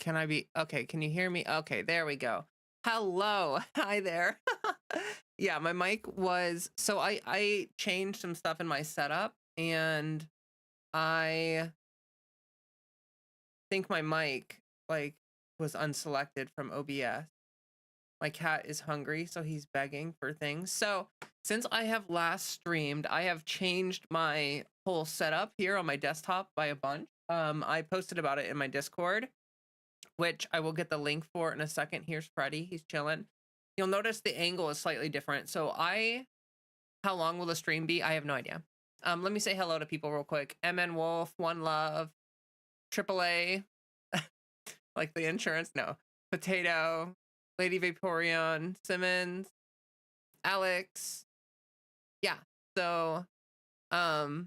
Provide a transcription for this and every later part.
Can I be okay? Can you hear me? Okay, there we go. Hello. Hi there. Yeah, my mic was so I changed some stuff in my setup and I think my mic like was unselected from OBS. My cat is hungry, so he's begging for things. So, since I have last streamed, I have changed my whole setup here on my desktop by a bunch. I posted about it in my Discord, which I will get the link for in a second. Here's Freddy. He's chilling. You'll notice the angle is slightly different. So how long will the stream be? I have no idea. Let me say hello to people real quick. MN Wolf, One Love, AAA, like the insurance. No. Potato, Lady Vaporeon, Simmons, Alex. Yeah. So, hello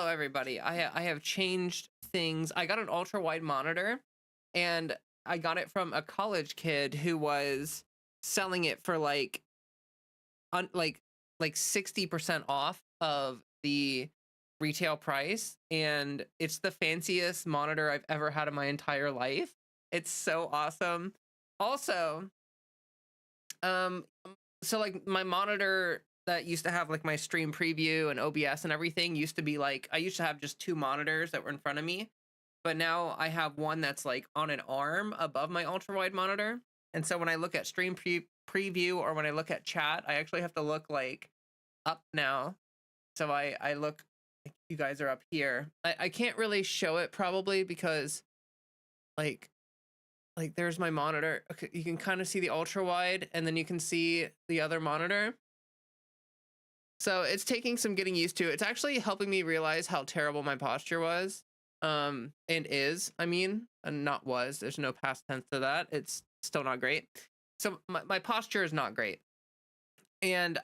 everybody. I have changed things. I got an ultra wide monitor and I got it from a college kid who was selling it for like 60% off of the retail price, and it's the fanciest monitor I've ever had in my entire life. It's so awesome. Also, so like my monitor that used to have like my stream preview and OBS and everything used to be like, I used to have just two monitors that were in front of me, but now I have one that's like on an arm above my ultra wide monitor. And so when I look at stream preview or when I look at chat, I actually have to look like up now. So I look, you guys are up here. I can't really show it probably because like there's my monitor. Okay, you can kind of see the ultra wide and then you can see the other monitor. So it's taking some getting used to. It's actually helping me realize how terrible my posture was. And is, I mean, and not was. There's no past tense to that. It's still not great. So my posture is not great. And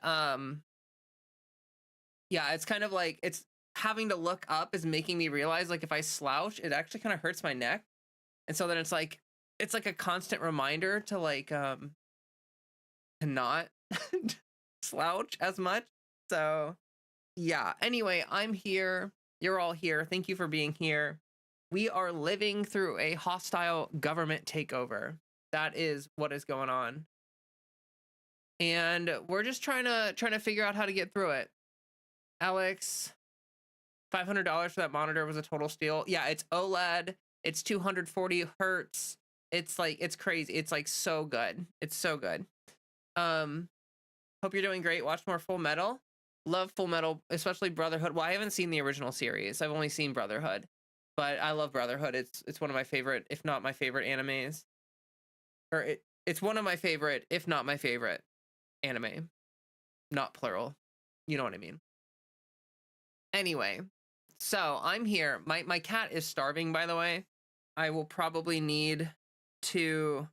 yeah, it's kind of like it's having to look up is making me realize like if I slouch, it actually kind of hurts my neck. And so then it's like a constant reminder to like to not slouch as much. So yeah, anyway, I'm here. You're all here. Thank you for being here. We are living through a hostile government takeover. That is what is going on. And we're just trying to figure out how to get through it. Alex, $500 for that monitor was a total steal. Yeah, it's OLED. It's 240 hertz. It's like, it's crazy. It's like so good. It's so good. Hope you're doing great. Watch more Full Metal. Love Full Metal, especially Brotherhood. Well, I haven't seen the original series. I've only seen Brotherhood, but I love Brotherhood. It's one of my favorite, if not my favorite animes. Or it's one of my favorite, if not my favorite anime. Not plural. You know what I mean? Anyway, so I'm here. My cat is starving, by the way. I will probably need to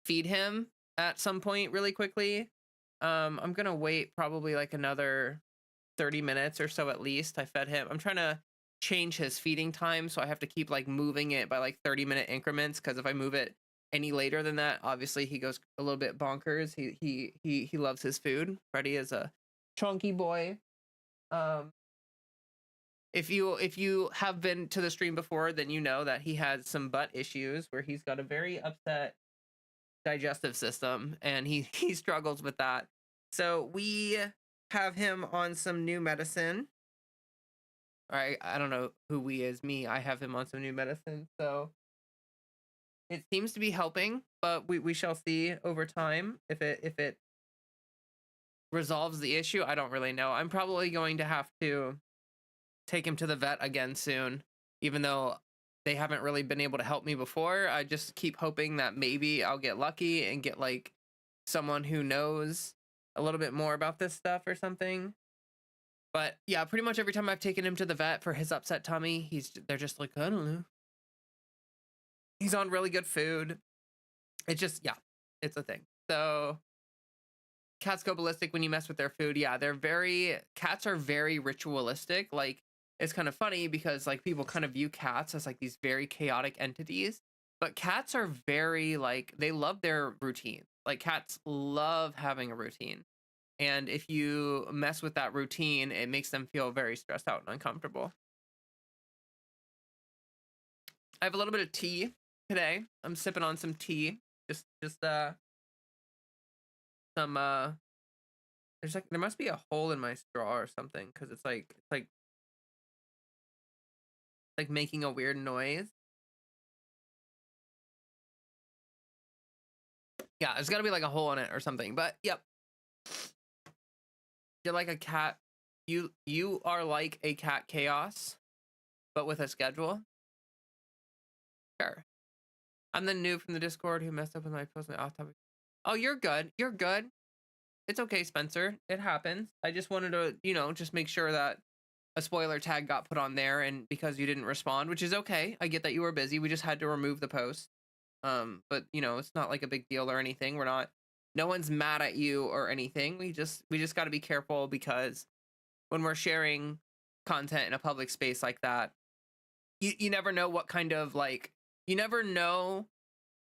feed him at some point really quickly. I'm gonna wait probably like another 30 minutes or so at least. I fed him. I'm trying to change his feeding time, so I have to keep like moving it by like 30-minute increments, because if I move it any later than that, obviously he goes a little bit bonkers. He loves his food. Freddy is a chunky boy. If you have been to the stream before, then you know that he has some butt issues where he's got a very upset digestive system and he struggles with that. So we have him on some new medicine. All right, I don't know who we is. Me, I have him on some new medicine. So it seems to be helping, but we shall see over time if it resolves the issue. I don't really know. I'm probably going to have to take him to the vet again soon, even though they haven't really been able to help me before. I just keep hoping that maybe I'll get lucky and get like someone who knows a little bit more about this stuff or something. But yeah, pretty much every time I've taken him to the vet for his upset tummy, they're just like, I don't know. He's on really good food. It's just, yeah, it's a thing. So cats go ballistic when you mess with their food. Yeah, cats are very ritualistic. Like, it's kind of funny because like people kind of view cats as like these very chaotic entities, but cats are very like, they love their routine. Like cats love having a routine. And if you mess with that routine, it makes them feel very stressed out and uncomfortable. I have a little bit of tea today. I'm sipping on some tea. Just some there's like there must be a hole in my straw or something because it's like making a weird noise. Yeah, there's got to be like a hole in it or something. But yep, you're like a cat. You are like a cat chaos, but with a schedule. Sure. I'm the noob from the Discord who messed up with my post on the off topic. Oh, you're good. You're good. It's okay, Spencer. It happens. I just wanted to, just make sure that a spoiler tag got put on there, and because you didn't respond, which is okay. I get that you were busy. We just had to remove the post. But it's not like a big deal or anything. No one's mad at you or anything. We just got to be careful because when we're sharing content in a public space like that, you never know what kind of you never know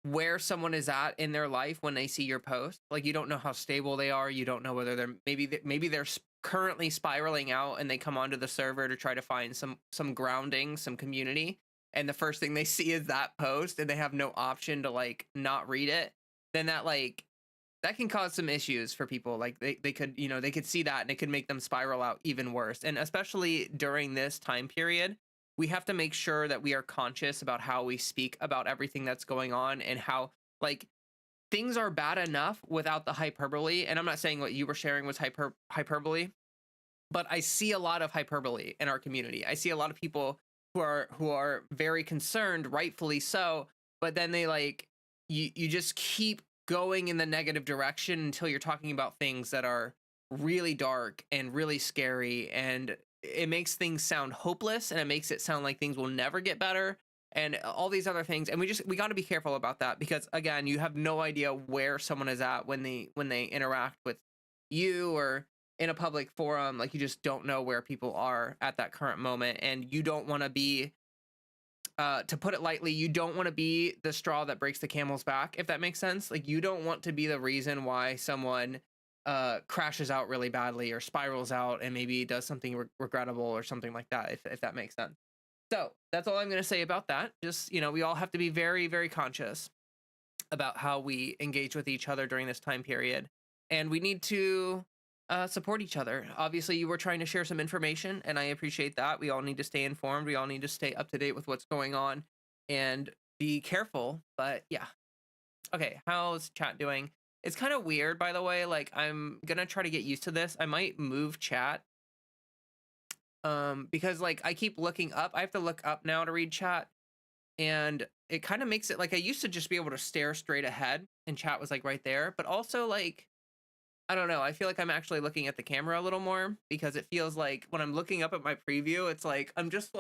where someone is at in their life when they see your post. Like, you don't know how stable they are. You don't know whether they're maybe they're currently spiraling out and they come onto the server to try to find some grounding, some community, and the first thing they see is that post and they have no option to not read it. Then that can cause some issues for people. Like, they could they could see that and it could make them spiral out even worse. And especially during this time period, we have to make sure that we are conscious about how we speak about everything that's going on, and how things are bad enough without the hyperbole. And I'm not saying what you were sharing was hyperbole, but I see a lot of hyperbole in our community. I see a lot of people who are very concerned, rightfully so, but then they you just keep going in the negative direction until you're talking about things that are really dark and really scary, and it makes things sound hopeless, and it makes it sound like things will never get better, and all these other things. And we got to be careful about that, because again, you have no idea where someone is at when they interact with you or in a public forum. Like, you just don't know where people are at that current moment, and you don't want to be to put it lightly, you don't want to be the straw that breaks the camel's back, if that makes sense. Like, you don't want to be the reason why someone crashes out really badly or spirals out and maybe does something regrettable or something like that, if that makes sense. So that's all I'm going to say about that. Just, we all have to be very, very conscious about how we engage with each other during this time period. And we need to support each other. Obviously, you were trying to share some information, and I appreciate that. We all need to stay informed. We all need to stay up to date with what's going on and be careful. But yeah. Okay, how's chat doing? It's kind of weird, by the way. Like, I'm gonna try to get used to this. I might move chat. Because I keep looking up. I have to look up now to read chat. And it kind of makes it I used to just be able to stare straight ahead and chat was right there. But also I don't know. I feel like I'm actually looking at the camera a little more, because it feels like when I'm looking up at my preview, it's I'm just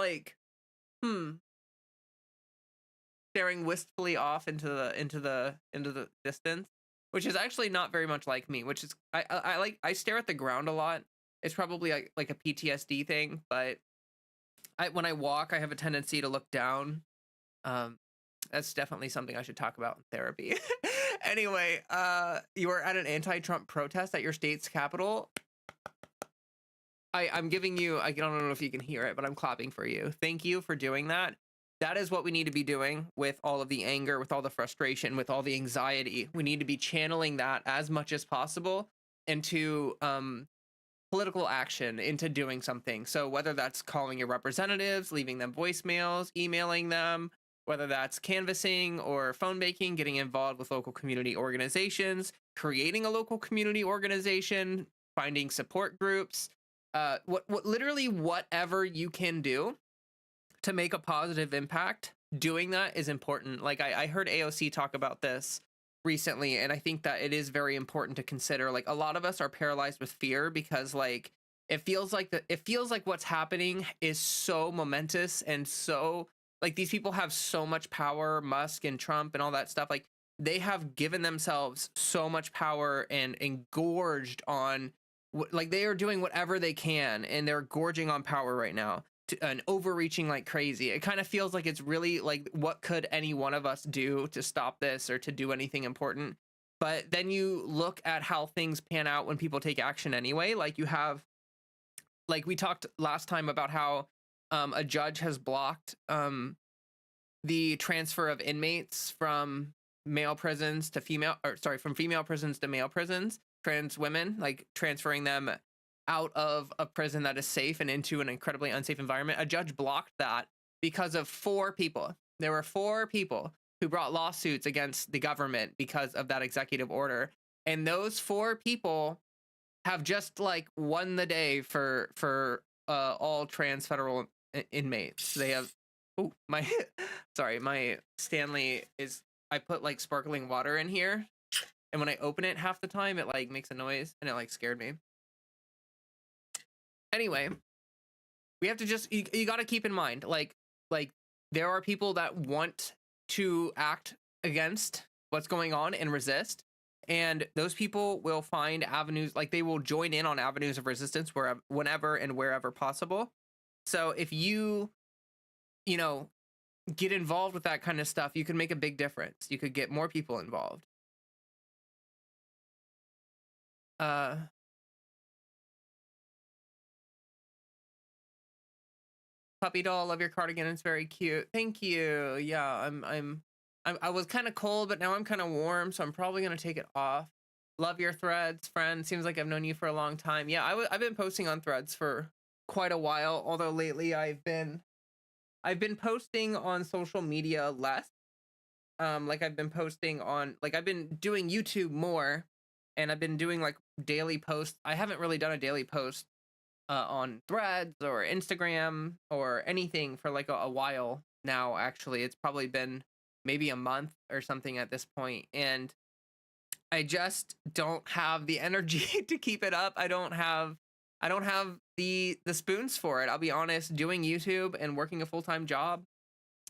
staring wistfully off into the distance, which is actually not very much like me. Which is I stare at the ground a lot. It's probably like a PTSD thing, but when I walk, I have a tendency to look down. That's definitely something I should talk about in therapy. Anyway, you were at an anti-Trump protest at your state's capital. I'm giving you, I don't know if you can hear it, but I'm clapping for you. Thank you for doing that. That is what we need to be doing with all of the anger, with all the frustration, with all the anxiety. We need to be channeling that as much as possible into political action, into doing something. So whether that's calling your representatives, leaving them voicemails, emailing them, whether that's canvassing or phone banking, getting involved with local community organizations, creating a local community organization, finding support groups, literally whatever you can do to make a positive impact, doing that is important. I heard AOC talk about this recently, and I think that it is very important to consider. A lot of us are paralyzed with fear because it feels like what's happening is so momentous, and so these people have so much power, Musk and Trump and all that stuff. They have given themselves so much power and gorged on they are doing whatever they can, and they're gorging on power right now and overreaching like crazy. It kind of feels like it's really what could any one of us do to stop this or to do anything important? But then you look at how things pan out when people take action anyway. You have, we talked last time about how a judge has blocked the transfer of inmates from male prisons to female, or sorry, from female prisons to male prisons, trans women, like transferring them out of a prison that is safe and into an incredibly unsafe environment. A judge blocked that because of 4 people. There were 4 people who brought lawsuits against the government because of that executive order. And those 4 people have just like won the day for all trans federal inmates. They have, oh my, sorry, my Stanley is, I put like sparkling water in here, and when I open it half the time it like makes a noise, and it like scared me. Anyway, we have to just, you got to keep in mind, like there are people that want to act against what's going on and resist, and those people will find avenues, like they will join in on avenues of resistance wherever, whenever and wherever possible. So if you know, get involved with that kind of stuff, you can make a big difference. You could get more people involved. Puppy doll, love your cardigan. It's very cute. Thank you. Yeah, I was kind of cold, but now I'm kind of warm, so I'm probably gonna take it off. Love your threads, friend. Seems like I've known you for a long time. Yeah, I've been posting on threads for quite a while, although lately I've been posting on social media less. Like I've been posting on, like I've been doing YouTube more, and I've been doing like daily posts. I haven't really done a daily post on threads or Instagram or anything for like a while now. Actually, it's probably been maybe a month or something at this point, and I just don't have the energy to keep it up. I don't have the spoons for it. I'll be honest, doing YouTube and working a full-time job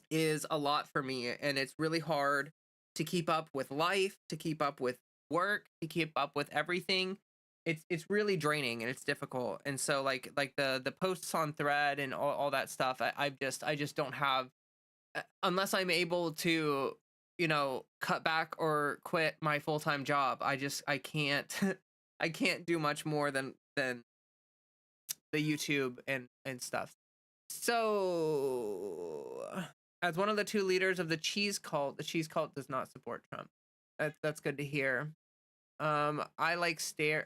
is a lot for me, and it's really hard to keep up with life, to keep up with work, to keep up with everything. It's really draining, and it's difficult. And so like the posts on thread and all that stuff, I just don't have, unless I'm able to, you know, cut back or quit my full-time job. I can't I can't do much more than the YouTube and stuff. So, as one of the 2 leaders of the cheese cult does not support Trump. That's good to hear. I like stared.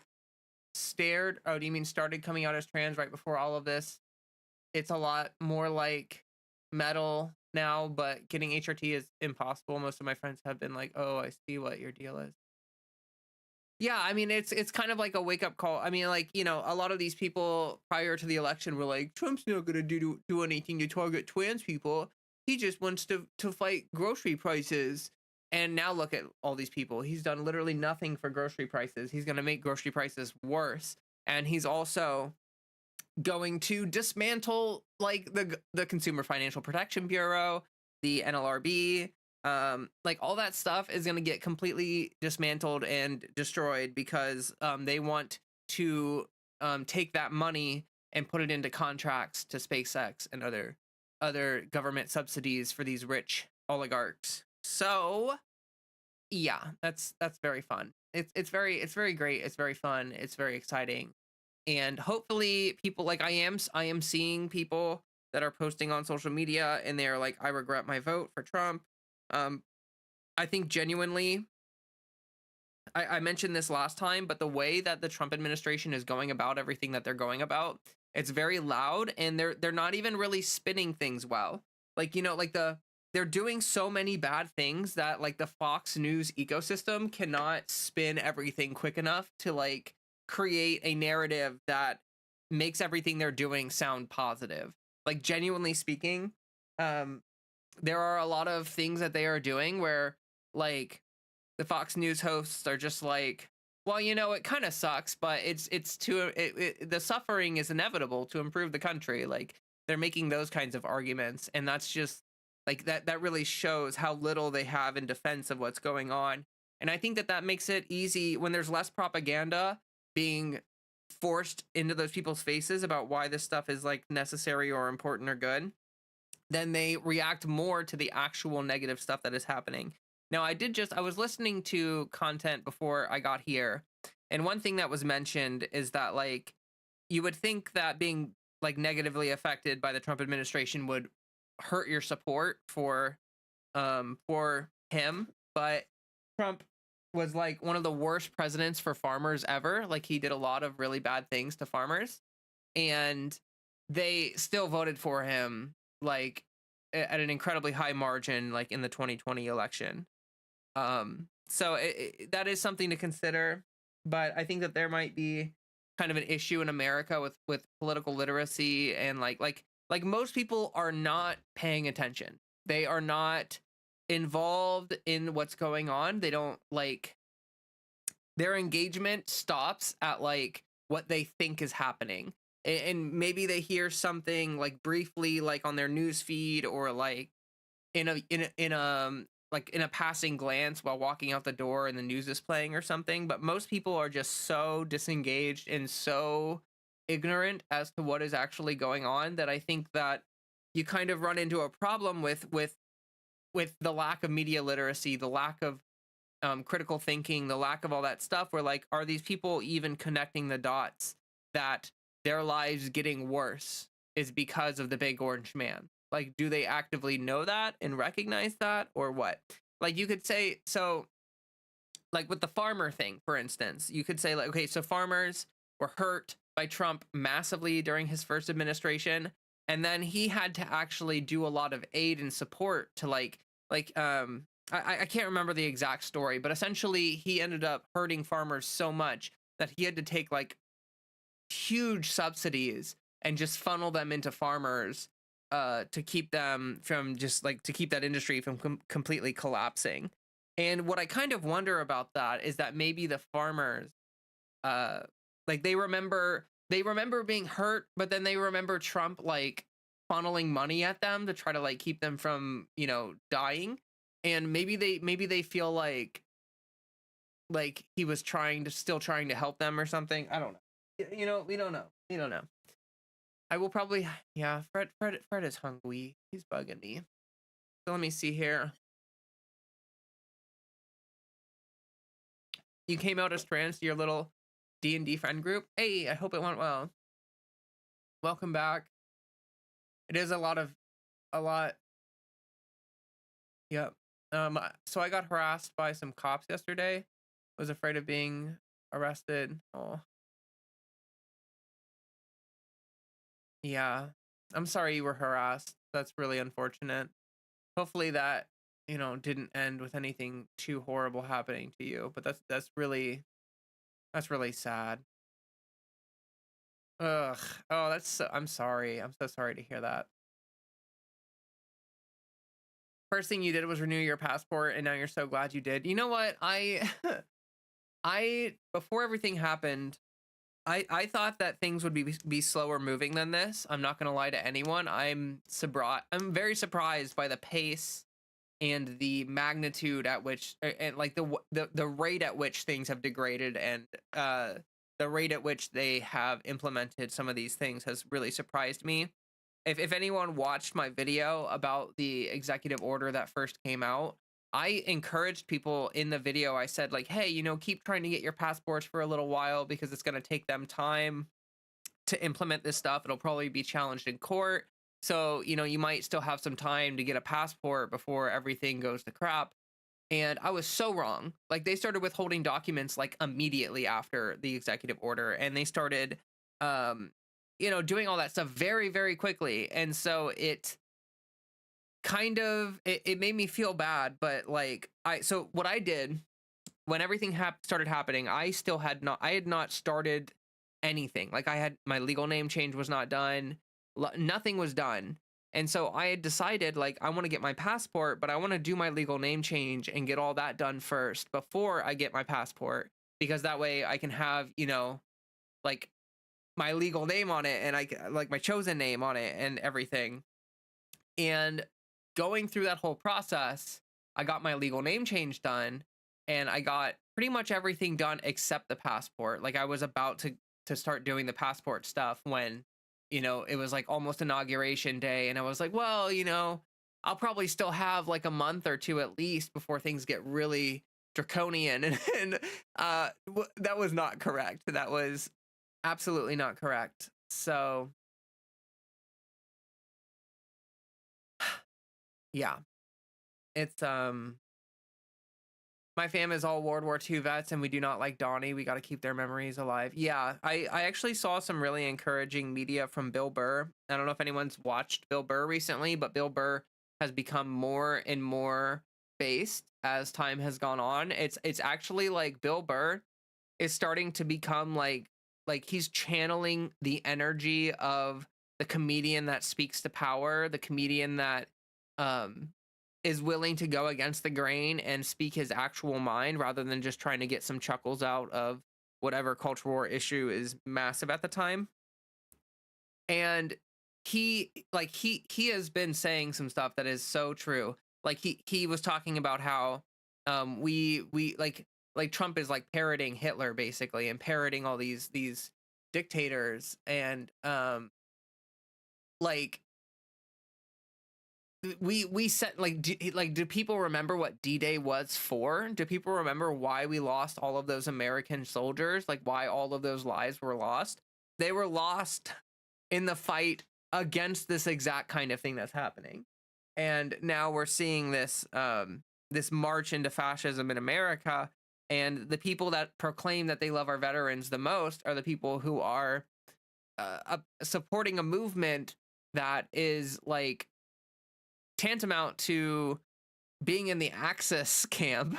Oh, do you mean started coming out as trans right before all of this? It's a lot more like metal now, but getting HRT is impossible. Most of my friends have been like, "Oh, I see what your deal is." Yeah, I mean, it's kind of like a wake up call. I mean, like, you know, a lot of these people prior to the election were like, Trump's not gonna do anything to target trans people. He just wants to fight grocery prices. And now look at all these people. He's done literally nothing for grocery prices. He's gonna make grocery prices worse. And he's also going to dismantle like the Consumer Financial Protection Bureau, the NLRB, like all that stuff is going to get completely dismantled and destroyed because they want to take that money and put it into contracts to SpaceX and other government subsidies for these rich oligarchs. So yeah, that's very fun. It's very great. It's very fun. It's very exciting. And hopefully people, like I am seeing people that are posting on social media and they're like, I regret my vote for Trump. I think genuinely, I mentioned this last time, but the way that the Trump administration is going about everything that they're going about, it's very loud, and they're not even really spinning things well. Like, you know, like they're doing so many bad things that like the Fox News ecosystem cannot spin everything quick enough to like create a narrative that makes everything they're doing sound positive. Like genuinely speaking, there are a lot of things that they are doing where like the Fox News hosts are just like, well, you know, it kind of sucks, but the suffering is inevitable to improve the country. Like they're making those kinds of arguments, and that's just like that really shows how little they have in defense of what's going on. And I think that makes it easy when there's less propaganda being forced into those people's faces about why this stuff is like necessary or important or good. Then they react more to the actual negative stuff that is happening. Now, I was listening to content before I got here, and one thing that was mentioned is that like you would think that being like negatively affected by the Trump administration would hurt your support for for him, but Trump was like one of the worst presidents for farmers ever. Like he did a lot of really bad things to farmers, and they still voted for him like at an incredibly high margin, like in the 2020 election. So that is something to consider, but I think that there might be kind of an issue in America with political literacy, and like most people are not paying attention. They are not involved in what's going on. They don't like their engagement stops at like what they think is happening. And maybe they hear something like briefly like on their news feed, or like in a passing glance while walking out the door and the news is playing or something. But most people are just so disengaged and so ignorant as to what is actually going on, that I think that you kind of run into a problem with the lack of media literacy, the lack of critical thinking, the lack of all that stuff, where like, are these people even connecting the dots that their lives getting worse is because of the big orange man? Like, do they actively know that and recognize that, or what? Like, you could say, so like with the farmer thing, for instance, you could say like, okay, so farmers were hurt by Trump massively during his first administration, and then he had to actually do a lot of aid and support to I can't remember the exact story, but essentially he ended up hurting farmers so much that he had to take like huge subsidies and just funnel them into farmers to keep them from just like to keep that industry from completely collapsing. And what I kind of wonder about that is that maybe the farmers uh like they remember being hurt, but then they remember Trump like funneling money at them to try to like keep them from, dying. And maybe they feel like he was trying to help them or something. I don't know. We don't know. We don't know. I will probably, yeah, Fred is hungry. He's bugging me. So let me see here. You came out as trans to your little D&D friend group. Hey, I hope it went well. Welcome back. It is a lot. Yep. So I got harassed by some cops yesterday. Was afraid of being arrested. Oh, yeah. I'm sorry you were harassed. That's really unfortunate. Hopefully that, didn't end with anything too horrible happening to you, but that's really sad. Ugh. Oh, I'm sorry. I'm so sorry to hear that. First thing you did was renew your passport, and now you're so glad you did. You know what? I before everything happened, I thought that things would be slower moving than this. I'm not gonna lie to anyone. I'm very surprised by the pace and the magnitude at which, and like the rate at which things have degraded, and the rate at which they have implemented some of these things has really surprised me. If anyone watched my video about the executive order that first came out, I encouraged people in the video. I said like, hey, keep trying to get your passports for a little while, because it's going to take them time to implement this stuff. It'll probably be challenged in court. So, you might still have some time to get a passport before everything goes to crap. And I was so wrong. Like, they started withholding documents like immediately after the executive order, and they started doing all that stuff very, very quickly. And so it made me feel bad. But like, so what I did when everything started happening, I had not started anything. Like, I had my legal name change was not done. Nothing was done. And so I had decided like, I want to get my passport, but I want to do my legal name change and get all that done first before I get my passport, because that way I can have, like my legal name on it, and like my chosen name on it and everything. And going through that whole process, I got my legal name change done, and I got pretty much everything done except the passport. Like, I was about to start doing the passport stuff when, it was like almost inauguration day, and I was like, well, I'll probably still have like a month or two at least before things get really draconian. And that was not correct. That was absolutely not correct. So, yeah. It's my fam is all World War II vets, and we do not like Donnie. We got to keep their memories alive. Yeah, I actually saw some really encouraging media from Bill Burr. I don't know if anyone's watched Bill Burr recently, but Bill Burr has become more and more based as time has gone on. It's actually like Bill Burr is starting to become like he's channeling the energy of the comedian that speaks to power, the comedian that um is willing to go against the grain and speak his actual mind rather than just trying to get some chuckles out of whatever cultural war issue is massive at the time. And he has been saying some stuff that is so true. Like he was talking about how we like Trump is like parroting Hitler basically, and parroting all these dictators, and like we set like do people remember what D-Day was for? Do people remember why we lost all of those American soldiers? Like why all of those lives were lost? They were lost in the fight against this exact kind of thing that's happening. And now we're seeing this march into fascism in America, and the people that proclaim that they love our veterans the most are the people who are supporting a movement that is like tantamount to being in the Axis camp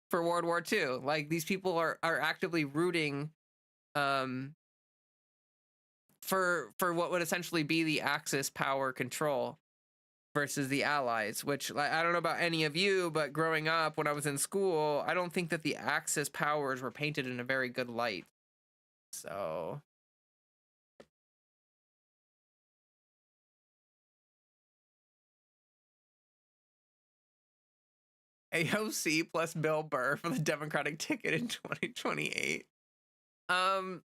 for World War II. Like these people are actively rooting um for what would essentially be the Axis power control versus the Allies, which like, I don't know about any of you, but growing up when I was in school, I don't think that the Axis powers were painted in a very good light. So AOC plus Bill Burr for the Democratic ticket in 2028. Um,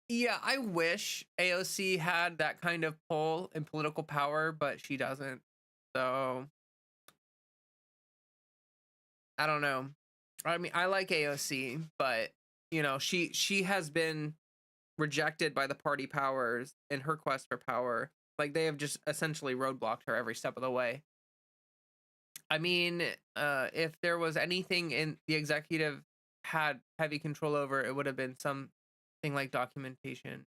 yeah, I wish AOC had that kind of pull and political power, but she doesn't. So I don't know. I mean, I like AOC, but you know, she has been rejected by the party powers in her quest for power. Like they have just essentially roadblocked her every step of the way. I mean, if there was anything in the executive had heavy control over, it would have been something like documentation.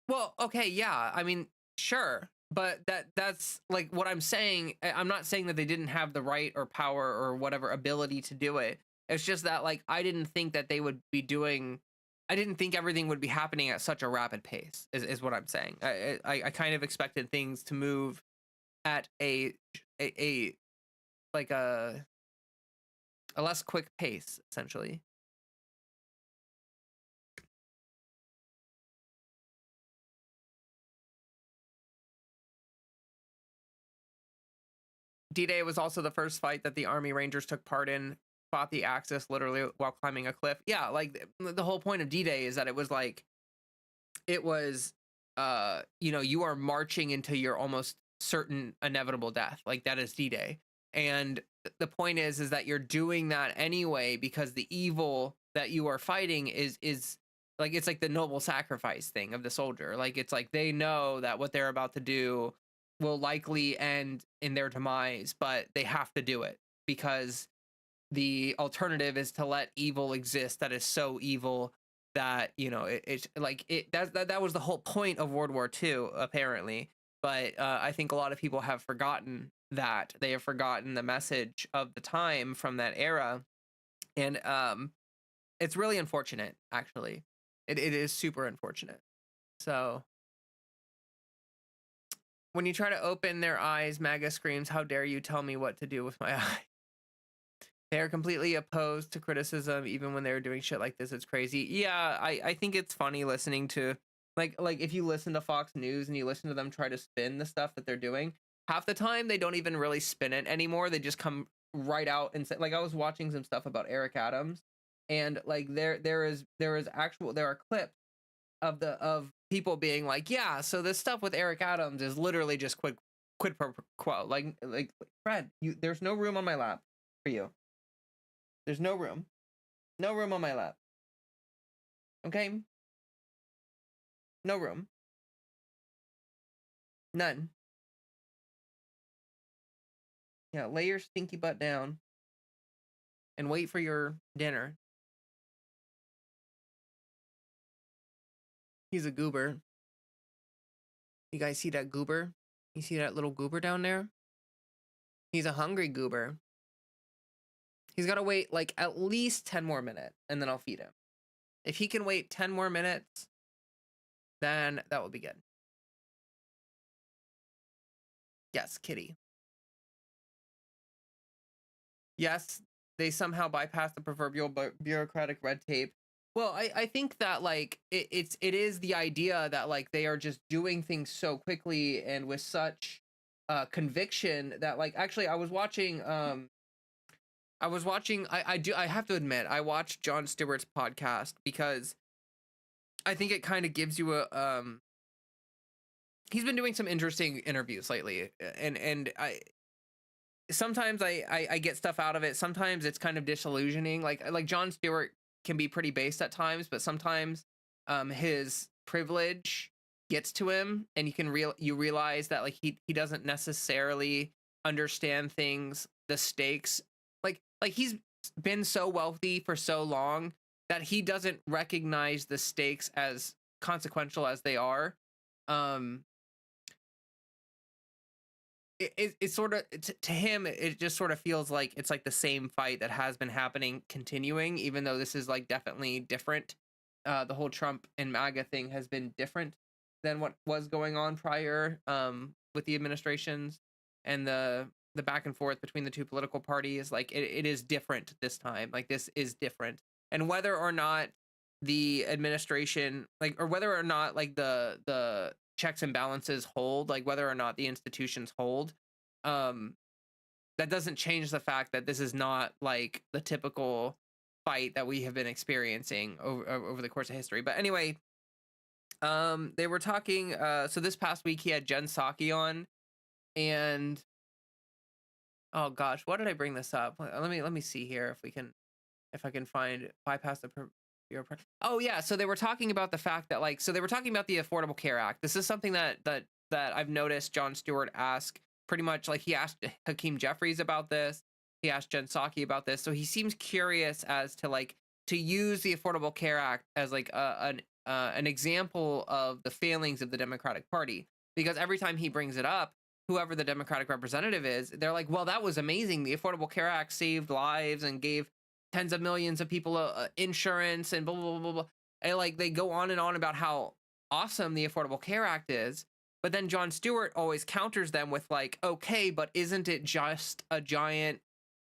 Well, okay, yeah. I mean, sure, but that's like what I'm saying. I'm not saying that they didn't have the right or power or whatever ability to do it. It's just that like I didn't think that they would be doing. I didn't think everything would be happening at such a rapid pace. Is what I'm saying. I kind of expected things to move at a like a less quick pace, essentially. D-Day was also the first fight that the Army Rangers took part in, fought the Axis literally while climbing a cliff. Yeah, like the whole point of D-Day is that it was like it was you know, you are marching into your almost certain inevitable death. Like that is D-Day. And the point is that you're doing that anyway because the evil that you are fighting is like it's like the noble sacrifice thing of the soldier. Like it's like they know that what they're about to do will likely end in their demise, but they have to do it because the alternative is to let evil exist that is so evil that you know it's like that was the whole point of World War II apparently. But I think a lot of people have forgotten that. They have forgotten the message of the time from that era, and it's really unfortunate actually. It is super unfortunate. So when you try to open their eyes, MAGA screams, "How dare you tell me what to do with my eye?" They're completely opposed to criticism, even when they're doing shit like this. It's crazy. Yeah, I think it's funny listening to like if you listen to Fox News and you listen to them try to spin the stuff that they're doing, half the time they don't even really spin it anymore. They just come right out and say, like I was watching some stuff about Eric Adams, and like there are clips of people being like, yeah, so this stuff with Eric Adams is literally just quid pro quo. Like Fred, you there's no room on my lap for you. There's no room. No room on my lap. Okay? No room. None. Yeah, lay your stinky butt down and wait for your dinner. He's a goober. You guys see that goober? You see that little goober down there? He's a hungry goober. He's got to wait like at least 10 more minutes and then I'll feed him. If he can wait 10 more minutes, then that will be good. Yes, kitty. Yes, they somehow bypass the proverbial bureaucratic red tape. Well, I think that like it is the idea that like they are just doing things so quickly and with such conviction that like actually I have to admit I watched Jon Stewart's podcast because I think it kind of gives you a he's been doing some interesting interviews lately and I sometimes I get stuff out of it. Sometimes it's kind of disillusioning. Like Jon Stewart can be pretty based at times, but sometimes his privilege gets to him and you realize that like he doesn't necessarily understand things, the stakes. Like he's been so wealthy for so long that he doesn't recognize the stakes as consequential as they are. Um it's sort of to him it just sort of feels like it's like the same fight that has been happening continuing, even though this is like definitely different. The whole Trump and MAGA thing has been different than what was going on prior, with the administrations and the back and forth between the two political parties. Like it is different this time. Like this is different, and whether or not the administration like or whether or not like the checks and balances hold, like whether or not the institutions hold, um that doesn't change the fact that this is not like the typical fight that we have been experiencing over the course of history. But anyway, they were talking so this past week he had Jen Psaki on, and oh gosh, why did I bring this up? Let me see here if I can find bypass the oh yeah, so they were talking about the fact that like so they were talking about the Affordable Care Act. This is something that I've noticed Jon Stewart ask pretty much. Like he asked Hakeem Jeffries about this, he asked Jen Psaki about this, so he seems curious as to like to use the Affordable Care Act as like an example of the failings of the Democratic Party, because every time he brings it up, whoever the Democratic representative is, they're like, well, that was amazing, the Affordable Care Act saved lives and gave tens of millions of people insurance and blah, blah, blah, blah, blah. And like they go on and on about how awesome the Affordable Care Act is. But then Jon Stewart always counters them with like, okay, but isn't it just a giant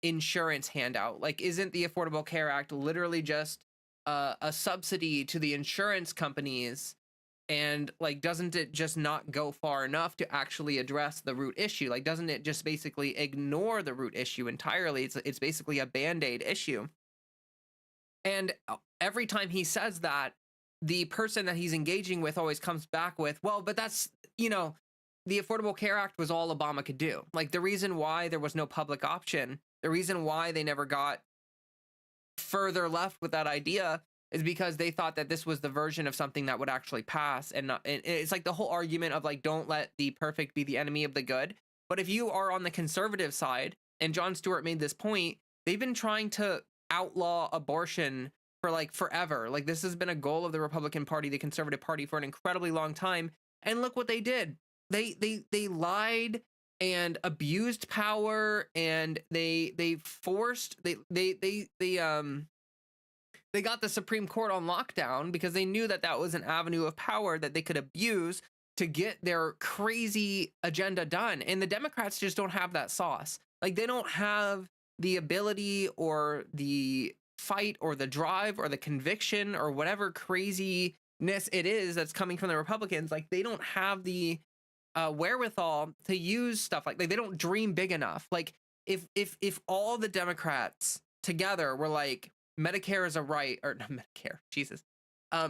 insurance handout? Like, isn't the Affordable Care Act literally just a subsidy to the insurance companies? And like, doesn't it just not go far enough to actually address the root issue? Like, doesn't it just basically ignore the root issue entirely? It's basically a band-aid issue. And every time he says that, the person that he's engaging with always comes back with, well, but that's, the Affordable Care Act was all Obama could do. Like the reason why there was no public option, the reason why they never got further left with that idea is because they thought that this was the version of something that would actually pass. And not, and it's like the whole argument of like, don't let the perfect be the enemy of the good. But if you are on the conservative side, and Jon Stewart made this point, they've been trying to outlaw abortion for like forever. Like this has been a goal of the Republican Party, the Conservative Party, for an incredibly long time. And look what they did. They lied and abused power, and they forced they got the Supreme Court on lockdown because they knew that that was an avenue of power that they could abuse to get their crazy agenda done. And the Democrats just don't have that sauce. Like they don't have the ability or the fight or the drive or the conviction or whatever craziness it is that's coming from the Republicans. Like they don't have the wherewithal to use stuff like they don't dream big enough. Like if all the Democrats together were like, Medicare is a right, or not Medicare, Jesus,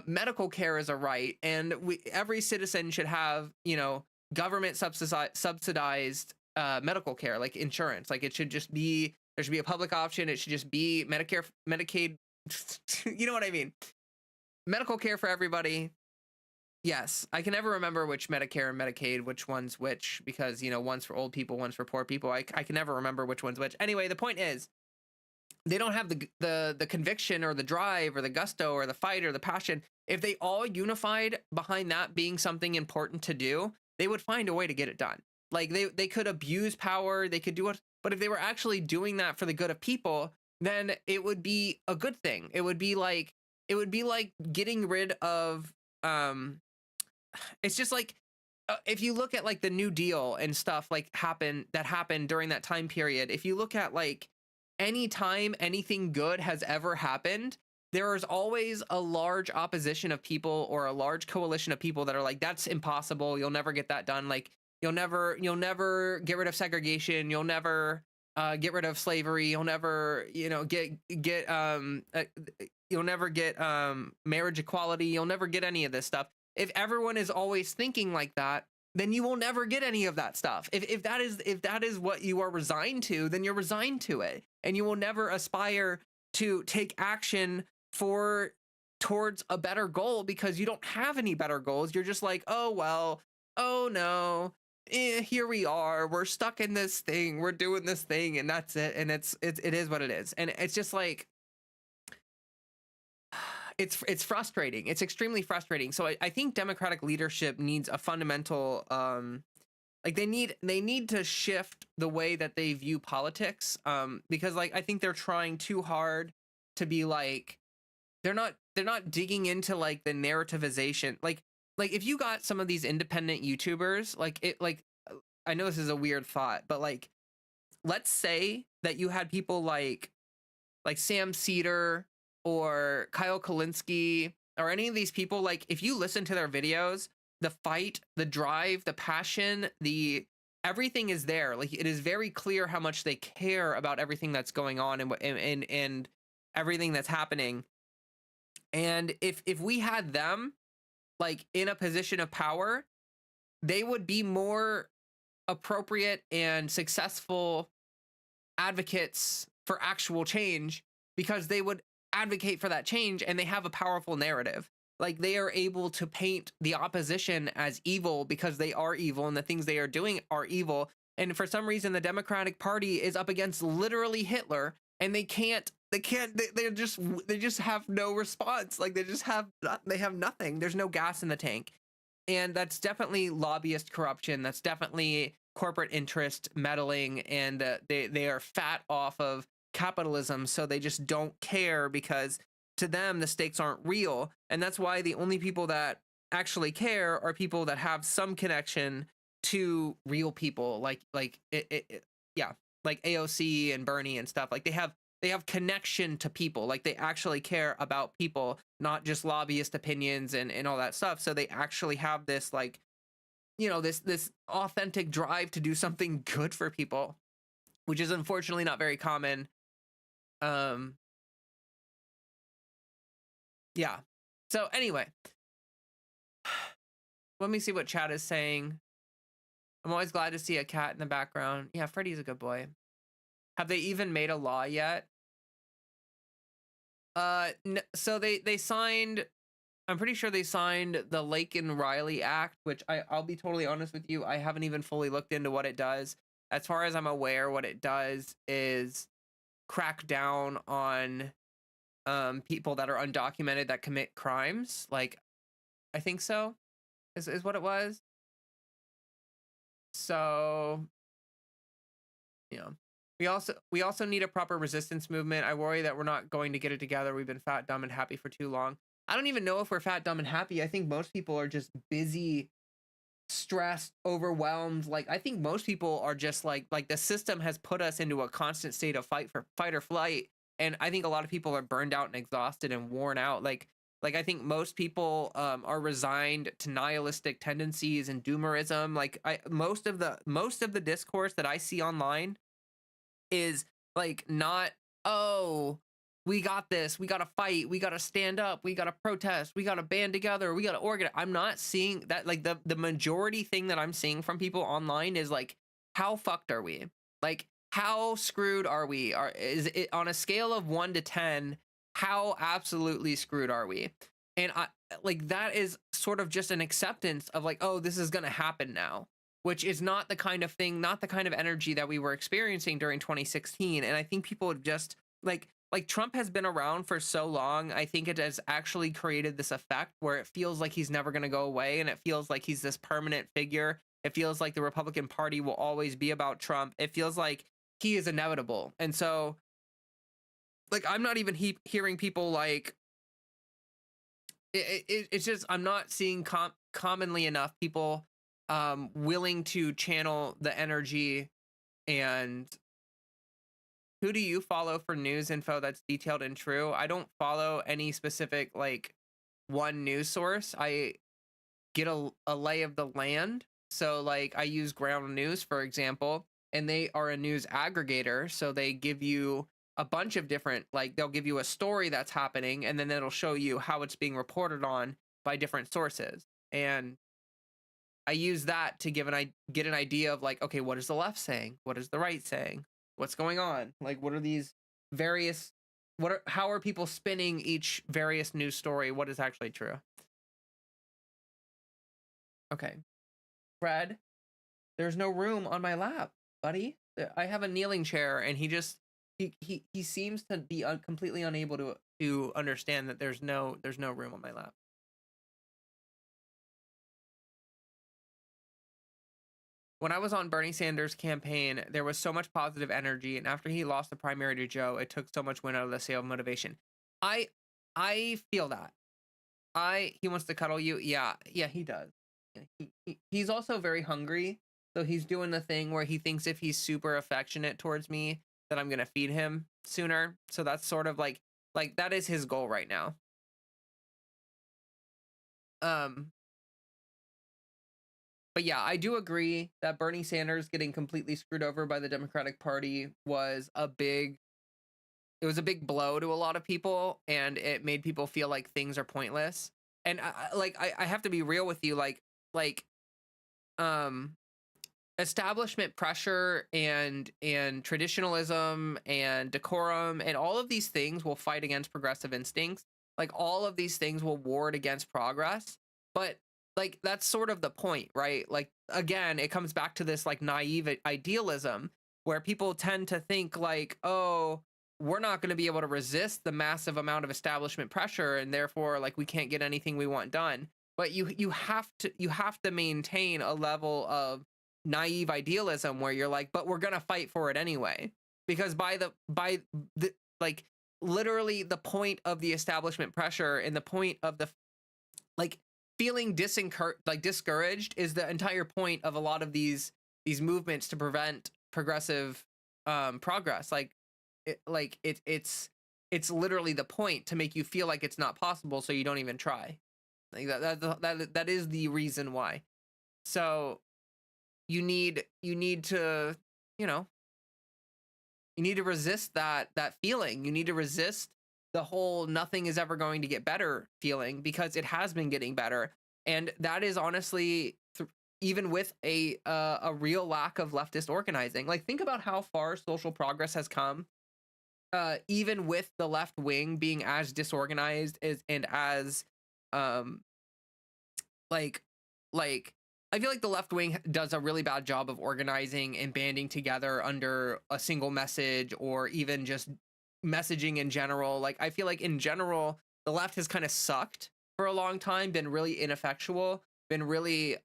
medical care is a right, and every citizen should have, government subsidized medical care, like insurance. Like it should just be, there should be a public option. It should just be Medicare, Medicaid. You know what I mean? Medical care for everybody. Yes, I can never remember which Medicare and Medicaid, which one's which, because one's for old people, one's for poor people. I can never remember which one's which. Anyway, the point is, they don't have the conviction or the drive or the gusto or the fight or the passion. If they all unified behind that being something important to do, they would find a way to get it done. Like they could abuse power, they could do it, but if they were actually doing that for the good of people, then it would be a good thing. It would be like getting rid of it's just like if you look at like the New Deal and stuff like happened during that time period, if you look at like any time anything good has ever happened, there is always a large opposition of people or a large coalition of people that are like, that's impossible. You'll never get that done. Like you'll never get rid of segregation. You'll never get rid of slavery. You'll never, you'll never get marriage equality. You'll never get any of this stuff. If everyone is always thinking like that, then you will never get any of that stuff. If that is what you are resigned to, then you're resigned to it, and you will never aspire to take action towards a better goal, because you don't have any better goals. You're just like, oh well, oh no, here we are, we're stuck in this thing, we're doing this thing, and that's it. And it is what it is, and it's just like it's frustrating. It's extremely frustrating. So I think Democratic leadership needs a fundamental like they need to shift the way that they view politics, because like I think they're trying too hard to be like, they're not digging into like the narrativization. Like if you got some of these independent YouTubers, I know this is a weird thought, but like let's say that you had people like Sam Cedar or Kyle Kalinske or any of these people. Like if you listen to their videos, the fight, the drive, the passion, everything is there. Like it is very clear how much they care about everything that's going on and everything that's happening. And if we had them like in a position of power, they would be more appropriate and successful advocates for actual change, because they would advocate for that change and they have a powerful narrative. Like they are able to paint the opposition as evil because they are evil and the things they are doing are evil. And for some reason, the Democratic Party is up against literally Hitler, and they just have no response. Like they have nothing. There's no gas in the tank. And that's definitely lobbyist corruption. That's definitely corporate interest meddling, and they are fat off of capitalism, so they just don't care, because to them the stakes aren't real. And that's why the only people that actually care are people that have some connection to real people, like yeah, like AOC and Bernie and stuff. Like they have connection to people. Like they actually care about people, not just lobbyist opinions and all that stuff. So they actually have this like, this authentic drive to do something good for people, which is unfortunately not very common. Yeah. So anyway, let me see what chat is saying. I'm always glad to see a cat in the background. Yeah, Freddy's a good boy. Have they even made a law yet? So they signed, I'm pretty sure they signed the Lake and Riley Act, which I'll be totally honest with you, I haven't even fully looked into what it does. As far as I'm aware, what it does is crack down on people that are undocumented that commit crimes. Like, I think so, is what it was. So, we also need a proper resistance movement. I worry that we're not going to get it together. We've been fat, dumb, and happy for too long. I don't even know if we're fat, dumb, and happy. I think most people are just busy, stressed, overwhelmed. Like I think most people are just like the system has put us into a constant state of fight or flight. And I think a lot of people are burned out and exhausted and worn out. Like I think most people are resigned to nihilistic tendencies and doomerism. Like most of the discourse that I see online is like, not, oh, we got this, we got to fight, we got to stand up, we got to protest, we got to band together, we got to organize. I'm not seeing that. Like the majority thing that I'm seeing from people online is like, how fucked are we? Like, how screwed are we? Is it on a scale of 1 to 10? How absolutely screwed are we? And I like that is sort of just an acceptance of like, oh, this is going to happen now, which is not the kind of thing, not the kind of energy that we were experiencing during 2016. And I think people just like Trump has been around for so long. I think it has actually created this effect where it feels like he's never going to go away, and it feels like he's this permanent figure. It feels like the Republican Party will always be about Trump. It feels like he is inevitable. And so like I'm not even hearing people like it's just I'm not seeing commonly enough people willing to channel the energy. And who do you follow for news info that's detailed and true? I don't follow any specific like one news source. I get a lay of the land. So like I use Ground News, for example, and they are a news aggregator. So they give you a bunch of different, like they'll give you a story that's happening, and then it'll show you how it's being reported on by different sources. And I use that to get an idea of like, okay, what is the left saying? What is the right saying? What's going on? Like, what are these various, how are people spinning each various news story? What is actually true? Okay. Fred, there's no room on my lap, buddy. I have a kneeling chair, and he seems to be completely unable to understand that there's no room on my lap. When I was on Bernie Sanders' campaign, there was so much positive energy, and after he lost the primary to Joe, it took so much wind out of the sail of motivation. I feel that. He wants to cuddle you. Yeah, he does. He's also very hungry, so he's doing the thing where he thinks if he's super affectionate towards me, that I'm gonna feed him sooner. So that's sort of like that is his goal right now. Um, but yeah, I do agree that Bernie Sanders getting completely screwed over by the Democratic Party was a big blow to a lot of people, and it made people feel like things are pointless. And I have to be real with you, like um establishment pressure and traditionalism and decorum and all of these things will fight against progressive instincts. Like all of these things will ward against progress. But like that's sort of the point, right? Like again, it comes back to this like naive idealism where people tend to think like, oh, we're not going to be able to resist the massive amount of establishment pressure, and therefore like we can't get anything we want done. But you have to maintain a level of naive idealism where you're like, but we're gonna fight for it anyway, because by the like literally the point of the establishment pressure and the point of the like feeling discouraged is the entire point of a lot of these movements to prevent progressive progress. It's literally the point to make you feel like it's not possible, so you don't even try. Like that is the reason why. So you need to, you know, you need to resist that feeling. You need to resist the whole nothing is ever going to get better feeling, because it has been getting better. And that is honestly even with a real lack of leftist organizing. Like think about how far social progress has come, even with the left wing being as disorganized and as um like I feel like the left wing does a really bad job of organizing and banding together under a single message, or even just messaging in general. Like I feel like in general the left has kind of sucked for a long time, been really ineffectual, been really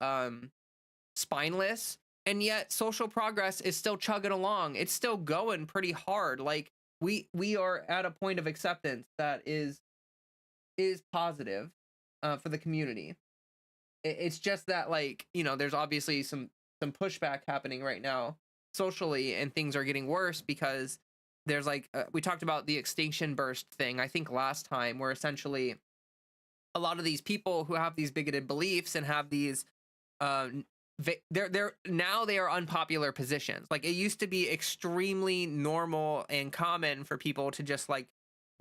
spineless, and yet social progress is still chugging along. It's still going pretty hard. Like we are at a point of acceptance that is positive for the community. It's just that, like, you know, there's obviously some pushback happening right now socially, and things are getting worse because there's like we talked about the extinction burst thing I think last time, where essentially a lot of these people who have these bigoted beliefs and have these they're now they are unpopular positions. Like it used to be extremely normal and common for people to just like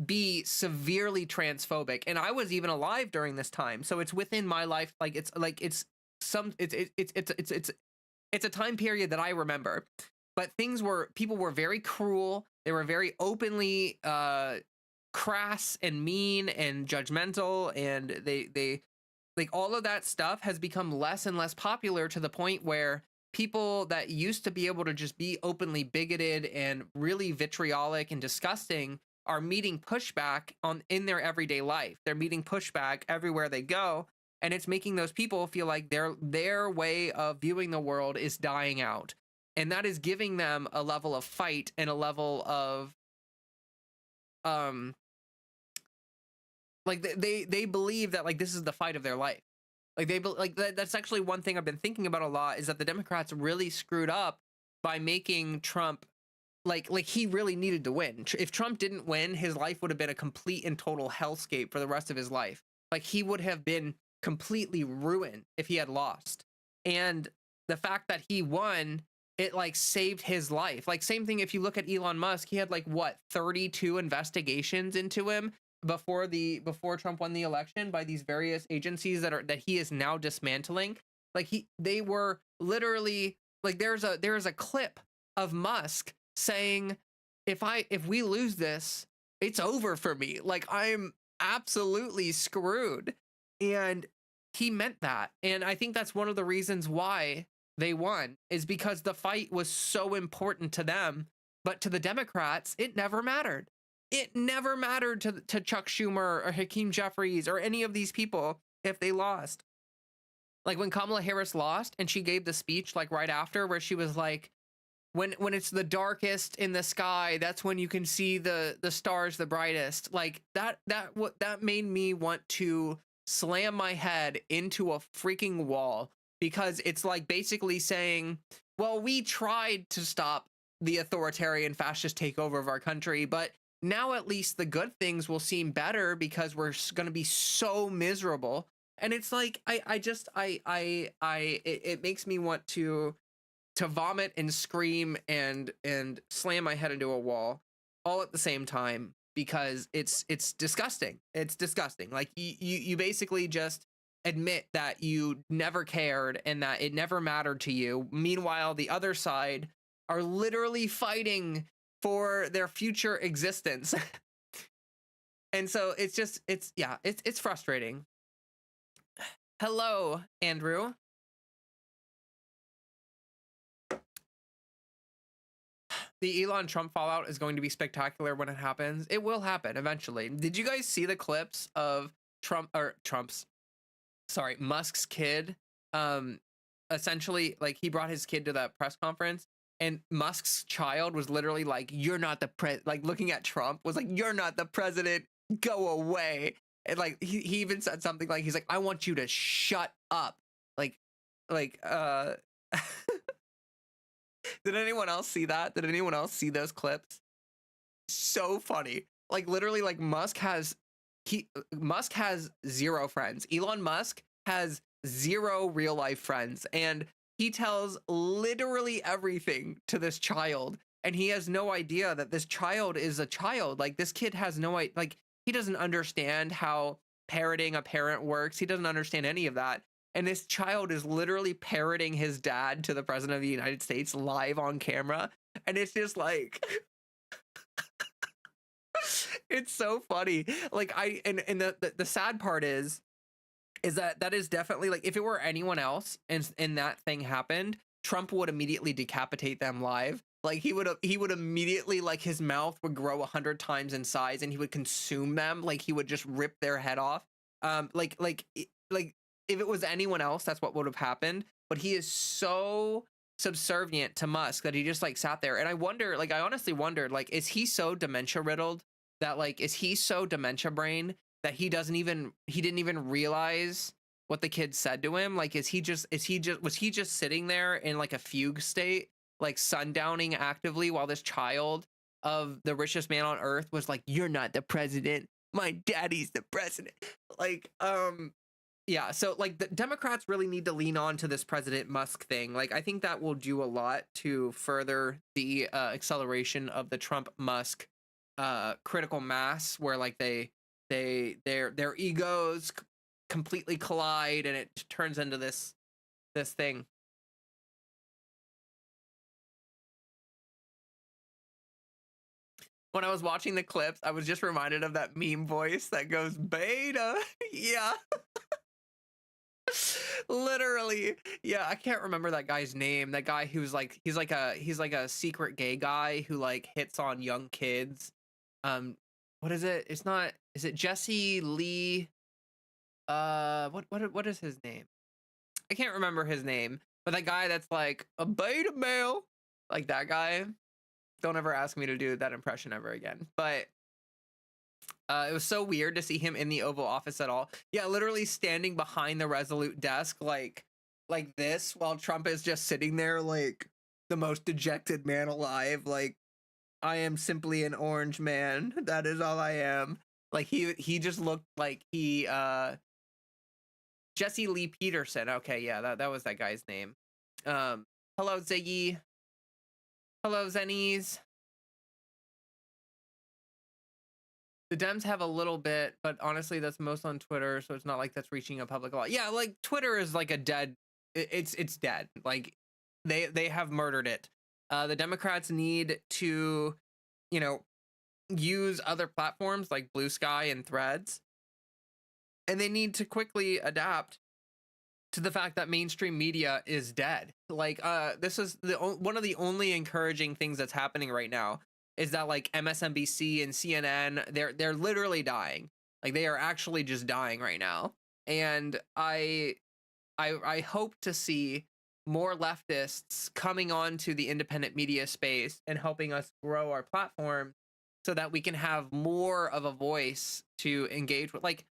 be severely transphobic, and I was even alive during this time, so it's within my life. Like it's a time period that I remember. But people were very cruel. They were very openly crass and mean and judgmental, and they like all of that stuff has become less and less popular, to the point where people that used to be able to just be openly bigoted and really vitriolic and disgusting are meeting pushback on in their everyday life. They're meeting pushback everywhere they go, and it's making those people feel like their way of viewing the world is dying out. And that is giving them a level of fight and a level of um like they believe that like this is the fight of their life. Like that's actually one thing I've been thinking about a lot, is that the Democrats really screwed up by making Trump like he really needed to win. If Trump didn't win, his life would have been a complete and total hellscape for the rest of his life. Like he would have been completely ruined if he had lost. And the fact that he won, it like saved his life. Like same thing if you look at Elon Musk, he had like what 32 investigations into him before Trump won the election by these various agencies that he is now dismantling. Like they were literally like there's a clip of Musk saying, if we lose this, it's over for me. Like I'm absolutely screwed. And he meant that. And I think that's one of the reasons why they won, is because the fight was so important to them, but to the Democrats, it never mattered. It never mattered to Chuck Schumer or Hakeem Jeffries or any of these people if they lost. Like when Kamala Harris lost and she gave the speech like right after, where she was like, when it's the darkest in the sky, that's when you can see the stars the brightest. Like that made me want to slam my head into a freaking wall, because it's like basically saying, well, we tried to stop the authoritarian fascist takeover of our country, but now at least the good things will seem better because we're going to be so miserable. And it's like it makes me want to vomit and scream and slam my head into a wall all at the same time, because it's disgusting. It's disgusting. Like you basically just admit that you never cared and that it never mattered to you. Meanwhile, the other side are literally fighting for their future existence. And so it's frustrating. Hello, Andrew. The Elon Trump fallout is going to be spectacular when it happens. It will happen eventually. Did you guys see the clips of Musk's kid? Essentially, like he brought his kid to that press conference, and Musk's child was literally like, "You're not the like looking at Trump was like, "You're not the president. Go away." And like he even said something like, he's like, "I want you to shut up." Like did anyone else see that? Did anyone else see those clips? So funny. Like literally, like Musk has zero friends. Elon Musk has zero real life friends, and he tells literally everything to this child, and he has no idea that this child is a child. Like this kid has no idea, like he doesn't understand how parroting a parent works. He doesn't understand any of that. And this child is literally parroting his dad to the president of the United States live on camera. And it's just like, it's so funny. Like the sad part is that is definitely like, if it were anyone else and that thing happened, Trump would immediately decapitate them live. Like he would immediately, like his mouth would grow 100 times in size and he would consume them. Like he would just rip their head off. Like if it was anyone else, that's what would have happened. But he is so subservient to Musk that he just like sat there. And I wonder, like, I honestly wondered, like, is he so dementia riddled that like, is he so dementia brain that he didn't even realize what the kid said to him? Like, was he just sitting there in like a fugue state, like sundowning actively, while this child of the richest man on earth was like, "You're not the president. My daddy's the president." Like, yeah, so like the Democrats really need to lean on to this President Musk thing. Like I think that will do a lot to further the acceleration of the Trump Musk critical mass, where like their egos completely collide and it turns into this thing. when I was watching the clips, I was just reminded of that meme voice that goes beta. Yeah. Literally. Yeah, I can't remember that guy's name. That guy who's like he's like a secret gay guy who like hits on young kids. What is it? It's not, is it Jesse Lee? What is his name? I can't remember his name. But that guy that's like a beta male, like that guy. Don't ever ask me to do that impression ever again. But it was so weird to see him in the Oval Office at all. Yeah, literally standing behind the Resolute desk like this while Trump is just sitting there like the most dejected man alive. Like, I am simply an orange man. That is all I am. Like he just looked like he Jesse Lee Peterson. Okay, yeah, that was that guy's name. Hello Ziggy. Hello Zennies. The Dems have a little bit, but honestly, that's most on Twitter, so it's not like that's reaching a public law. Yeah, like Twitter is like a dead. It's dead. Like they have murdered it. The Democrats need to, you know, use other platforms like Blue Sky and Threads, and they need to quickly adapt to the fact that mainstream media is dead. Like this is one of the only encouraging things that's happening right now is that like MSNBC and CNN, they're literally dying. Like they are actually just dying right now. And I hope to see more leftists coming onto the independent media space and helping us grow our platform so that we can have more of a voice to engage with. Like,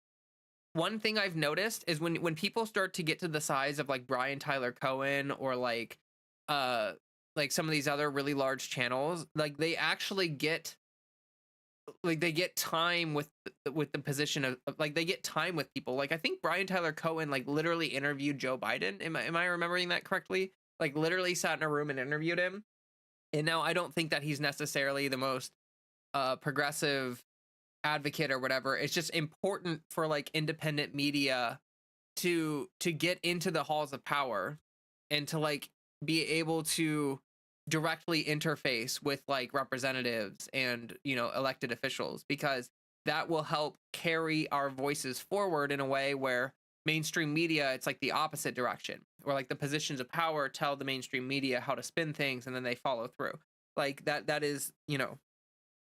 one thing I've noticed is when people start to get to the size of like Brian Tyler Cohen or like some of these other really large channels, like they actually get like they get time with the position of like they get time with people. Like I think Brian Tyler Cohen like literally interviewed Joe Biden. Am I remembering that correctly? Like literally sat in a room and interviewed him. And now I don't think that he's necessarily the most progressive advocate or whatever. It's just important for like independent media to get into the halls of power and to like be able to directly interface with like representatives and, you know, elected officials, because that will help carry our voices forward in a way where mainstream media, it's like the opposite direction, or like the positions of power tell the mainstream media how to spin things and then they follow through. Like that is, you know,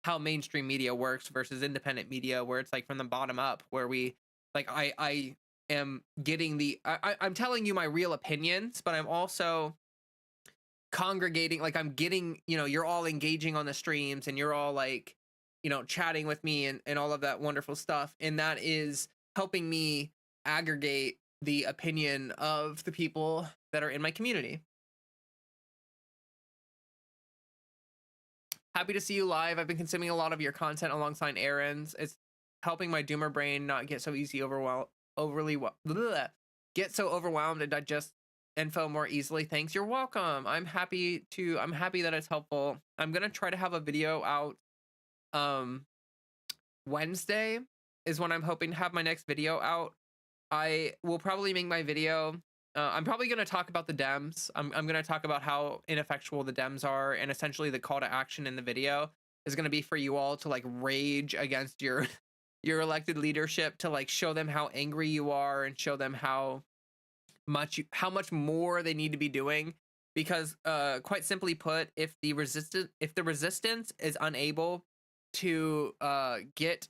how mainstream media works versus independent media, where it's like from the bottom up, where we like I am getting I'm telling you my real opinions, but I'm also congregating, like I'm getting, you know, you're all engaging on the streams and you're all like, you know, chatting with me and all of that wonderful stuff, and that is helping me aggregate the opinion of the people that are in my community. Happy to see you live. I've been consuming a lot of your content alongside Aaron's. It's helping my doomer brain not get so get so overwhelmed and digest info more easily. Thanks. You're welcome. I'm happy that it's helpful. I'm gonna try to have a video out. Wednesday is when I'm hoping to have my next video out. I will probably make my video. I'm probably going to talk about the Dems. I'm going to talk about how ineffectual the Dems are, and essentially the call to action in the video is going to be for you all to like rage against your elected leadership, to like show them how angry you are and show them how much more they need to be doing, because quite simply put, if the resistance is unable to get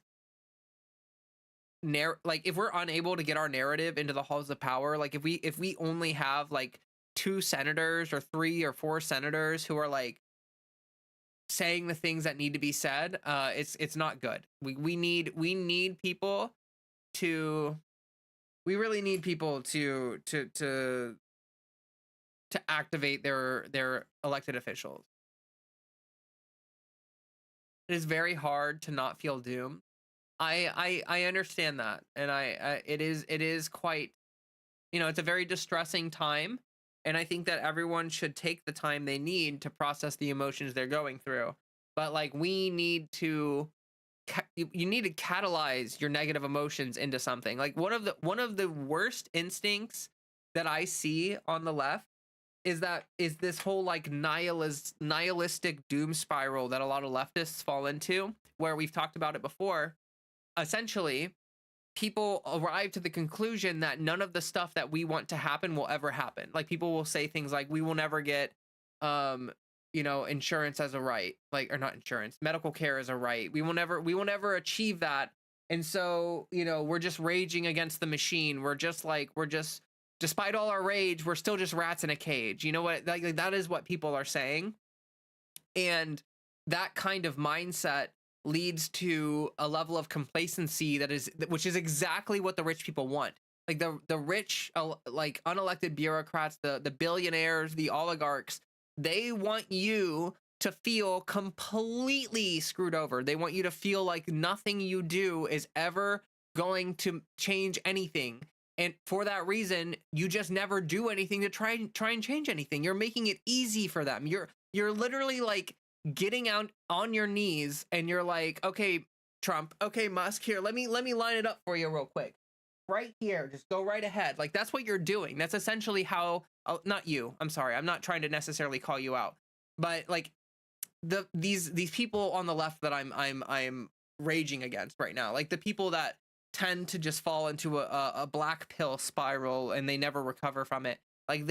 like if we're unable to get our narrative into the halls of power, like if we only have like 2 senators or 3 or 4 senators who are like saying the things that need to be said, it's not good. We need people to we really need people to activate their elected officials. It is very hard to not feel doom. I understand that, and it is quite, you know, it's a very distressing time, and I think that everyone should take the time they need to process the emotions they're going through. But like we need to you need to catalyze your negative emotions into something. Like one of the worst instincts that I see on the left is this whole like nihilistic doom spiral that a lot of leftists fall into, where we've talked about it before. Essentially, people arrive to the conclusion that none of the stuff that we want to happen will ever happen. Like, people will say things like, we will never get um insurance as a right, like, or not insurance, medical care as a right. We will never achieve that. And so, we're just raging against the machine. We're just despite all our rage, we're still just rats in a cage. You know what? Like, that is what people are saying. And that kind of mindset leads to a level of complacency which is exactly what the rich people want. Like, the rich, like unelected bureaucrats, the billionaires, the oligarchs, they want you to feel completely screwed over. They want you to feel like nothing you do is ever going to change anything. And for that reason, you just never do anything to try and change anything. You're making it easy for them. You're literally like getting out on your knees, and you're like, okay, Trump, okay, Musk, here, let me line it up for you real quick. Right here, just go right ahead. Like, that's what you're doing. That's essentially how, not you, I'm sorry, I'm not trying to necessarily call you out, but like these people on the left that I'm raging against right now, like the people that tend to just fall into a black pill spiral and they never recover from it. Like,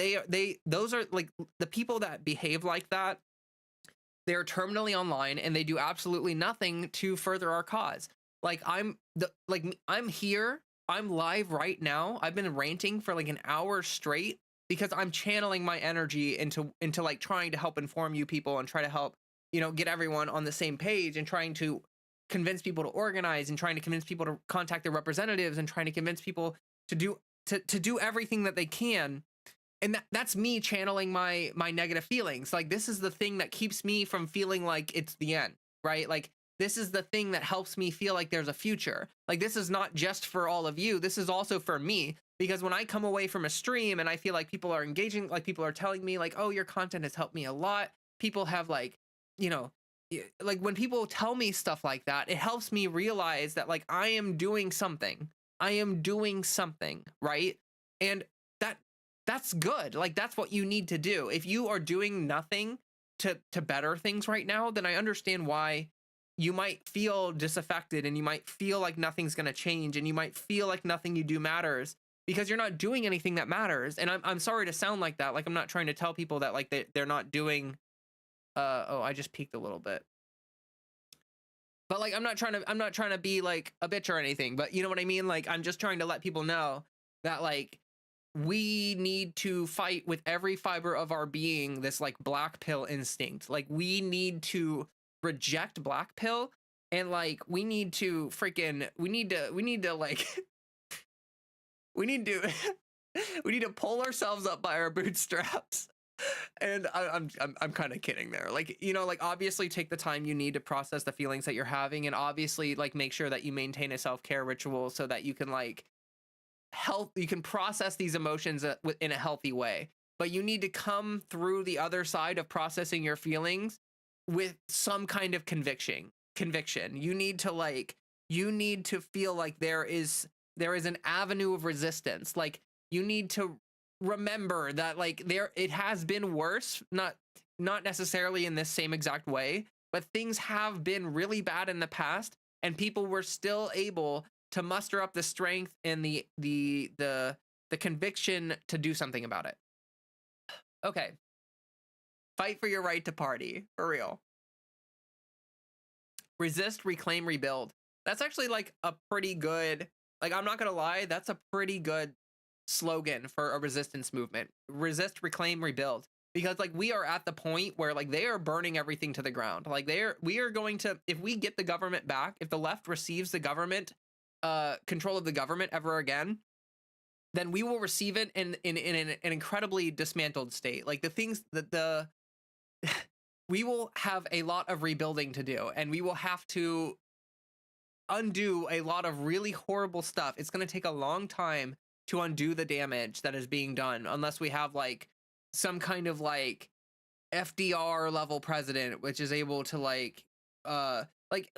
those are like the people that behave like that. They're terminally online and they do absolutely nothing to further our cause. Like, I'm here, I'm live right now. I've been ranting for like an hour straight because I'm channeling my energy into like trying to help inform you people and try to help, get everyone on the same page, and trying to convince people to organize, and trying to convince people to contact their representatives, and trying to convince people to do everything that they can. And that's me channeling my negative feelings. Like, this is the thing that keeps me from feeling like it's the end, right? Like, this is the thing that helps me feel like there's a future. Like, this is not just for all of you. This is also for me, because when I come away from a stream and I feel like people are engaging, like people are telling me like, oh, your content has helped me a lot. People have like, like when people tell me stuff like that, it helps me realize that like I am doing something. I am doing something, right? And that's good. Like, that's what you need to do. If you are doing nothing to better things right now, then I understand why you might feel disaffected, and you might feel like nothing's going to change, and you might feel like nothing you do matters, because you're not doing anything that matters. And I'm sorry to sound like that. Like, I'm not trying to tell people that like they're not doing oh, I just peeked a little bit. But like, I'm not trying to be like a bitch or anything, but you know what I mean? Like, I'm just trying to let people know that like we need to fight with every fiber of our being this like black pill instinct. Like, we need to reject black pill, and like we need to like we need to we need to pull ourselves up by our bootstraps. And I'm kind of kidding there. Like, like, obviously take the time you need to process the feelings that you're having, and obviously like make sure that you maintain a self-care ritual so that you can like you can process these emotions in a healthy way. But you need to come through the other side of processing your feelings with some kind of conviction. You need to feel like there is an avenue of resistance. Like, you need to remember that like it has been worse, not necessarily in this same exact way, but things have been really bad in the past, and people were still able to muster up the strength and the conviction to do something about it. Okay. Fight for your right to party, for real. Resist, reclaim, rebuild. That's actually like a pretty good, like, I'm not gonna lie, that's a pretty good slogan for a resistance movement. Resist, reclaim, rebuild. Because like, we are at the point where like they are burning everything to the ground. Like, we are going to, if we get the government back, if the left receives the government, control of the government ever again, then we will receive it in an incredibly dismantled state. Like, the things that we will have a lot of rebuilding to do, and we will have to undo a lot of really horrible stuff. It's going to take a long time to undo the damage that is being done, unless we have like some kind of like FDR level president, which is able to like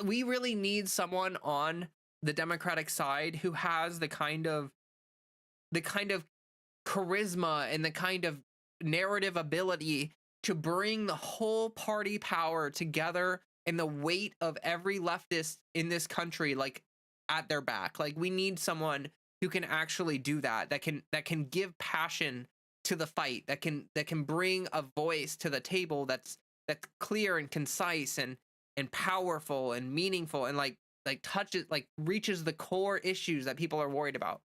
we really need someone on the Democratic side who has the kind of charisma and the kind of narrative ability to bring the whole party power together and the weight of every leftist in this country like at their back. Like we need someone who can actually do that, that can give passion to the fight, that can bring a voice to the table that's clear and concise and powerful and meaningful and like touches like reaches the core issues that people are worried about.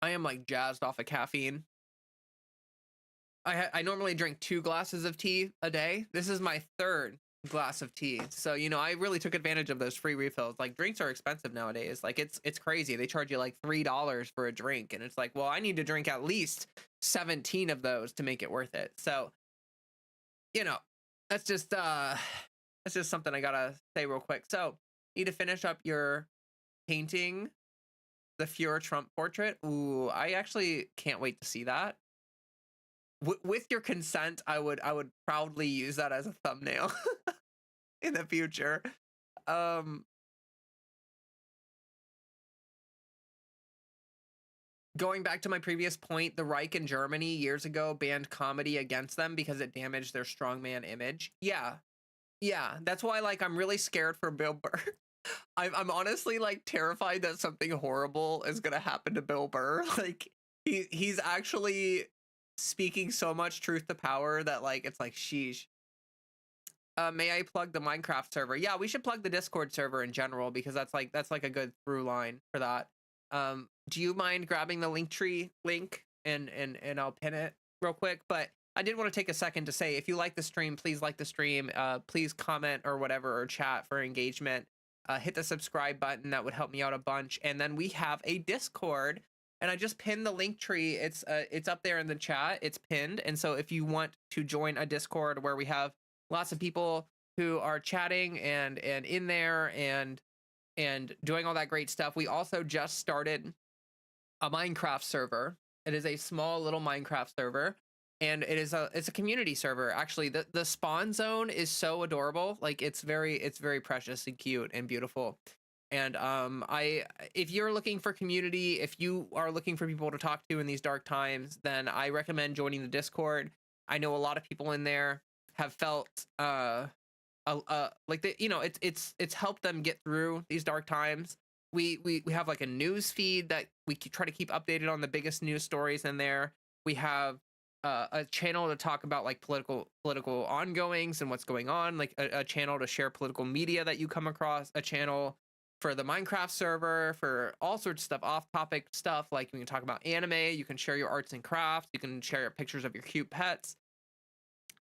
I am like jazzed off of caffeine. I normally drink 2 glasses of tea a day. This is my third glass of tea. So, I really took advantage of those free refills. Like drinks are expensive nowadays. Like it's crazy. They charge you like $3 for a drink and it's like, well, I need to drink at least 17 of those to make it worth it. So, you know, that's just something I got to say real quick. So, need to finish up your painting the Fuhrer Trump portrait. Ooh, I actually can't wait to see that. With your consent, I would proudly use that as a thumbnail in the future. Um, Going back to my previous point, the Reich in Germany years ago banned comedy against them because it damaged their strongman image. Yeah, yeah, that's why like I'm really scared for Bill Burr. I'm honestly like terrified that something horrible is gonna happen to Bill Burr. Like he's actually speaking so much truth to power that like it's like sheesh. May I plug the Minecraft server? Yeah, we should plug the Discord server in general because that's like a good through line for that. Do you mind grabbing the Linktree link and I'll pin it real quick? But I did want to take a second to say if you like the stream, please like the stream. Please comment or whatever or chat for engagement. Hit the subscribe button. That would help me out a bunch. And then we have a Discord, and I just pinned the link tree. It's up there in the chat. It's pinned. And so if you want to join a Discord where we have lots of people who are chatting and in there and doing all that great stuff, we also just started a Minecraft server. It is a small little Minecraft server, and it's a community server. Actually, the spawn zone is so adorable. Like it's very precious and cute and beautiful. And if you're looking for community, if you are looking for people to talk to in these dark times, then I recommend joining the Discord. I know a lot of people in there have felt like it's helped them get through these dark times. We have like a news feed that we try to keep updated on the biggest news stories in there. We have a channel to talk about like political ongoings and what's going on, like a channel to share political media that you come across, a channel for the Minecraft server, for all sorts of stuff, off topic stuff. Like you can talk about anime, you can share your arts and crafts, you can share your pictures of your cute pets.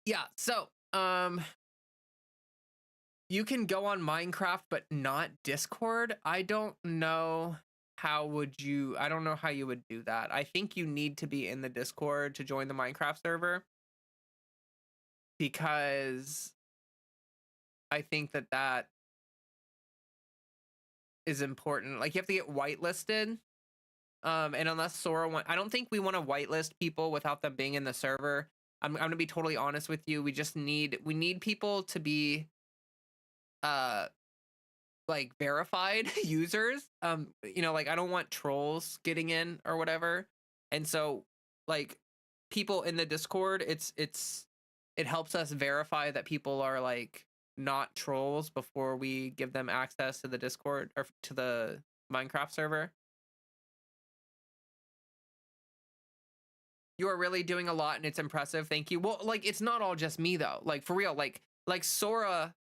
Yeah, so you can go on Minecraft but not Discord. I don't know how you would do that. I think you need to be in the Discord to join the Minecraft server because I think that is important. Like you have to get whitelisted. And unless Sora I don't think we want to whitelist people without them being in the server. I'm gonna be totally honest with you. We need people to be like verified users. Like I don't want trolls getting in or whatever. And so like people in the Discord, it helps us verify that people are like not trolls before we give them access to the Discord or to the Minecraft server. You are really doing a lot and it's impressive. Thank you. Well, like it's not all just me though. Like for real, like Sora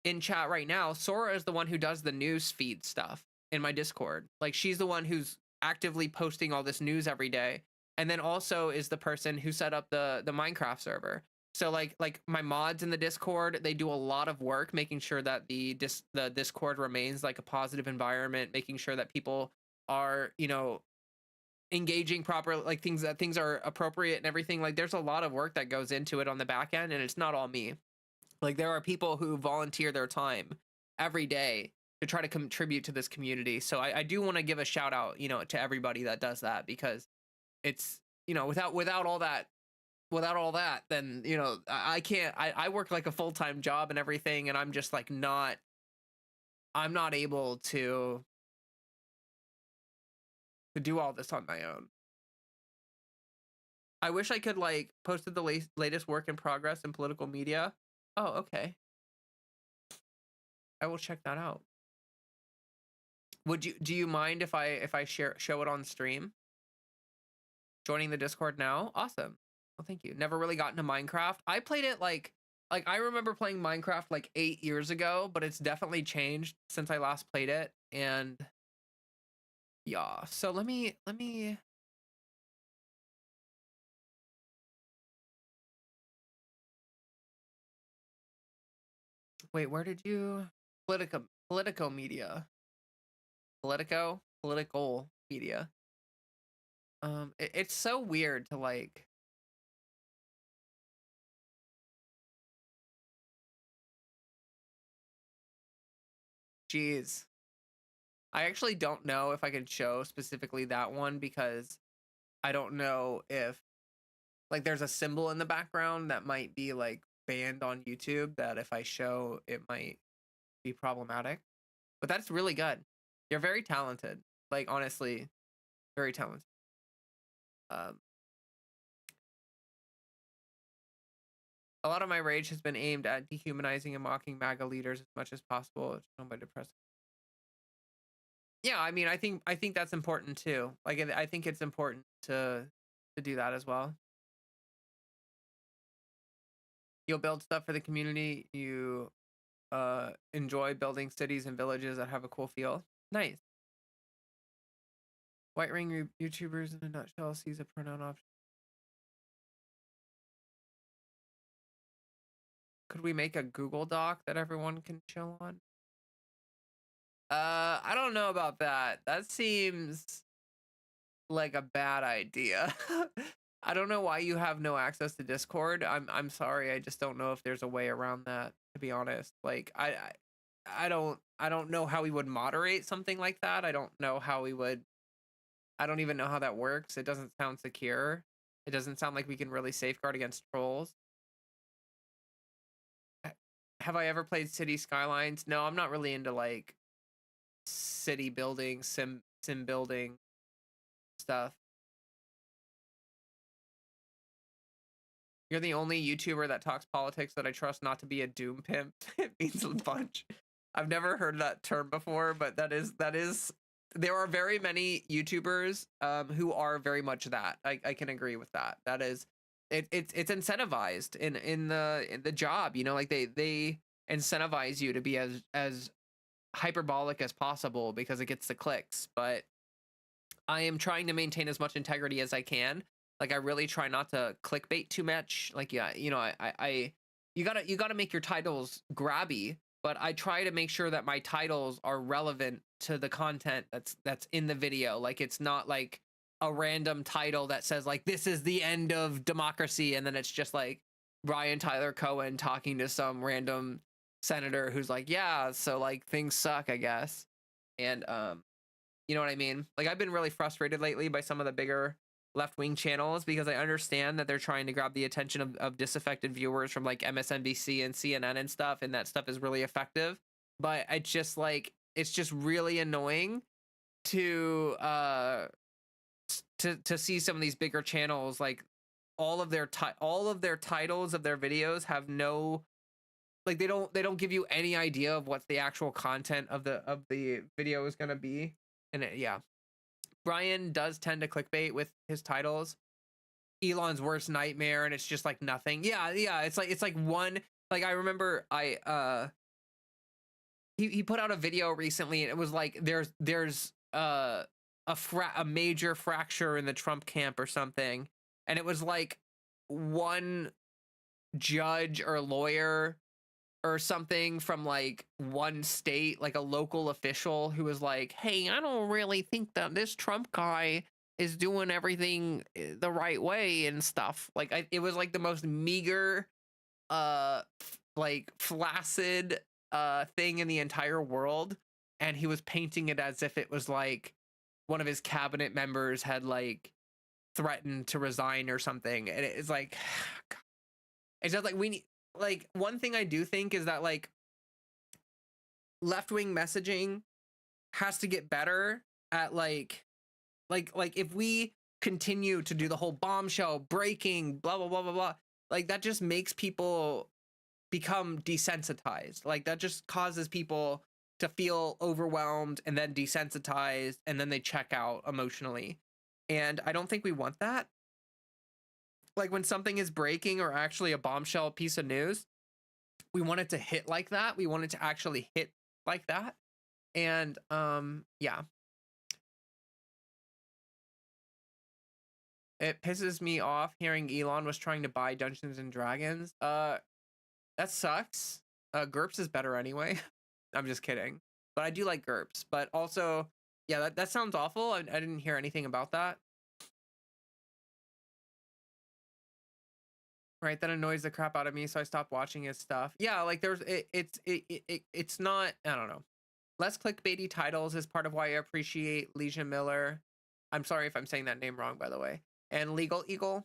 in chat right now, Sora is the one who does the news feed stuff in my Discord. Like she's the one who's actively posting all this news every day, and then also is the person who set up the Minecraft server. So like my mods in the Discord, they do a lot of work making sure that the Discord remains like a positive environment, making sure that people are engaging properly, like things are appropriate and everything. Like there's a lot of work that goes into it on the back end, and it's not all me. Like there are people who volunteer their time every day to try to contribute to this community. So I do want to give a shout out, to everybody that does that, because it's, without all that without all that, then I can't. I work like a full-time job and everything, and I'm just like I'm not able to do all this on my own. I wish I could like posted the latest work in progress in political media. Oh, okay. I will check that out. Do you mind if I show it on stream? Joining the Discord now? Awesome. Well, thank you. Never really got into Minecraft. I played it like I remember playing Minecraft like 8 years ago, but it's definitely changed since I last played it. And yeah, so let me wait, where did you Politico media. Political media. It's so weird to like geez. I actually don't know if I can show specifically that one because I don't know if like there's a symbol in the background that might be like banned on YouTube that if I show it might be problematic. But that's really good. You're very talented. Like honestly, very talented. A lot of my rage has been aimed at dehumanizing and mocking MAGA leaders as much as possible. It's shown by depressing. Yeah, I mean, I think that's important too. Like, I think it's important to do that as well. You'll build stuff for the community. You enjoy building cities and villages that have a cool feel. Nice. White ring YouTubers in a nutshell sees a pronoun option. Could we make a Google Doc that everyone can chill on? I don't know about that. That seems like a bad idea. I don't know why you have no access to Discord. I'm sorry. I just don't know if there's a way around that, to be honest. Like I don't know how we would moderate something like that. I don't know how we would I don't even know how that works. It doesn't sound secure. It doesn't sound like we can really safeguard against trolls. Have I ever played City Skylines? No, I'm not really into like city building, sim building stuff. You're the only YouTuber that talks politics that I trust not to be a doom pimp. It means a bunch. I've never heard that term before, but that is there are very many YouTubers who are very much that. I can agree with that. That is it's incentivized in the job, like they incentivize you to be as hyperbolic as possible because it gets the clicks, but I am trying to maintain as much integrity as I can. Like I really try not to clickbait too much. Like yeah, I you gotta make your titles grabby, but I try to make sure that my titles are relevant to the content that's in the video. Like it's not like a random title that says like this is the end of democracy, and then it's just like Ryan Tyler Cohen talking to some random senator who's like, yeah, so like things suck, I guess. And you know what I mean? Like I've been really frustrated lately by some of the bigger left-wing channels because I understand that they're trying to grab the attention of disaffected viewers from like MSNBC and CNN and stuff, and that stuff is really effective. But it's just really annoying to see some of these bigger channels like all of their titles of their videos have no like they don't give you any idea of what the actual content of the video is going to be. And yeah, Brian does tend to clickbait with his titles. Elon's worst nightmare, and it's just like nothing. Yeah, it's like one. Like I remember he put out a video recently, and it was like there's a major fracture in the Trump camp or something, and it was like one judge or lawyer or something from like one state, like a local official who was like, hey, I don't really think that this Trump guy is doing everything the right way and stuff. Like it was like the most meager, like flaccid thing in the entire world. And he was painting it as if it was like one of his cabinet members had like threatened to resign or something. And it's like, it's just like we need, like, one thing I do think is that like left-wing messaging has to get better at like if we continue to do the whole bombshell breaking blah blah blah blah blah, like that just makes people become desensitized. Like that just causes people to feel overwhelmed and then desensitized, and then they check out emotionally. And I don't think we want that. Like when something is breaking or actually a bombshell piece of news, we want it to hit like that. We want it to actually hit like that. And yeah. It pisses me off hearing Elon was trying to buy Dungeons and Dragons. That sucks. GURPS is better anyway. I'm just kidding. But I do like GURPS. But also, yeah, that sounds awful. I didn't hear anything about that. Right, that annoys the crap out of me, so I stopped watching his stuff. Yeah, like there's it's not, I don't know. Less clickbaity titles is part of why I appreciate Leisha Miller. I'm sorry if I'm saying that name wrong, by the way. And Legal Eagle.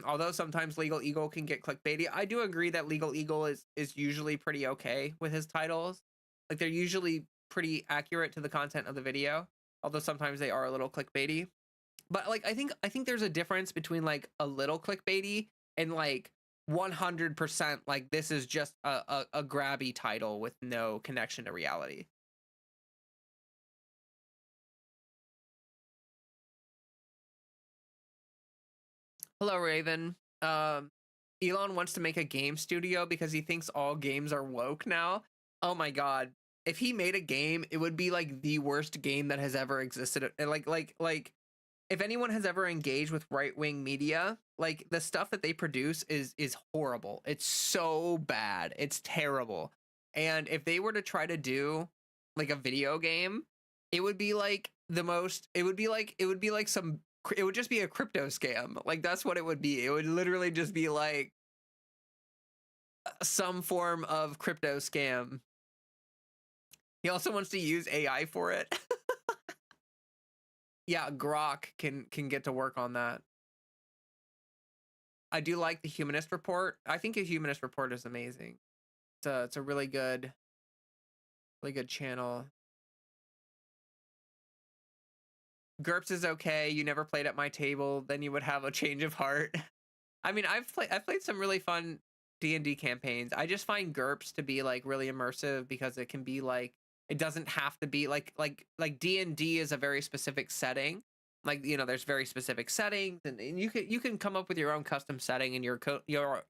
Although sometimes Legal Eagle can get clickbaity, I do agree that Legal Eagle is usually pretty okay with his titles. Like they're usually pretty accurate to the content of the video, although sometimes they are a little clickbaity. But like I think there's a difference between like a little clickbaity and like 100% like this is just a grabby title with no connection to reality. Hello, Raven. Elon wants to make a game studio because he thinks all games are woke now. Oh my god. If he made a game, it would be like the worst game that has ever existed. And like if anyone has ever engaged with right-wing media, like the stuff that they produce is horrible. It's so bad. It's terrible. And if they were to try to do like a video game, it would be like the most, it would be like some, it would just be a crypto scam. Like that's what it would be. It would literally just be like some form of crypto scam. He also wants to use AI for it. Yeah, Grok can get to work on that. I do like the Humanist Report. I think a Humanist Report is amazing. It's a really good channel. GURPS is okay. You never played at my table, then you would have a change of heart. I mean, I've played some really fun D&D campaigns. I just find GURPS to be like really immersive because it can be like, it doesn't have to be like D&D is a very specific setting. Like, you know, there's very specific settings, and you can come up with your own custom setting and your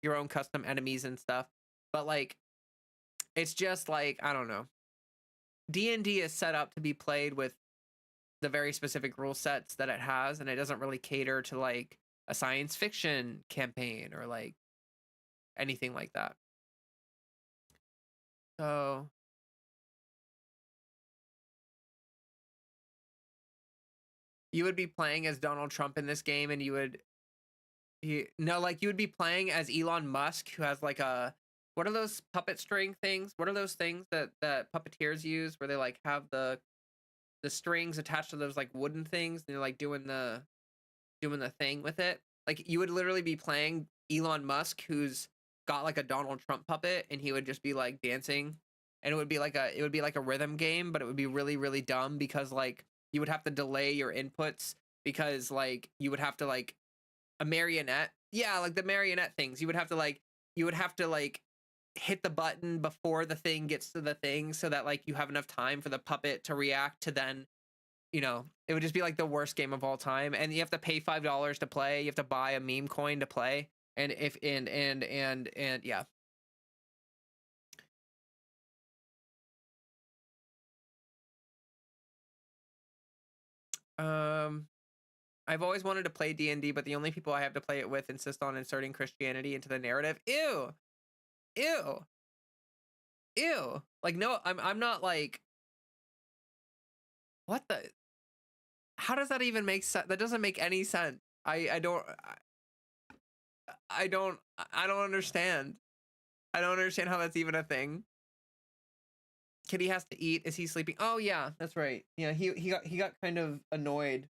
own custom enemies and stuff. But like, it's just like, I don't know. D&D is set up to be played with the very specific rule sets that it has, and it doesn't really cater to like a science fiction campaign or like anything like that. So you would be playing as Donald Trump in this game, and you would you would be playing as Elon Musk, who has like a, what are those puppet string things? What are those things that puppeteers use where they like have the strings attached to those like wooden things, and they're like doing the thing with it? Like you would literally be playing Elon Musk, who's got like a Donald Trump puppet, and he would just be like dancing, and it would be like a rhythm game, but it would be really really dumb because like you would have to delay your inputs because like you would have to like a marionette, yeah, like the marionette things, you would have to like hit the button before the thing gets to the thing so that like you have enough time for the puppet to react to then, you know, it would just be like the worst game of all time. And you have to pay $5 to play. You have to buy a meme coin to play. And if and yeah. I've always wanted to play D&D, but the only people I have to play it with insist on inserting Christianity into the narrative. Ew. Ew. Ew. Like, no, I'm not like, what the, how does that even make sense? That doesn't make any sense. I don't understand. I don't understand how that's even a thing. Kitty has to eat. Is he sleeping? Oh yeah, that's right. Yeah, he got kind of annoyed.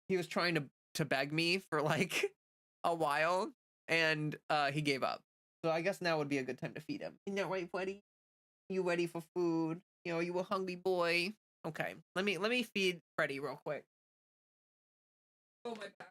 He was trying to to beg me for like a while, and he gave up. So I guess now would be a good time to feed him. Isn't that right, buddy? You ready for food? You know, you a hungry boy. Okay, let me feed Freddy real quick. Oh my God.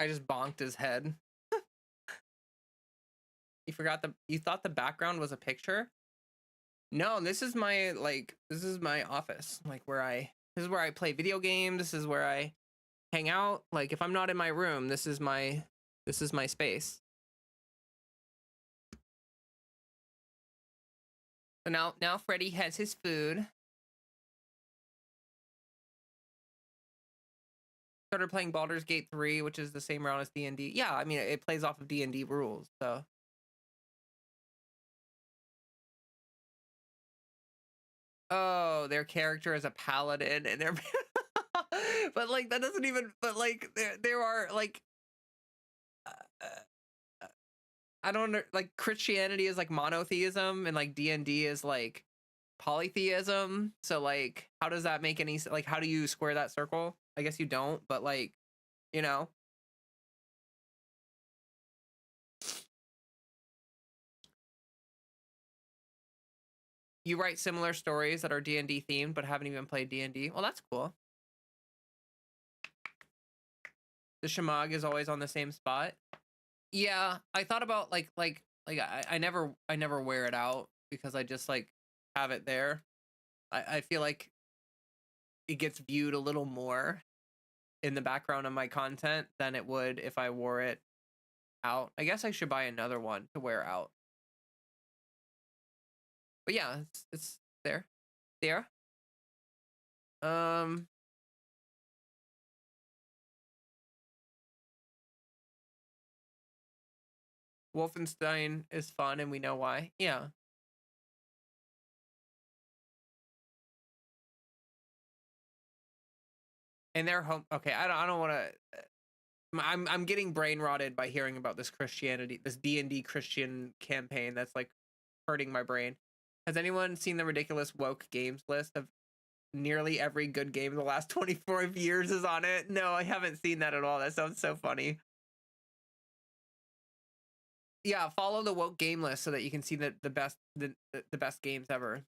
I just bonked his head. You thought the background was a picture? No, this is my office. Like this is where I play video games, this is where I hang out. Like if I'm not in my room, this is my space. So now Freddy has his food. Started playing Baldur's Gate 3, which is the same route as D&D. Yeah, I mean it plays off of D&D rules, so. Oh, their character is a paladin, and they're but like that doesn't even. But like there are like I don't know, like Christianity is like monotheism, and like D&D is like polytheism. So like, how does that make any like? How do you square that circle? I guess you don't, but like, you know. You write similar stories that are D&D themed, but haven't even played D&D. Well, that's cool. The Shemag is always on the same spot. Yeah, I thought about like I never wear it out because I just like have it there. I feel like it gets viewed a little more in the background of my content than it would if I wore it out. I guess I should buy another one to wear out. But yeah, it's there. There. Wolfenstein is fun and we know why. Yeah. And they're home. Okay, I don't want to. I'm getting brain rotted by hearing about this Christianity, this D&D Christian campaign that's like hurting my brain. Has anyone seen the ridiculous woke games list of nearly every good game in the last 24 years is on it? No, I haven't seen that at all. That sounds so funny. Yeah, follow the woke game list so that you can see the best games ever.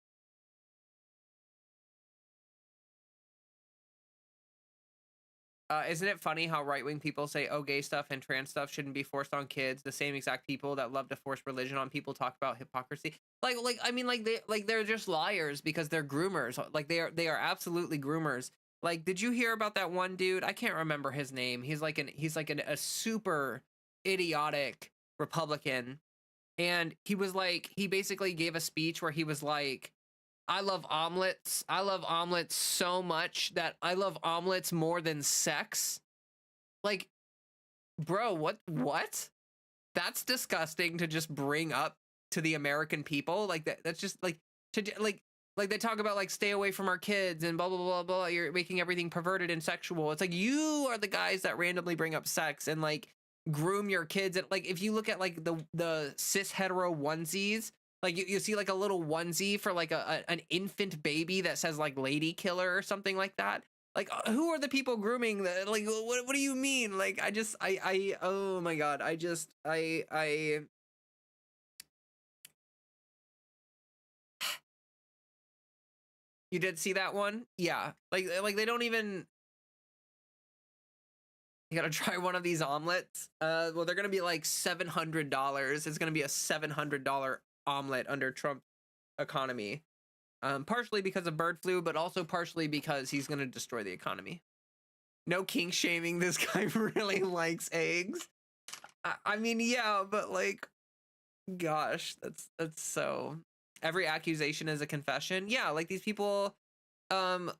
Isn't it funny how right-wing people say, oh, gay stuff and trans stuff shouldn't be forced on kids? The same exact people that love to force religion on people talk about hypocrisy. I mean, they're just liars because they're groomers. Like they are absolutely groomers. Like, did you hear about that one dude? I can't remember his name. He's like a super idiotic Republican, and he basically gave a speech where he was like, I love omelets. I love omelets so much that I love omelets more than sex. Like, bro, what? That's disgusting to just bring up to the American people. Like that's just like like they talk about like stay away from our kids and blah blah blah blah. You're making everything perverted and sexual. It's like you are the guys that randomly bring up sex and like groom your kids. And like if you look at like the cis hetero onesies Like you see like a little onesie for like an infant baby that says like lady killer or something like that. Like who are the people grooming that? Like what do you mean? Like I oh my god, I you did see that one? Yeah. Like they don't even. You gotta try one of these omelets. Well, they're gonna be like $700. It's gonna be a $700 omelet under Trump economy. Partially because of bird flu, but also partially because he's gonna destroy the economy. No kink shaming. This guy really likes eggs. I mean, yeah, but like, gosh, that's so. Every accusation is a confession. Yeah, like these people, um,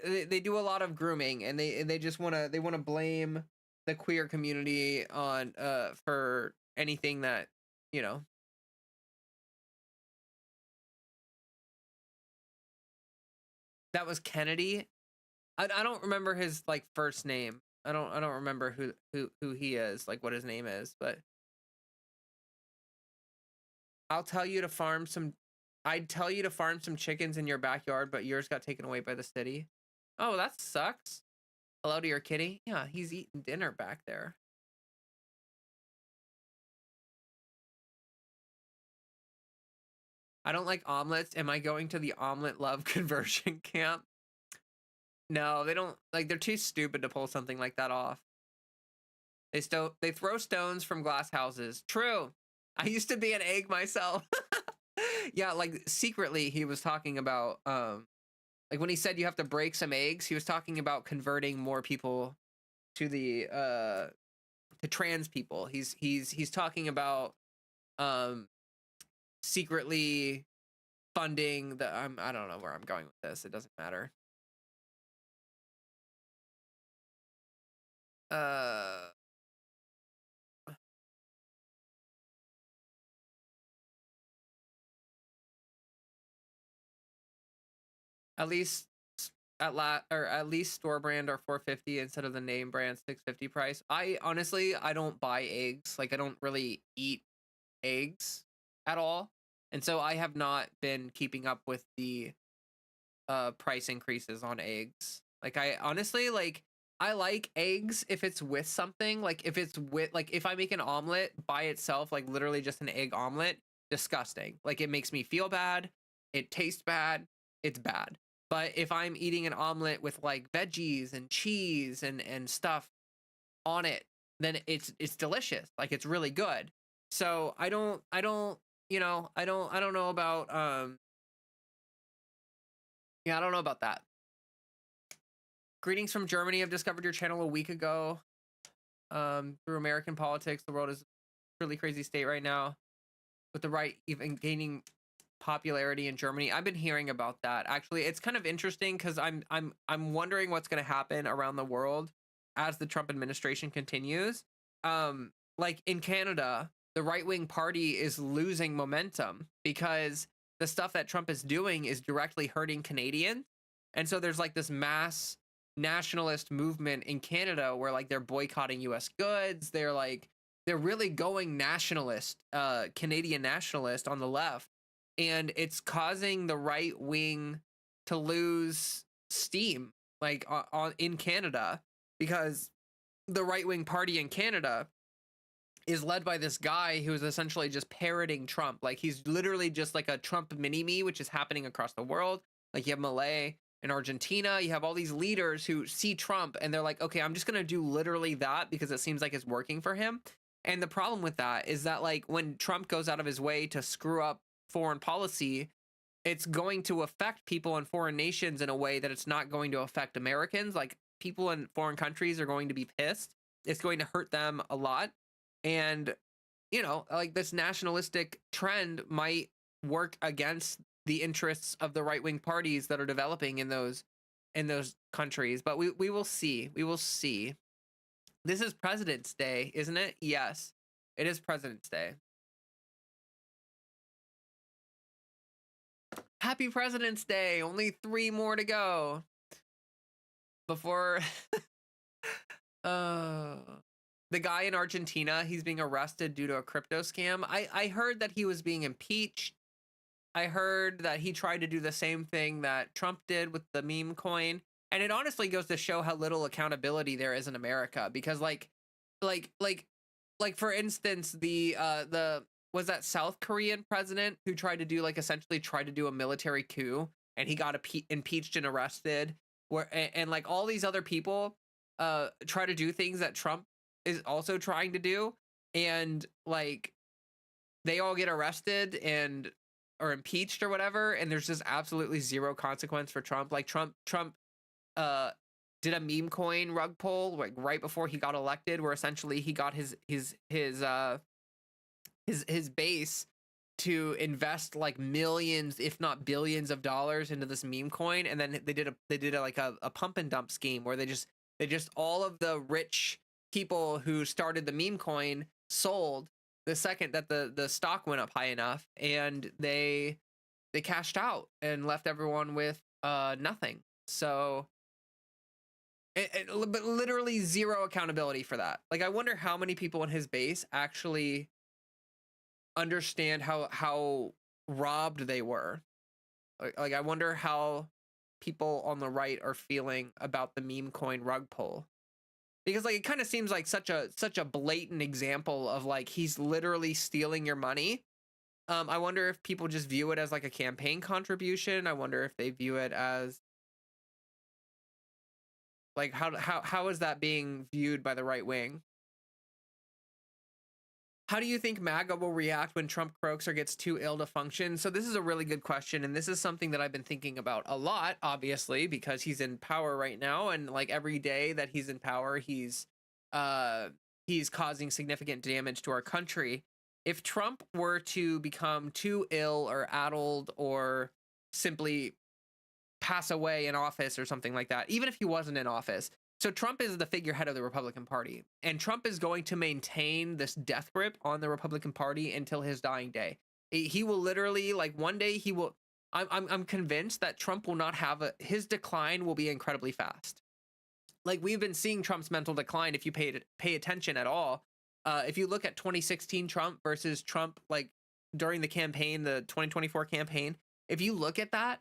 they do a lot of grooming, and they just wanna blame the queer community on for anything that you know. That was Kennedy. I don't remember his like first name. I don't remember who he is, like what his name is, but I'll tell you to farm some I'd tell you to farm some chickens in your backyard, but yours got taken away by the city. Oh, that sucks. Hello to your kitty. Yeah, he's eating dinner back there. I don't like omelets. Am I going to the omelet love conversion camp? No, they don't like they're too stupid to pull something like that off. They throw stones from glass houses. True. I used to be an egg myself. Yeah, like secretly he was talking about like when he said you have to break some eggs, he was talking about converting more people to the to trans people. He's talking about um secretly funding the I don't know where I'm going with this. It doesn't matter. Uh at least at least store brand are 450 instead of the name brand 650 price. I honestly I don't buy eggs. Like I don't really eat eggs at all. And so I have not been keeping up with the price increases on eggs. Like I honestly like I like eggs if it's with something. Like if it's with like if I make an omelet by itself, like literally just an egg omelet, disgusting. Like it makes me feel bad. It tastes bad. It's bad. But if I'm eating an omelet with like veggies and cheese and stuff on it, then it's delicious. Like it's really good. So I don't I don't know about yeah, I don't know about that. Greetings from Germany. I've discovered your channel a week ago. Through American politics, the world is a really crazy state right now, with the right even gaining popularity in Germany. I've been hearing about that. Actually, it's kind of interesting because I'm wondering what's going to happen around the world as the Trump administration continues. Like in Canada, the right wing party is losing momentum because the stuff that Trump is doing is directly hurting Canadians, and so there's like this mass nationalist movement in Canada where like they're boycotting US goods. They're really going nationalist, Canadian nationalist on the left, and it's causing the right wing to lose steam like in Canada because the right wing party in Canada is led by this guy who is essentially just parroting Trump. Like he's literally just like a Trump mini me, which is happening across the world. Like you have Malay in Argentina, you have all these leaders who see Trump and they're like, okay, I'm just gonna do literally that because it seems like it's working for him. And the problem with that is that like when Trump goes out of his way to screw up foreign policy, it's going to affect people in foreign nations in a way that it's not going to affect Americans. Like people in foreign countries are going to be pissed. It's going to hurt them a lot. And, like this nationalistic trend might work against the interests of the right wing parties that are developing in those countries. But we will see. We will see. This is President's Day, isn't it? Yes, it is President's Day. Happy President's Day. Only 3 more to go before the guy in Argentina, he's being arrested due to a crypto scam. I heard that he was being impeached. I heard that he tried to do the same thing that Trump did with the meme coin. And it honestly goes to show how little accountability there is in America, because like like like for instance, the was that South Korean president who tried to do, like, essentially tried to do a military coup, and he got impeached and arrested, where and like all these other people try to do things that Trump is also trying to do, and like they all get arrested and or impeached or whatever, and there's just absolutely zero consequence for Trump. Like Trump uh did a meme coin rug pull like right before he got elected, where essentially he got his base to invest like millions, if not billions of dollars into this meme coin. And then they did like a pump and dump scheme where they just all of the rich people who started the meme coin sold the second that the stock went up high enough, and they cashed out and left everyone with nothing. So but literally zero accountability for that. Like, I wonder how many people in his base actually understand how robbed they were. Like I wonder how people on the right are feeling about the meme coin rug pull, because like it kind of seems like such a blatant example of like he's literally stealing your money. I wonder if people just view it as like a campaign contribution. I wonder if they view it as like how is that being viewed by the right wing? How do you think MAGA will react when Trump croaks or gets too ill to function? So this is a really good question, and this is something that I've been thinking about a lot, obviously, because he's in power right now, and like every day that he's in power, he's causing significant damage to our country. If Trump were to become too ill or addled or simply pass away in office or something like that, even if he wasn't in office. So Trump is the figurehead of the Republican Party, and Trump is going to maintain this death grip on the Republican Party until his dying day. He will literally, like, one day he will. I'm convinced that Trump will not have his decline will be incredibly fast. Like, we've been seeing Trump's mental decline if you pay attention at all. If you look at 2016 Trump versus Trump, like during the campaign, the 2024 campaign, if you look at that,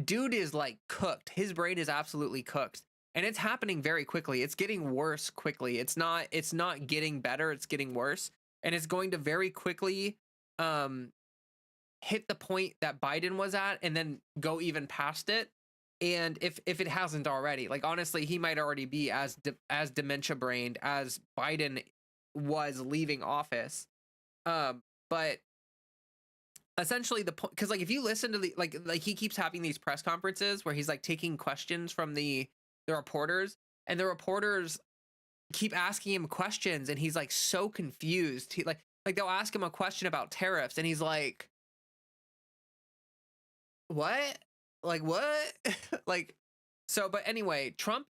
dude is like cooked. His brain is absolutely cooked. And it's happening very quickly. It's getting worse quickly. It's not getting better, it's getting worse. And it's going to very quickly hit the point that Biden was at and then go even past it. And if it hasn't already, like, honestly, he might already be as dementia brained as Biden was leaving office. But essentially the point, because like if you listen to the like he keeps having these press conferences where he's like taking questions from the reporters, and the reporters keep asking him questions, and he's like so confused. He like they'll ask him a question about tariffs, and he's like, what? Like, what? Like, so, but anyway, Trump,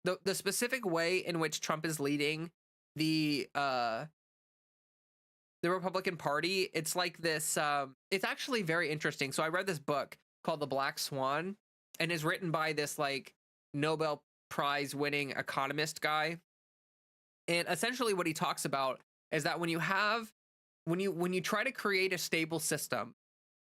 the specific way in which Trump is leading the Republican Party, it's like this, it's actually very interesting. So I read this book called The Black Swan, and is written by this like Nobel Prize winning economist guy. And essentially what he talks about is that when you try to create a stable system,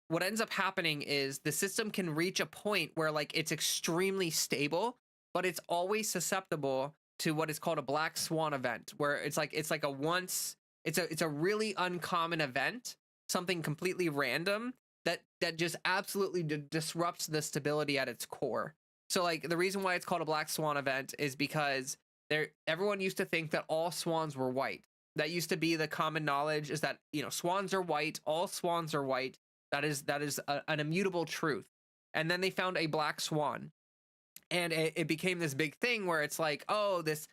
what ends up happening is the system can reach a point where like it's extremely stable, but it's always susceptible to what is called a black swan event, where it's like it's a really uncommon event, something completely random that just absolutely disrupts the stability at its core. So like the reason why it's called a black swan event is because everyone used to think that all swans were white. That used to be the common knowledge, is that, you know, swans are white, all swans are white. That is an immutable truth. And then they found a black swan, and it became this big thing where it's like, oh, this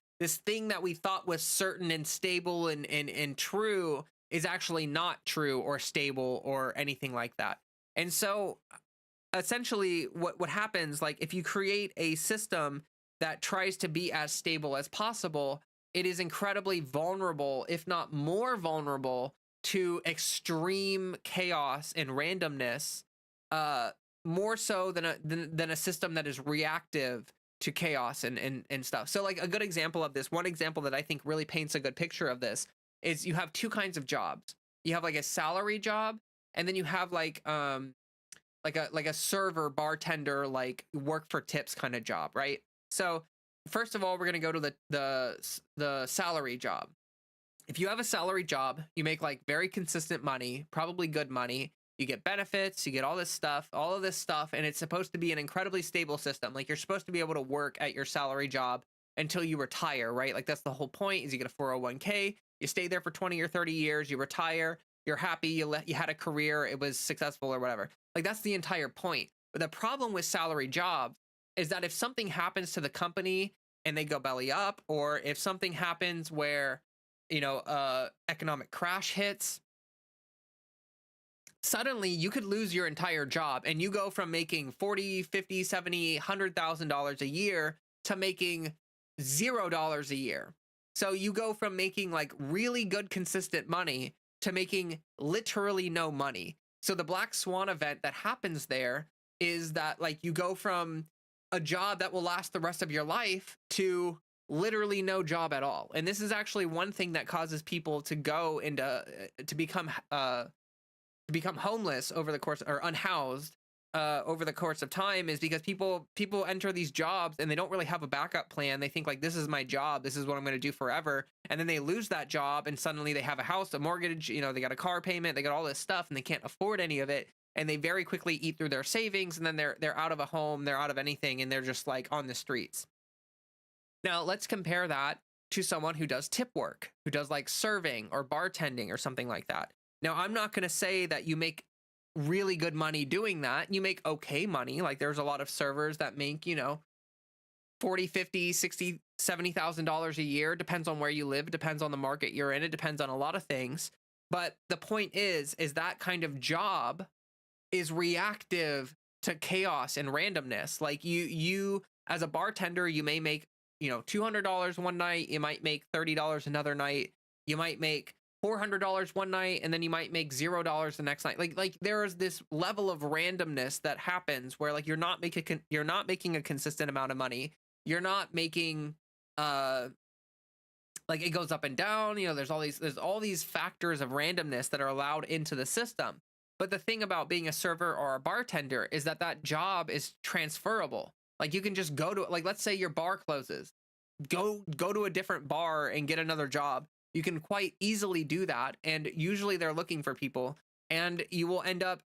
thing that we thought was certain and stable and true is actually not true or stable or anything like that. And so essentially what happens, like if you create a system that tries to be as stable as possible, it is incredibly vulnerable, if not more vulnerable, to extreme chaos and randomness, more so than a system that is reactive to chaos and stuff. So like a good example of this, one example that I think really paints a good picture of this is you have two kinds of jobs. You have like a salary job, and then you have like a server, bartender, like work for tips kind of job, right? So first of all, we're gonna go to the salary job. If you have a salary job, you make like very consistent money, probably good money. You get benefits, you get all of this stuff, and it's supposed to be an incredibly stable system. Like you're supposed to be able to work at your salary job until you retire, right? Like that's the whole point is you get a 401k, you stay there for 20 or 30 years, you retire, you're happy, you had a career, it was successful or whatever. Like that's the entire point. But the problem with salary jobs is that if something happens to the company and they go belly up, or if something happens where economic crash hits, suddenly you could lose your entire job and you go from making 40, 50, 70, $100,000 a year to making $0 a year. So you go from making like really good consistent money to making literally no money. So the black swan event that happens there is that like you go from a job that will last the rest of your life to literally no job at all. And this is actually one thing that causes people to go into to become homeless over the course, or unhoused over the course of time, is because people enter these jobs and they don't really have a backup plan. They think like, this is my job, this is what I'm going to do forever, and then they lose that job and suddenly they have a house, a mortgage, they got a car payment, they got all this stuff, and they can't afford any of it, and they very quickly eat through their savings, and then they're out of a home, they're out of anything, and they're just like on the streets. Now let's compare that to someone who does tip work, who does like serving or bartending or something like that. Now, I'm not going to say that you make really good money doing that. You make okay money. Like there's a lot of servers that make, 40, 50, 60, $70,000 a year. Depends on where you live. Depends on the market you're in. It depends on a lot of things. But the point is that kind of job is reactive to chaos and randomness. Like you as a bartender, you may make, $200 one night. You might make $30 another night. You might make $400 one night, and then you might make $0 the next night. Like there is this level of randomness that happens where like you're not making a consistent amount of money. You're not making like it goes up and down. There's all these factors of randomness that are allowed into the system. But the thing about being a server or a bartender is that job is transferable. Like you can just go to, like, let's say your bar closes, go to a different bar and get another job. You can quite easily do that, and usually they're looking for people, and you will end up,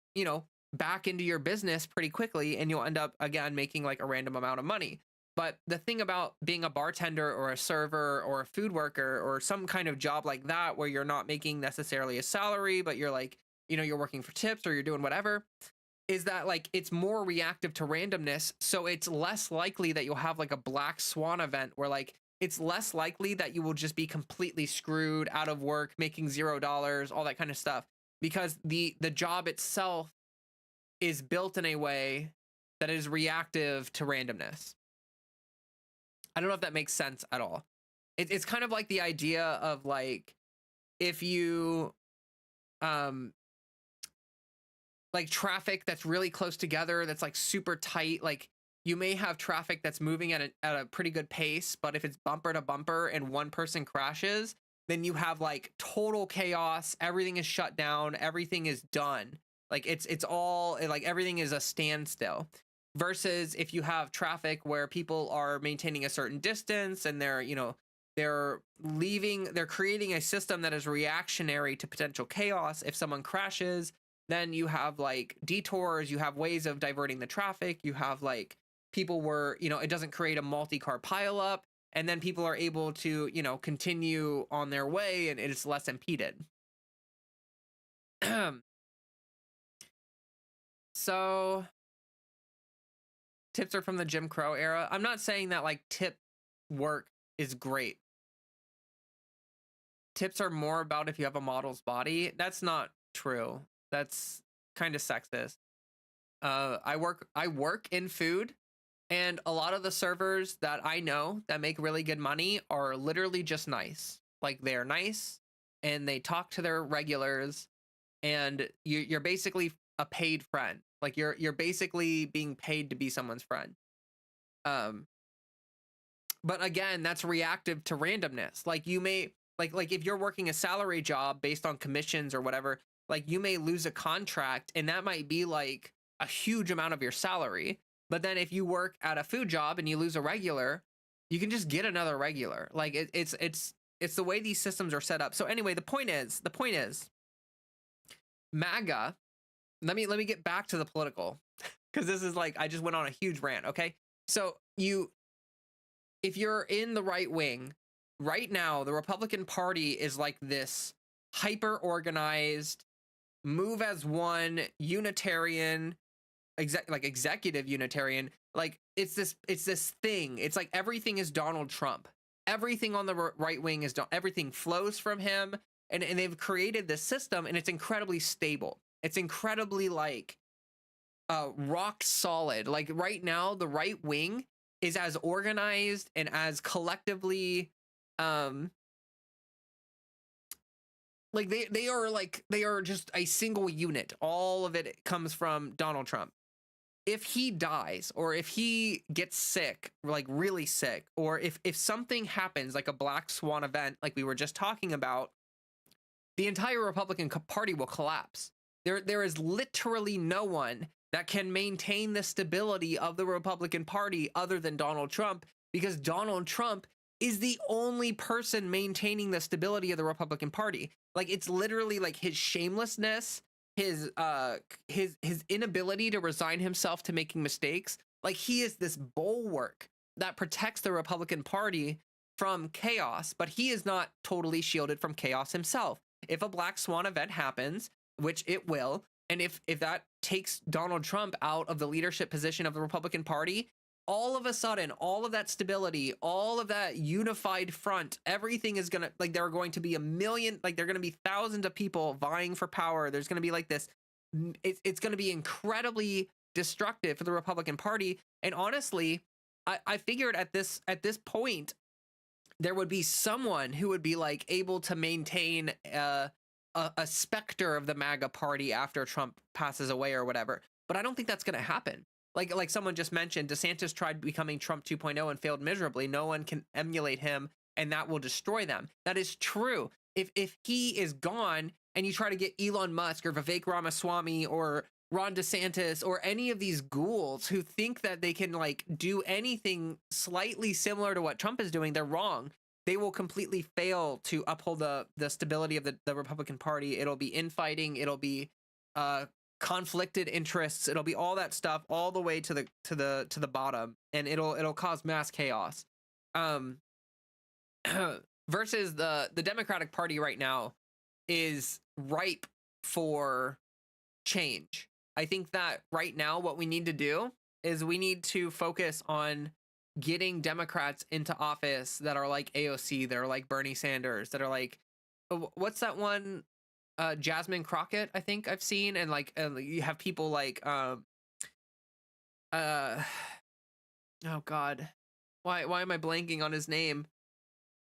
back into your business pretty quickly, and you'll end up again making like a random amount of money. But the thing about being a bartender or a server or a food worker or some kind of job like that, where you're not making necessarily a salary, but you're like, you're working for tips or you're doing whatever, is that like it's more reactive to randomness. So it's less likely that you'll have like a black swan event where like it's less likely that you will just be completely screwed, out of work, making $0, all that kind of stuff, because the job itself is built in a way that is reactive to randomness. I don't know if that makes sense at all. It's kind of like the idea of like, if you like traffic that's really close together, that's like super tight, like you may have traffic that's moving at a pretty good pace, but if it's bumper to bumper and one person crashes, then you have like total chaos. Everything is shut down. Everything is done. Like it's all like everything is a standstill. Versus if you have traffic where people are maintaining a certain distance and they're creating a system that is reactionary to potential chaos. If someone crashes, then you have like detours, you have ways of diverting the traffic, you have like people where, it doesn't create a multi-car pileup, and then people are able to, continue on their way and it's less impeded. So tips are from the Jim Crow era. I'm not saying that like tip work is great. Tips are more about if you have a model's body. That's not true. That's kind of sexist. I work in food, and a lot of the servers that I know that make really good money are literally just nice. Like they're nice and they talk to their regulars, and you're basically a paid friend. Like you're basically being paid to be someone's friend. But again, that's reactive to randomness. Like you may like if you're working a salary job based on commissions or whatever, like you may lose a contract and that might be like a huge amount of your salary. But then if you work at a food job and you lose a regular, you can just get another regular. Like it's the way these systems are set up. So anyway, the point is MAGA. Let me get back to the political, because this is like I just went on a huge rant. Okay, so if you're in the right wing right now, the Republican Party is like this hyper organized, move as one, unitarian, executive unitarian. Like it's this thing. It's like everything is Donald Trump. Everything on the right wing is everything flows from him, and they've created this system, and it's incredibly stable. It's incredibly like rock solid. Like right now, the right wing is as organized and as collectively like they are just a single unit. All of it comes from Donald Trump. If he dies, or if he gets sick, like really sick, or if something happens like a black swan event like we were just talking about, the entire Republican Party will collapse. There is literally no one that can maintain the stability of the Republican Party other than Donald Trump, because Donald Trump is the only person maintaining the stability of the Republican Party. Like it's literally like his shamelessness, his inability to resign himself to making mistakes. Like he is this bulwark that protects the Republican Party from chaos, but he is not totally shielded from chaos himself. If a black swan event happens, which it will, and if that takes Donald Trump out of the leadership position of the Republican Party, all of a sudden, all of that stability, all of that unified front, everything is gonna, like, there are going to be a million, like, there are gonna be thousands of people vying for power. There's gonna be like this, it's gonna be incredibly destructive for the Republican Party. And honestly, I figured at this point, there would be someone who would be like able to maintain a specter of the MAGA party after Trump passes away or whatever. But I don't think that's going to happen. Like someone just mentioned, DeSantis tried becoming Trump 2.0 and failed miserably. No one can emulate him, and that will destroy them. That is true. If he is gone and you try to get Elon Musk or Vivek Ramaswamy or Ron DeSantis or any of these ghouls who think that they can like do anything slightly similar to what Trump is doing, they're wrong. They will completely fail to uphold the stability of the Republican Party. It'll be infighting. It'll be conflicted interests. It'll be all that stuff all the way to the bottom, and it'll cause mass chaos. Versus the Democratic Party right now is ripe for change. I think that right now what we need to do is we need to focus on getting Democrats into office that are like AOC, that are like Bernie Sanders, that are like, what's that one? Jasmine Crockett, I think I've seen. And like, you have people like, oh God, why am I blanking on his name?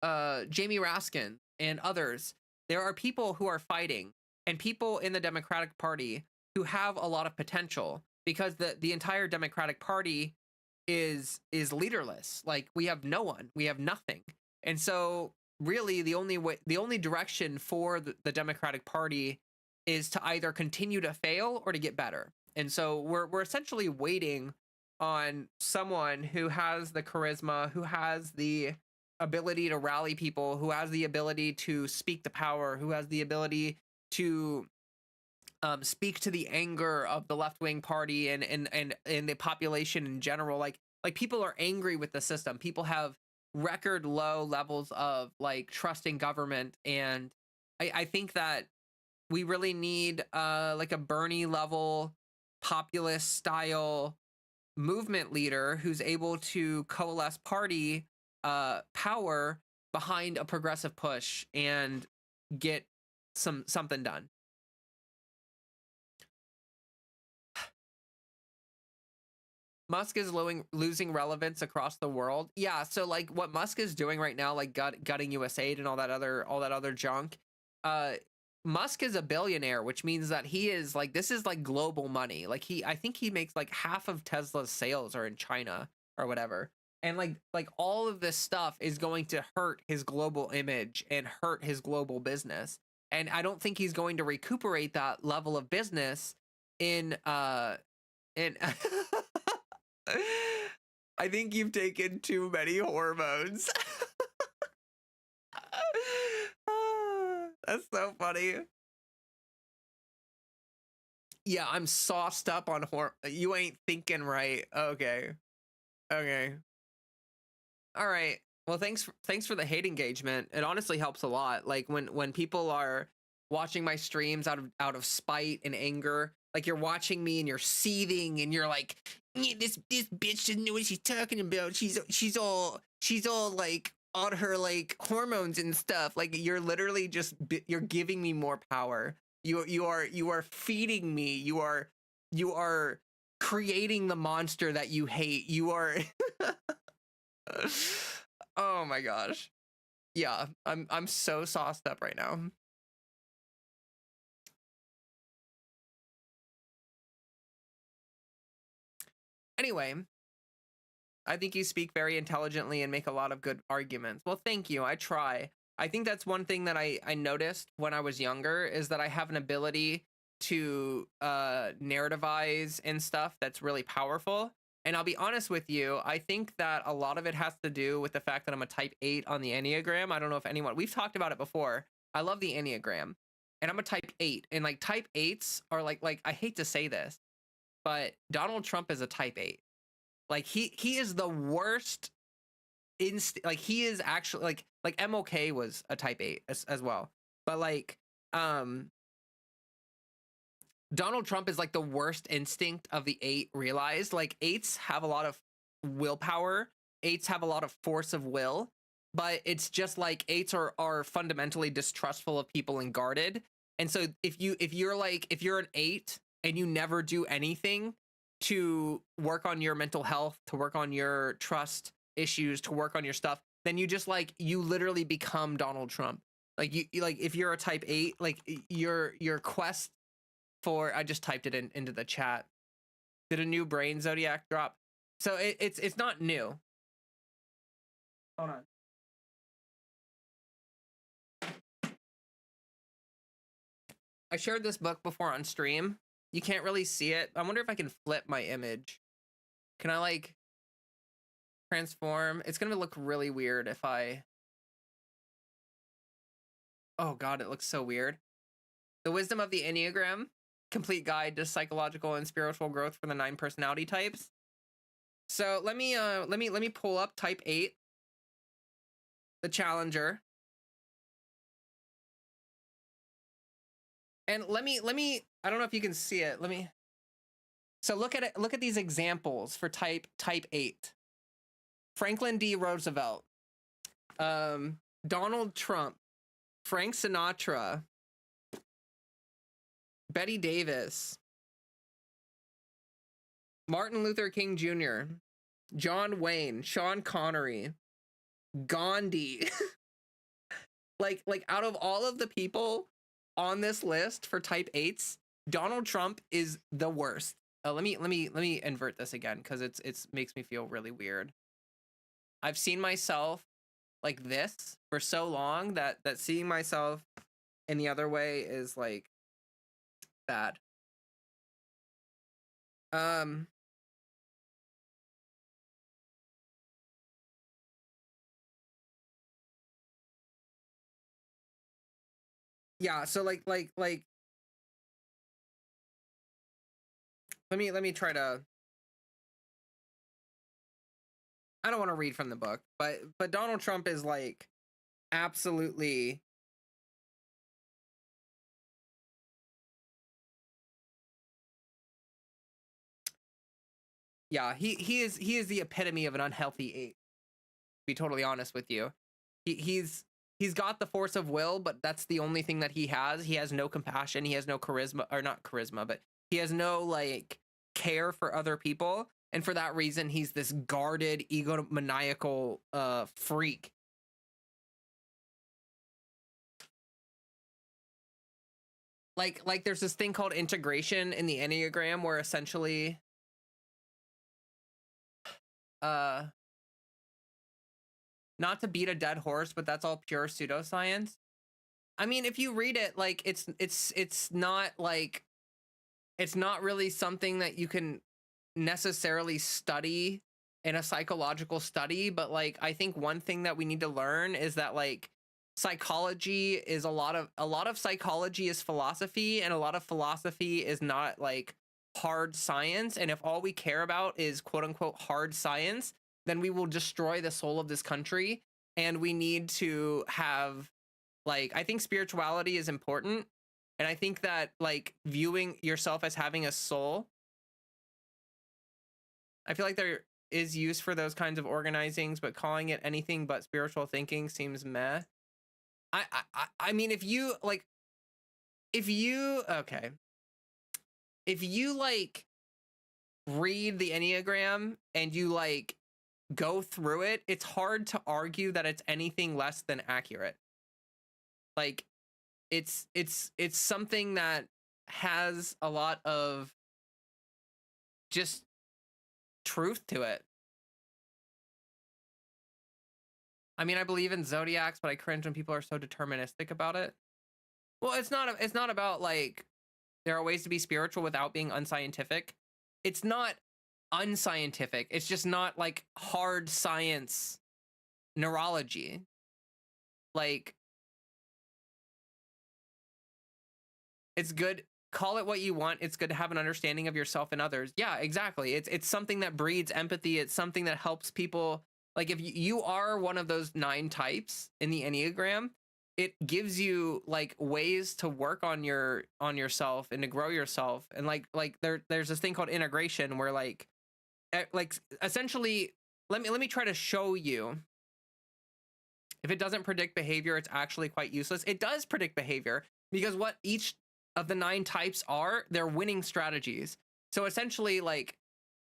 Jamie Raskin and others. There are people who are fighting, and people in the Democratic Party who have a lot of potential, because the entire Democratic Party is leaderless. Like we have no one, we have nothing. And so really the only direction for the Democratic Party is to either continue to fail or to get better. And so we're essentially waiting on someone who has the charisma, who has the ability to rally people, who has the ability to speak to power, who has the ability to speak to the anger of the left-wing party and the population in general. Like people are angry with the system. People have record low levels of like trusting government, and I think that we really need like a Bernie level populist style movement leader who's able to coalesce party power behind a progressive push and get something done. Musk is losing relevance across the world. Yeah, so like what Musk is doing right now, like gutting USAID and all that other junk. Musk is a billionaire, which means that he is like, this is like global money. Like I think he makes like half of Tesla's sales are in China or whatever. And like all of this stuff is going to hurt his global image and hurt his global business. And I don't think he's going to recuperate that level of business in I think you've taken too many hormones. That's so funny. Yeah, I'm sauced up on you ain't thinking right. Okay. Okay. All right. Well, thanks for the hate engagement. It honestly helps a lot. Like when people are watching my streams out of spite and anger, like you're watching me and you're seething and you're like, "Yeah, this bitch doesn't know what she's talking about. She's all like on her like hormones and stuff." Like you're literally just you're giving me more power. You are feeding me. You are creating the monster that you hate. You are Oh my gosh. Yeah, I'm so sauced up right now. Anyway, I think you speak very intelligently and make a lot of good arguments. Well, thank you. I try. I think that's one thing that I noticed when I was younger is that I have an ability to narrativize and stuff that's really powerful. And I'll be honest with you, I think that a lot of it has to do with the fact that I'm a type 8 on the Enneagram. I don't know if we've talked about it before. I love the Enneagram. And I'm a type 8. And like type 8s are like I hate to say this, but Donald Trump is a type 8. Like he is the worst like he is actually like MLK was a type 8 as well. But like Donald Trump is like the worst instinct of the 8 realized. Like 8s have a lot of willpower. 8s have a lot of force of will, but it's just like 8s are fundamentally distrustful of people and guarded. And so if you're an 8 and you never do anything to work on your mental health, to work on your trust issues, to work on your stuff, then you literally become Donald Trump. Like you like if you're a type 8, like your quest for I just typed it into the chat. Did a new brain zodiac drop? So it's not new. Hold on. I shared this book before on stream. You can't really see it. I wonder if I can flip my image. Can I like transform? It's gonna look really weird if I. Oh god, it looks so weird. The Wisdom of the Enneagram, complete guide to psychological and spiritual growth for the 9 personality types. So let me pull up type 8, the challenger. And let me I don't know if you can see it. So look at it, look at these examples for type 8. Franklin D. Roosevelt, Donald Trump, Frank Sinatra, Betty Davis, Martin Luther King Jr., John Wayne, Sean Connery, Gandhi. like out of all of the people on this list for type 8s, Donald Trump is the worst. Let me invert this again because it's makes me feel really weird. I've seen myself like this for so long that seeing myself in the other way is like bad. Yeah, so like let me try to. I don't want to read from the book, but Donald Trump is like absolutely. Yeah, he is the epitome of an unhealthy 8. To be totally honest with you, he's got the force of will, but that's the only thing that he has. He has no compassion. He has no charisma, or not charisma, but he has no like care for other people. And for that reason, he's this guarded, egomaniacal freak. Like there's this thing called integration in the Enneagram where essentially not to beat a dead horse, but that's all pure pseudoscience. I mean, if you read it, like it's not like it's not really something that you can necessarily study in a psychological study, but like I think one thing that we need to learn is that like psychology is a lot of psychology is philosophy, and a lot of philosophy is not like hard science. And if all we care about is quote unquote hard science, then we will destroy the soul of this country. And we need to have, like, I think spirituality is important, and I think that like viewing yourself as having a soul, I feel like there is use for those kinds of organizings, but calling it anything but spiritual thinking seems meh. I mean, if you like, if you okay, if you like read the Enneagram and you like go through it, it's hard to argue that it's anything less than accurate. Like, it's something that has a lot of just truth to it. I mean, I believe in zodiacs, but I cringe when people are so deterministic about it. Well, it's not about like there are ways to be spiritual without being unscientific. It's not unscientific. It's just not like hard science neurology. Like, it's good. Call it what you want. It's good to have an understanding of yourself and others. Yeah, exactly. It's something that breeds empathy. It's something that helps people. Like, if you are one of those 9 types in the Enneagram, it gives you like ways to work on yourself and to grow yourself. And like there's this thing called integration where like essentially, let me try to show you. If it doesn't predict behavior, it's actually quite useless. It does predict behavior, because what each of the 9 types are, they're winning strategies. So essentially, like,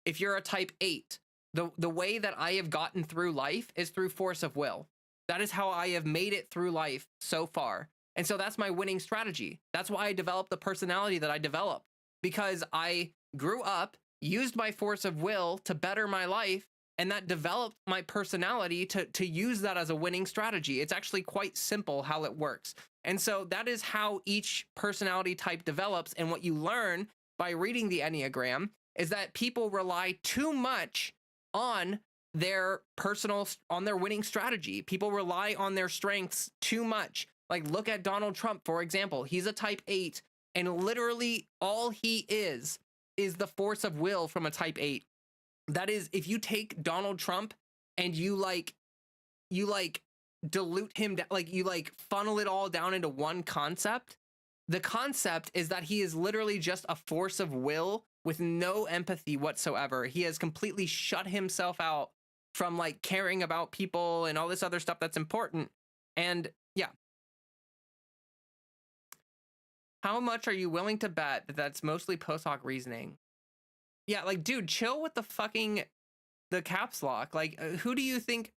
if you're a type 8, the way that I have gotten through life is through force of will. That is how I have made it through life so far. And so that's my winning strategy. That's why I developed the personality that I developed, because I grew up, used my force of will to better my life, and that developed my personality to use that as a winning strategy. It's actually quite simple how it works. And so that is how each personality type develops. And what you learn by reading the Enneagram is that people rely too much on their winning strategy. People rely on their strengths too much. Like, look at Donald Trump, for example. He's a type 8, and literally all he is the force of will from a type 8. That is, if you take Donald Trump and you dilute him down, like you like funnel it all down into one concept. The concept is that he is literally just a force of will with no empathy whatsoever. He has completely shut himself out from like caring about people and all this other stuff that's important. And yeah. How much are you willing to bet that that's mostly post hoc reasoning? Yeah, like, dude, chill with the caps lock. Like, who do you think,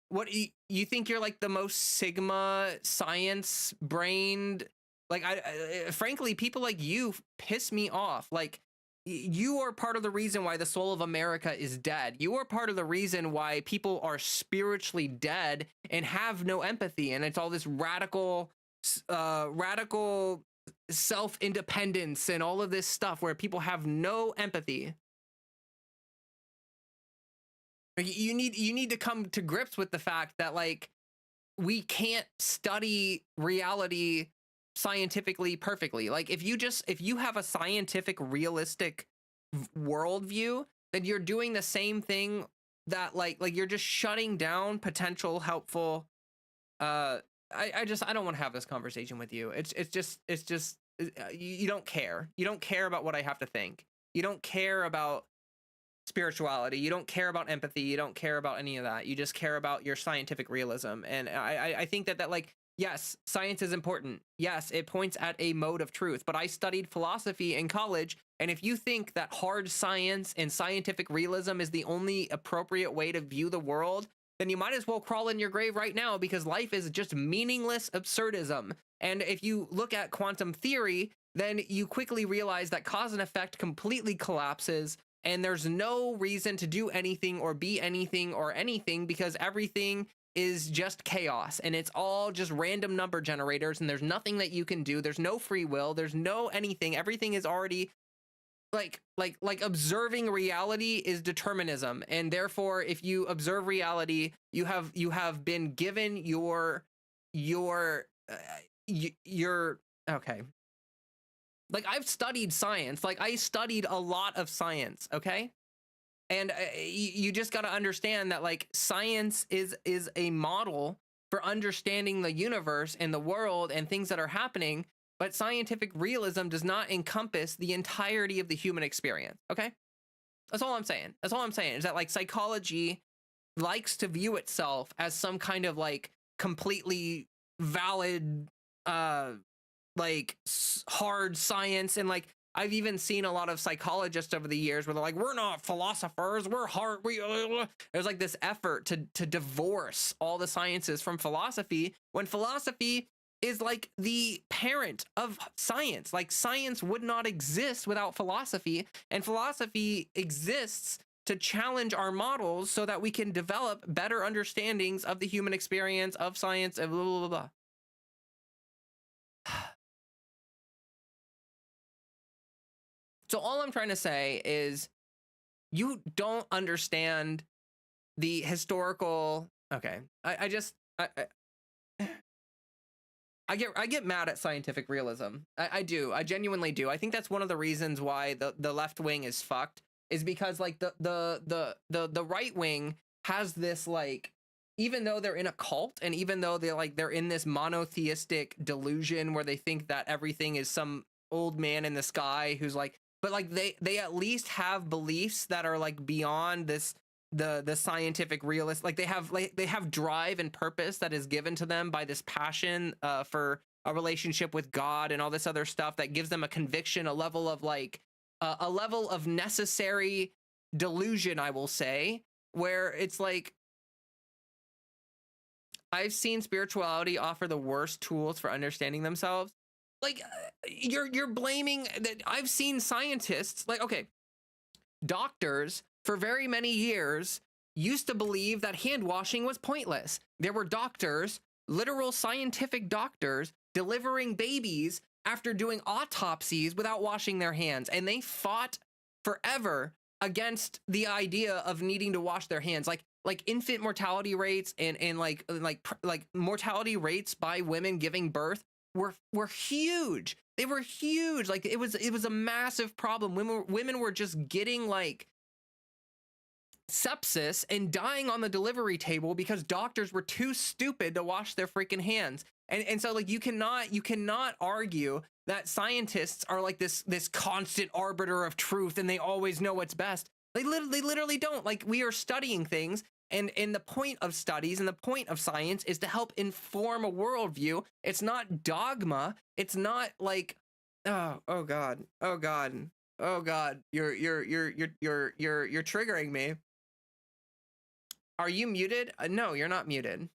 what you think you're like the most Sigma science brained? Like, I frankly, people like you piss me off. Like, you are part of the reason why the soul of America is dead. You are part of the reason why people are spiritually dead and have no empathy. And it's all this radical self-independence and all of this stuff where people have no empathy. You need to come to grips with the fact that like we can't study reality scientifically perfectly. Like, if you have a scientific realistic worldview, then you're doing the same thing that like you're just shutting down potential helpful I don't want to have this conversation with you. It's just you don't care. You don't care about what I have to think. You don't care about spirituality. You don't care about empathy. You don't care about any of that. You just care about your scientific realism. And I think that like, yes, science is important. Yes, it points at a mode of truth, but I studied philosophy in college. And if you think that hard science and scientific realism is the only appropriate way to view the world, then you might as well crawl in your grave right now, because life is just meaningless absurdism. And if you look at quantum theory, then you quickly realize that cause and effect completely collapses, and there's no reason to do anything or be anything or anything, because everything is just chaos, and it's all just random number generators, and there's nothing that you can do. There's no free will, there's no anything. Everything is already like observing reality is determinism, and therefore if you observe reality, you have been given your okay. Like, I've studied science, like I studied a lot of science, okay? And you just got to understand that like science is a model for understanding the universe and the world and things that are happening, but scientific realism does not encompass the entirety of the human experience, okay? That's all I'm saying. That's all I'm saying is that like psychology likes to view itself as some kind of like completely valid like hard science. And like I've even seen a lot of psychologists over the years where they're like, we're not philosophers, we're hard. There's like this effort to divorce all the sciences from philosophy, when philosophy is like the parent of science. Like science would not exist without philosophy, and philosophy exists to challenge our models so that we can develop better understandings of the human experience, of science, and blah, blah, blah, blah. So all I'm trying to say is you don't understand the historical. Okay, I get mad at scientific realism. I do. I genuinely do. I think that's one of the reasons why the left wing is fucked, is because like the right wing has this like, even though they're in a cult and even though they're in this monotheistic delusion where they think that everything is some old man in the sky who's like, but like they at least have beliefs that are like beyond this the scientific realist. Like they have drive and purpose that is given to them by this passion for a relationship with God and all this other stuff that gives them a conviction, a level of like a level of necessary delusion, I will say, where it's like I've seen spirituality offer the worst tools for understanding themselves. Like you're blaming that. I've seen scientists, like, okay, doctors for very many years used to believe that hand washing was pointless. There were doctors, literal scientific doctors, delivering babies after doing autopsies without washing their hands, and they fought forever against the idea of needing to wash their hands. Like infant mortality rates and like mortality rates by women giving birth were huge. They were huge. Like it was a massive problem. Women were just getting like sepsis and dying on the delivery table because doctors were too stupid to wash their freaking hands. And so like you cannot argue that scientists are like this constant arbiter of truth and they always know what's best. They literally don't. Like, we are studying things, and the point of studies and the point of science is to help inform a worldview. It's not dogma. It's not like, oh god, you're triggering me. Are you muted? No, you're not muted.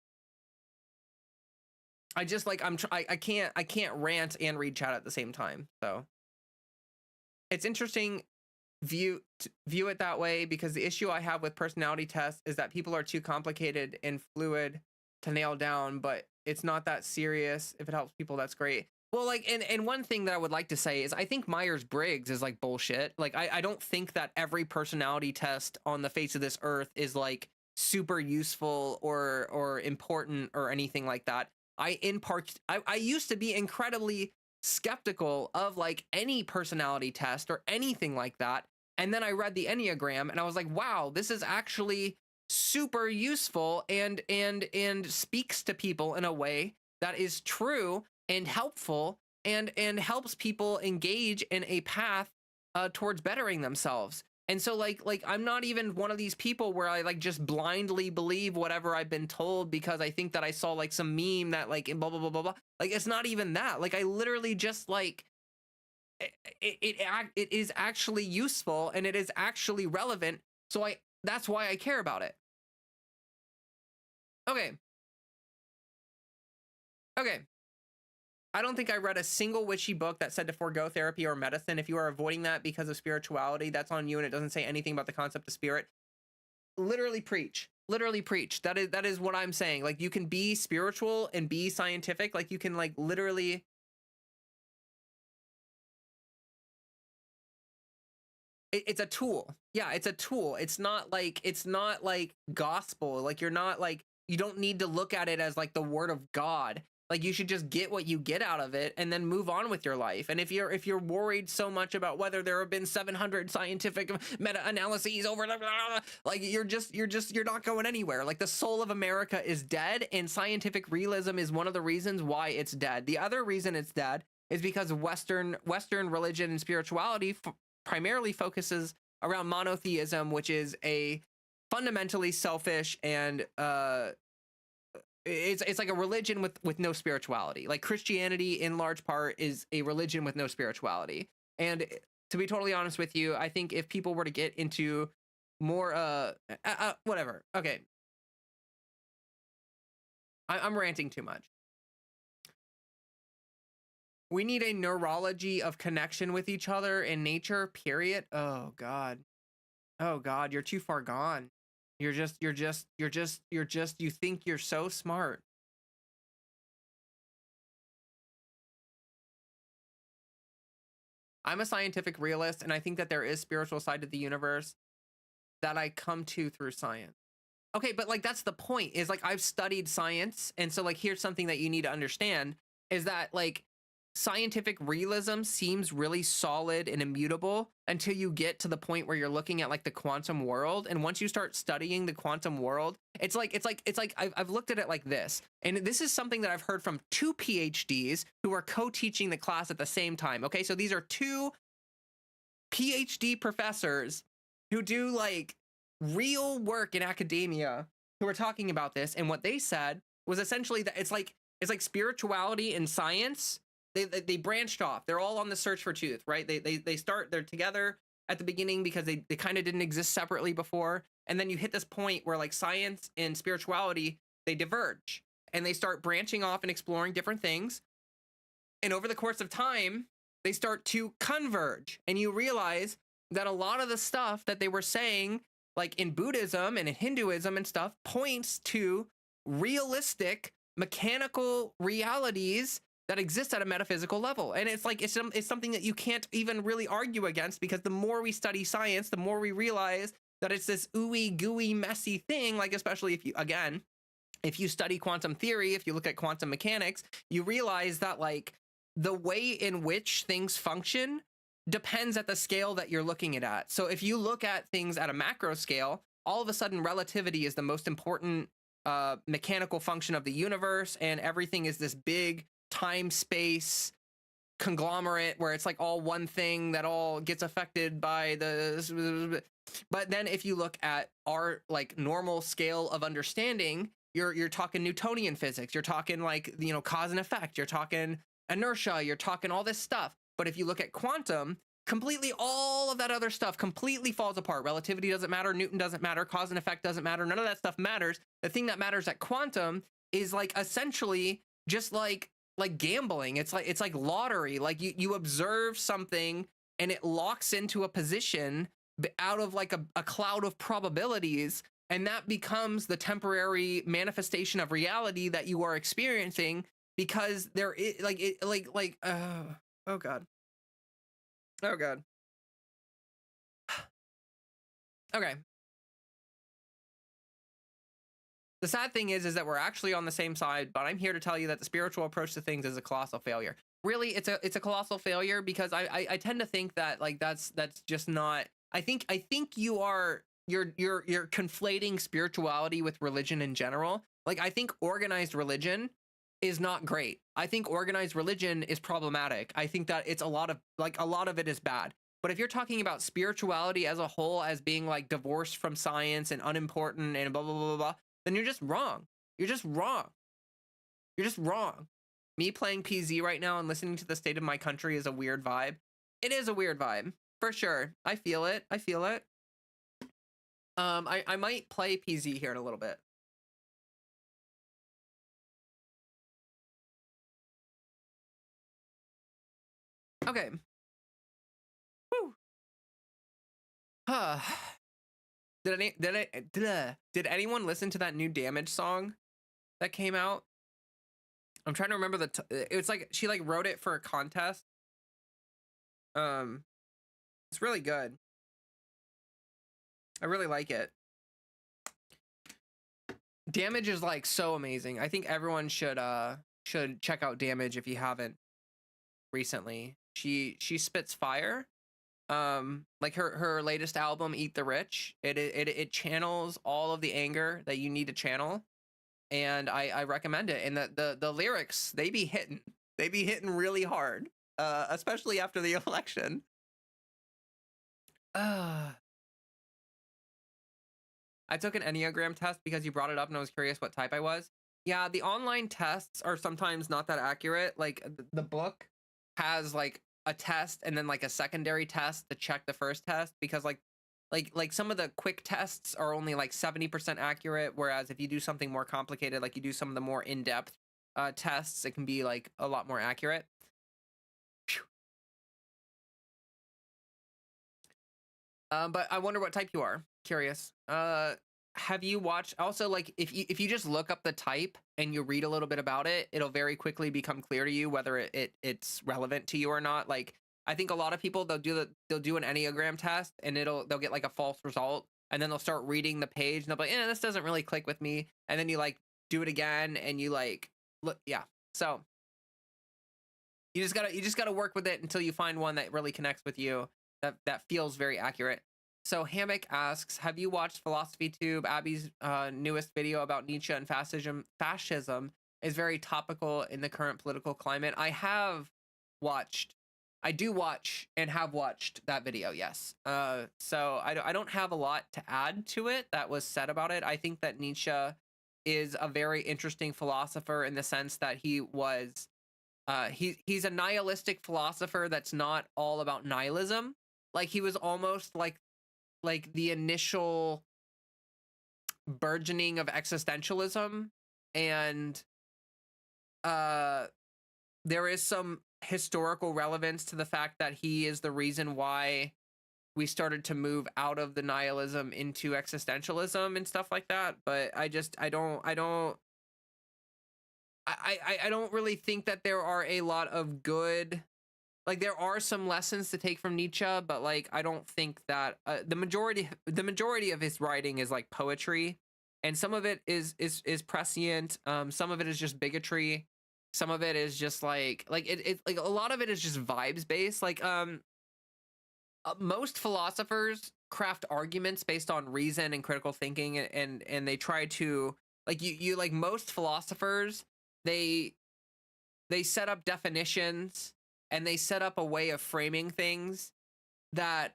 I just like I can't rant and read chat at the same time. So it's interesting view it that way, because the issue I have with personality tests is that people are too complicated and fluid to nail down, but it's not that serious. If it helps people, that's great. Well, like, and one thing that I would like to say is I think Myers-Briggs is like bullshit. Like, I don't think that every personality test on the face of this earth is like super useful or important or anything like that. I used to be incredibly skeptical of like any personality test or anything like that. And then I read the Enneagram and I was like, wow, this is actually super useful and speaks to people in a way that is true and helpful and helps people engage in a path towards bettering themselves. And so like I'm not even one of these people where I like just blindly believe whatever I've been told because I think that I saw like some meme that like blah blah blah blah blah. Like, it's not even that. Like, I literally just like it is actually useful and it is actually relevant. So that's why I care about it. Okay. I don't think I read a single witchy book that said to forego therapy or medicine. If you are avoiding that because of spirituality, that's on you, and it doesn't say anything about the concept of spirit. Literally preach. literally preach. That is what I'm saying. Like, you can be spiritual and be scientific. Like, you can like literally. It's a tool. Yeah, it's a tool. It's not like gospel. Like, you're not like, you don't need to look at it as like the word of God. Like, you should just get what you get out of it and then move on with your life. And if you're worried so much about whether there have been 700 scientific meta-analyses over like, you're not going anywhere. Like, the soul of America is dead, and scientific realism is one of the reasons why it's dead. The other reason it's dead is because Western religion and spirituality primarily focuses around monotheism, which is a fundamentally selfish and it's like a religion with no spirituality. Like, Christianity in large part is a religion with no spirituality. And to be totally honest with you, I think if people were to get into more whatever. Okay. I'm ranting too much. We need a neurology of connection with each other in nature, period. Oh God. Oh God, you're too far gone. You think you're so smart. I'm a scientific realist, and I think that there is spiritual side to the universe that I come to through science. Okay, but like, that's the point, is like, I've studied science, and so like, here's something that you need to understand, is that like, scientific realism seems really solid and immutable until you get to the point where you're looking at like the quantum world. And once you start studying the quantum world, it's like I've looked at it like this. And this is something that I've heard from two PhDs who are co-teaching the class at the same time. Okay, so these are two PhD professors who do like real work in academia who are talking about this. And what they said was essentially that it's like spirituality and science. They branched off. They're all on the search for truth, right? They're together at the beginning because they kind of didn't exist separately before. And then you hit this point where like science and spirituality, they diverge and they start branching off and exploring different things. And over the course of time, they start to converge. And you realize that a lot of the stuff that they were saying, like in Buddhism and in Hinduism and stuff, points to realistic mechanical realities that exist at a metaphysical level. And it's like, it's something that you can't even really argue against, because the more we study science, the more we realize that it's this ooey gooey messy thing. Like, especially if you study quantum theory, if you look at quantum mechanics, you realize that like the way in which things function depends at the scale that you're looking at. So if you look at things at a macro scale, all of a sudden relativity is the most important mechanical function of the universe, and everything is this big time space conglomerate where it's like all one thing that all gets affected by the. But then if you look at our like normal scale of understanding, you're talking Newtonian physics, you're talking like, you know, cause and effect, you're talking inertia, you're talking all this stuff. But if you look at quantum, completely all of that other stuff completely falls apart. Relativity doesn't matter, Newton doesn't matter, cause and effect doesn't matter, none of that stuff matters. The thing that matters at quantum is like essentially just like gambling. It's like lottery. Like you observe something and it locks into a position out of like a cloud of probabilities, and that becomes the temporary manifestation of reality that you are experiencing, because there is oh God. Oh God. Okay. The sad thing is that we're actually on the same side, but I'm here to tell you that the spiritual approach to things is a colossal failure. Really, it's a colossal failure, because I tend to think that like that's just not. I think you're conflating spirituality with religion in general. Like, I think organized religion is not great. I think organized religion is problematic. I think that it's a lot of it is bad. But if you're talking about spirituality as a whole as being like divorced from science and unimportant and blah blah blah blah, blah, then you're just wrong. You're just wrong. You're just wrong. Me playing PZ right now and listening to the state of my country is a weird vibe. It is a weird vibe, for sure. I feel it. I feel it. I might play PZ here in a little bit. Okay. Whew. did anyone listen to that new Damage song that came out? I'm trying to remember it's like she like wrote it for a contest. Um, it's really good. I really like it. Damage is like so amazing. I think everyone should check out Damage if you haven't recently. She spits fire. Like her latest album, Eat the Rich, it channels all of the anger that you need to channel, and I recommend it. And the lyrics, they be hitting really hard, especially after the election. I took an Enneagram test because you brought it up and I was curious what type I was. Yeah, the online tests are sometimes not that accurate. Like the book has like a test and then like a secondary test to check the first test, because like some of the quick tests are only like 70% accurate, whereas if you do something more complicated, like you do some of the more in-depth tests, it can be like a lot more accurate. But I wonder what type you are. Curious. Have you watched also, like, if you just look up the type and you read a little bit about it, it'll very quickly become clear to you whether it's relevant to you or not. Like, I think a lot of people, they'll do an Enneagram test and they'll get like a false result, and then they'll start reading the page and they'll be like, this doesn't really click with me. And then you like do it again and you like look, yeah. So you just gotta work with it until you find one that really connects with you, that feels very accurate. So Hammock asks, have you watched Philosophy Tube? Abby's newest video about Nietzsche and fascism is very topical in the current political climate. I do watch and have watched that video, yes. So I don't have a lot to add to it that was said about it. I think that Nietzsche is a very interesting philosopher in the sense that he was he's a nihilistic philosopher that's not all about nihilism. Like he was almost like the initial burgeoning of existentialism, and there is some historical relevance to the fact that he is the reason why we started to move out of the nihilism into existentialism and stuff like that. But I don't really think that there are a lot of good, like there are some lessons to take from Nietzsche, but like I don't think that the majority of his writing is like poetry, and some of it is prescient. Some of it is just bigotry. Some of it is just like it like a lot of it is just vibes based. Like most philosophers craft arguments based on reason and critical thinking, and they try to, like, you like most philosophers, they set up definitions and they set up a way of framing things that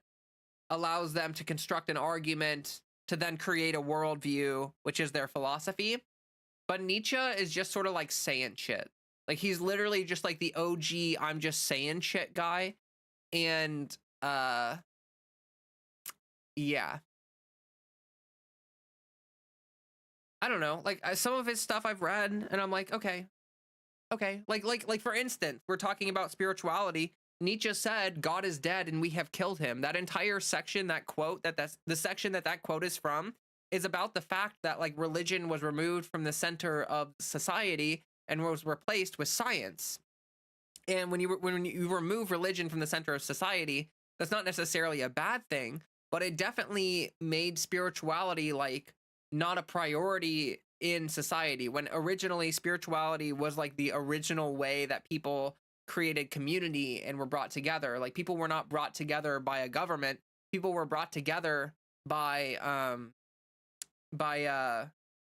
allows them to construct an argument to then create a worldview, which is their philosophy. But Nietzsche is just sort of like saying shit. Like he's literally just like the OG I'm just saying shit guy. And yeah. I don't know. Like some of his stuff I've read and I'm like, okay. Like for instance, we're talking about spirituality. Nietzsche said God is dead and we have killed him. That entire section, that quote, that's the section that quote is from, is about the fact that like religion was removed from the center of society and was replaced with science. And when you remove religion from the center of society, that's not necessarily a bad thing, but it definitely made spirituality like not a priority in society, when originally spirituality was like the original way that people created community and were brought together. Like people were not brought together by a government. People were brought together by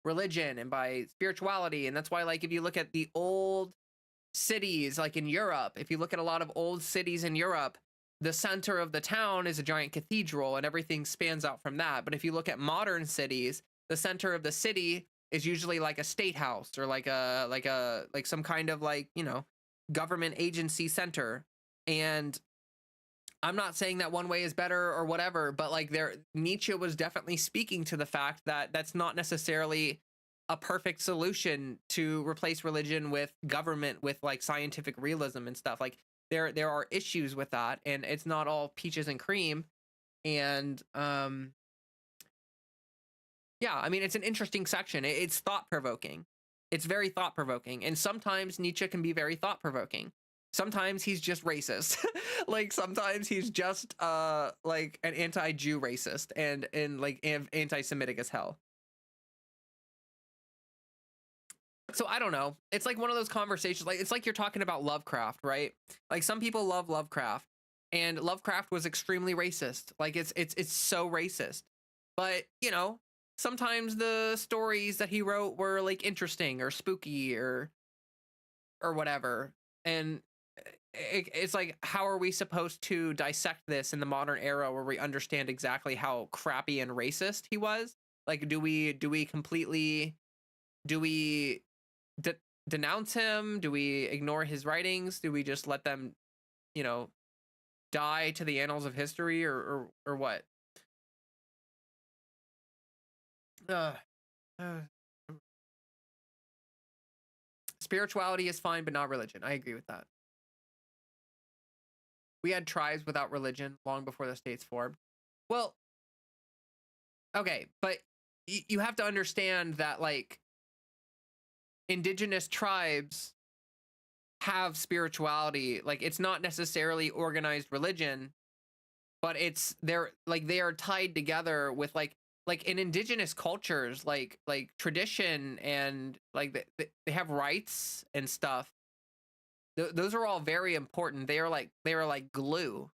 religion and by spirituality. And that's why, like, if you look at the old cities, like in Europe, if you look at a lot of old cities in Europe, the center of the town is a giant cathedral and everything spans out from that. But if you look at modern cities, the center of the city is usually like a state house or like some kind of like, you know, government agency center. And I'm not saying that one way is better or whatever, but like Nietzsche was definitely speaking to the fact that that's not necessarily a perfect solution to replace religion with government, with like scientific realism and stuff. Like there are issues with that, and it's not all peaches and cream. And Yeah, I mean, it's an interesting section. It's thought provoking. It's very thought provoking. And sometimes Nietzsche can be very thought provoking. Sometimes he's just racist. Like sometimes he's just like an anti-Jew racist and like anti-Semitic as hell. So I don't know. It's like one of those conversations. Like it's like you're talking about Lovecraft, right? Like some people love Lovecraft, and Lovecraft was extremely racist. Like it's so racist. But you know, sometimes the stories that he wrote were like interesting or spooky or whatever. And it's like, how are we supposed to dissect this in the modern era where we understand exactly how crappy and racist he was? Like, do we completely do we de- denounce him? Do we ignore his writings? Do we just let them, you know, die to the annals of history, or what? Uh, uh, Spirituality is fine, but not religion. I agree with that. We had tribes without religion long before the states formed. Well, okay, but you have to understand that like indigenous tribes have spirituality. Like it's not necessarily organized religion, but they are tied together with like in indigenous cultures, like tradition, and like they have rites and stuff. Those are all very important. They are like glue.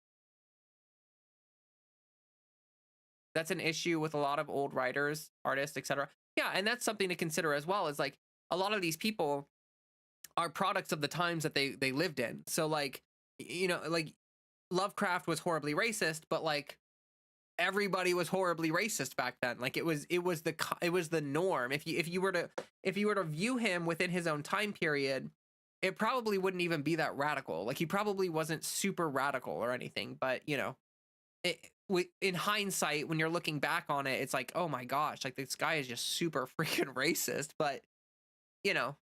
That's an issue with a lot of old writers, artists, etc. Yeah, and that's something to consider as well. Is like a lot of these people are products of the times that they lived in. So like like Lovecraft was horribly racist, but like everybody was horribly racist back then. Like it was the norm. If you were to view him within his own time period, it probably wouldn't even be that radical. Like he probably wasn't super radical or anything, but in hindsight, when you're looking back on it, it's like, oh my gosh, like this guy is just super freaking racist. But you know,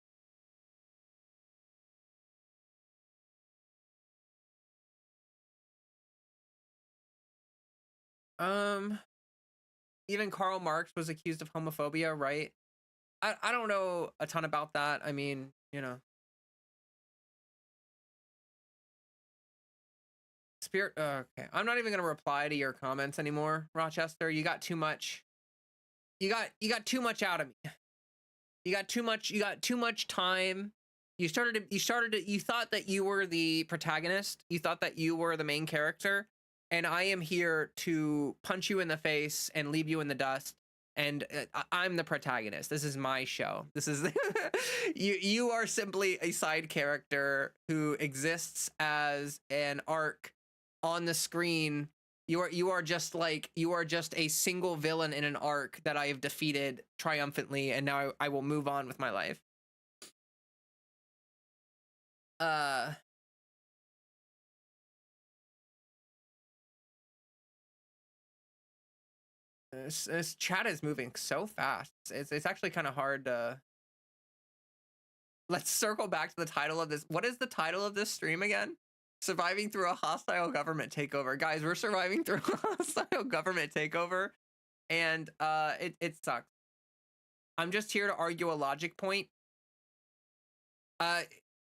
um, even Karl Marx was accused of homophobia, right? I don't know a ton about that. I mean, spirit. Okay, I'm not even gonna reply to your comments anymore, Rochester. You got too much. You got too much out of me. You got too much. You got too much time. You thought that you were the protagonist. You thought that you were the main character, and I am here to punch you in the face and leave you in the dust. And I'm the protagonist. This is my show. This is you are simply a side character who exists as an arc on the screen. You are just a single villain in an arc that I have defeated triumphantly, and now I will move on with my life. Uh, this chat is moving so fast. It's actually kind of hard to. Let's circle back to the title of this. What is the title of this stream again? Surviving through a hostile government takeover. Guys, we're surviving through a hostile government takeover, and it sucks. I'm just here to argue a logic point. Uh,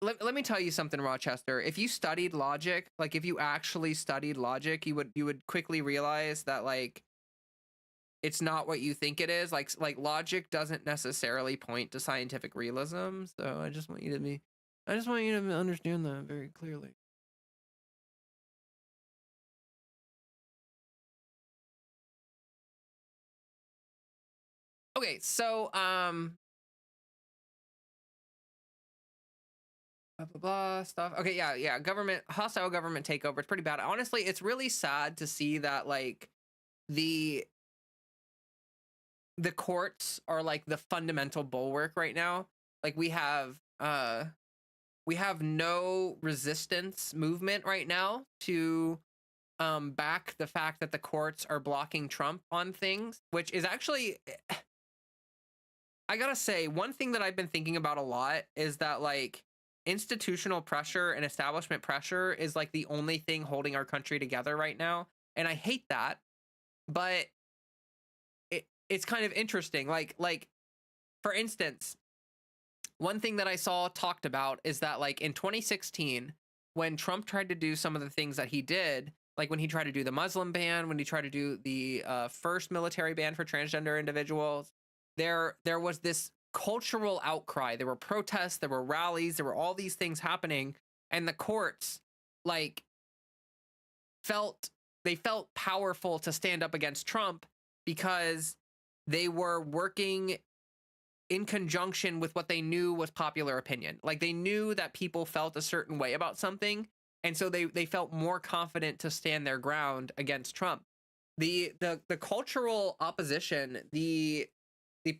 let me tell you something, Rochester. If you studied logic, like if you actually studied logic, you would quickly realize that like it's not what you think it is. Like logic doesn't necessarily point to scientific realism. So I just want you to understand that very clearly. Okay, so blah blah blah stuff. Okay, yeah, government hostile government takeover. It's pretty bad. Honestly, it's really sad to see that like the the courts are like the fundamental bulwark right now. Like we have no resistance movement right now to back the fact that the courts are blocking Trump on things, which is actually, I gotta say, one thing that I've been thinking about a lot is that like institutional pressure and establishment pressure is like the only thing holding our country together right now. And I hate that, but it's kind of interesting. Like for instance, one thing that I saw talked about is that like in 2016, when Trump tried to do some of the things that he did, like when he tried to do the Muslim ban, when he tried to do the first military ban for transgender individuals, there was this cultural outcry. There were protests, there were rallies, there were all these things happening, and the courts like felt powerful to stand up against Trump because they were working in conjunction with what they knew was popular opinion. Like they knew that people felt a certain way about something, and so they felt more confident to stand their ground against Trump. The cultural opposition, the the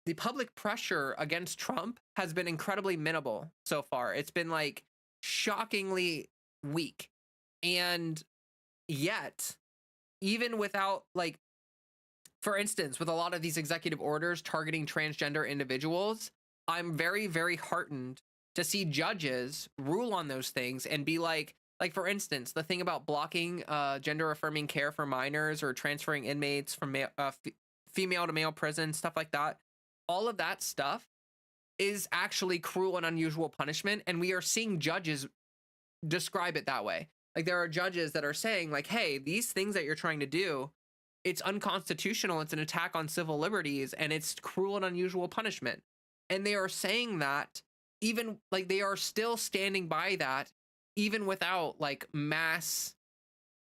the public pressure against Trump has been incredibly minimal so far. It's been like shockingly weak. And yet, even without like, for instance, with a lot of these executive orders targeting transgender individuals, I'm very, very heartened to see judges rule on those things and be like for instance, the thing about blocking gender affirming care for minors or transferring inmates from female to male prison, stuff like that. All of that stuff is actually cruel and unusual punishment, and we are seeing judges describe it that way. Like there are judges that are saying like, hey, these things that you're trying to do, it's unconstitutional, it's an attack on civil liberties, and it's cruel and unusual punishment. And they are saying that, even like they are still standing by that even without like mass,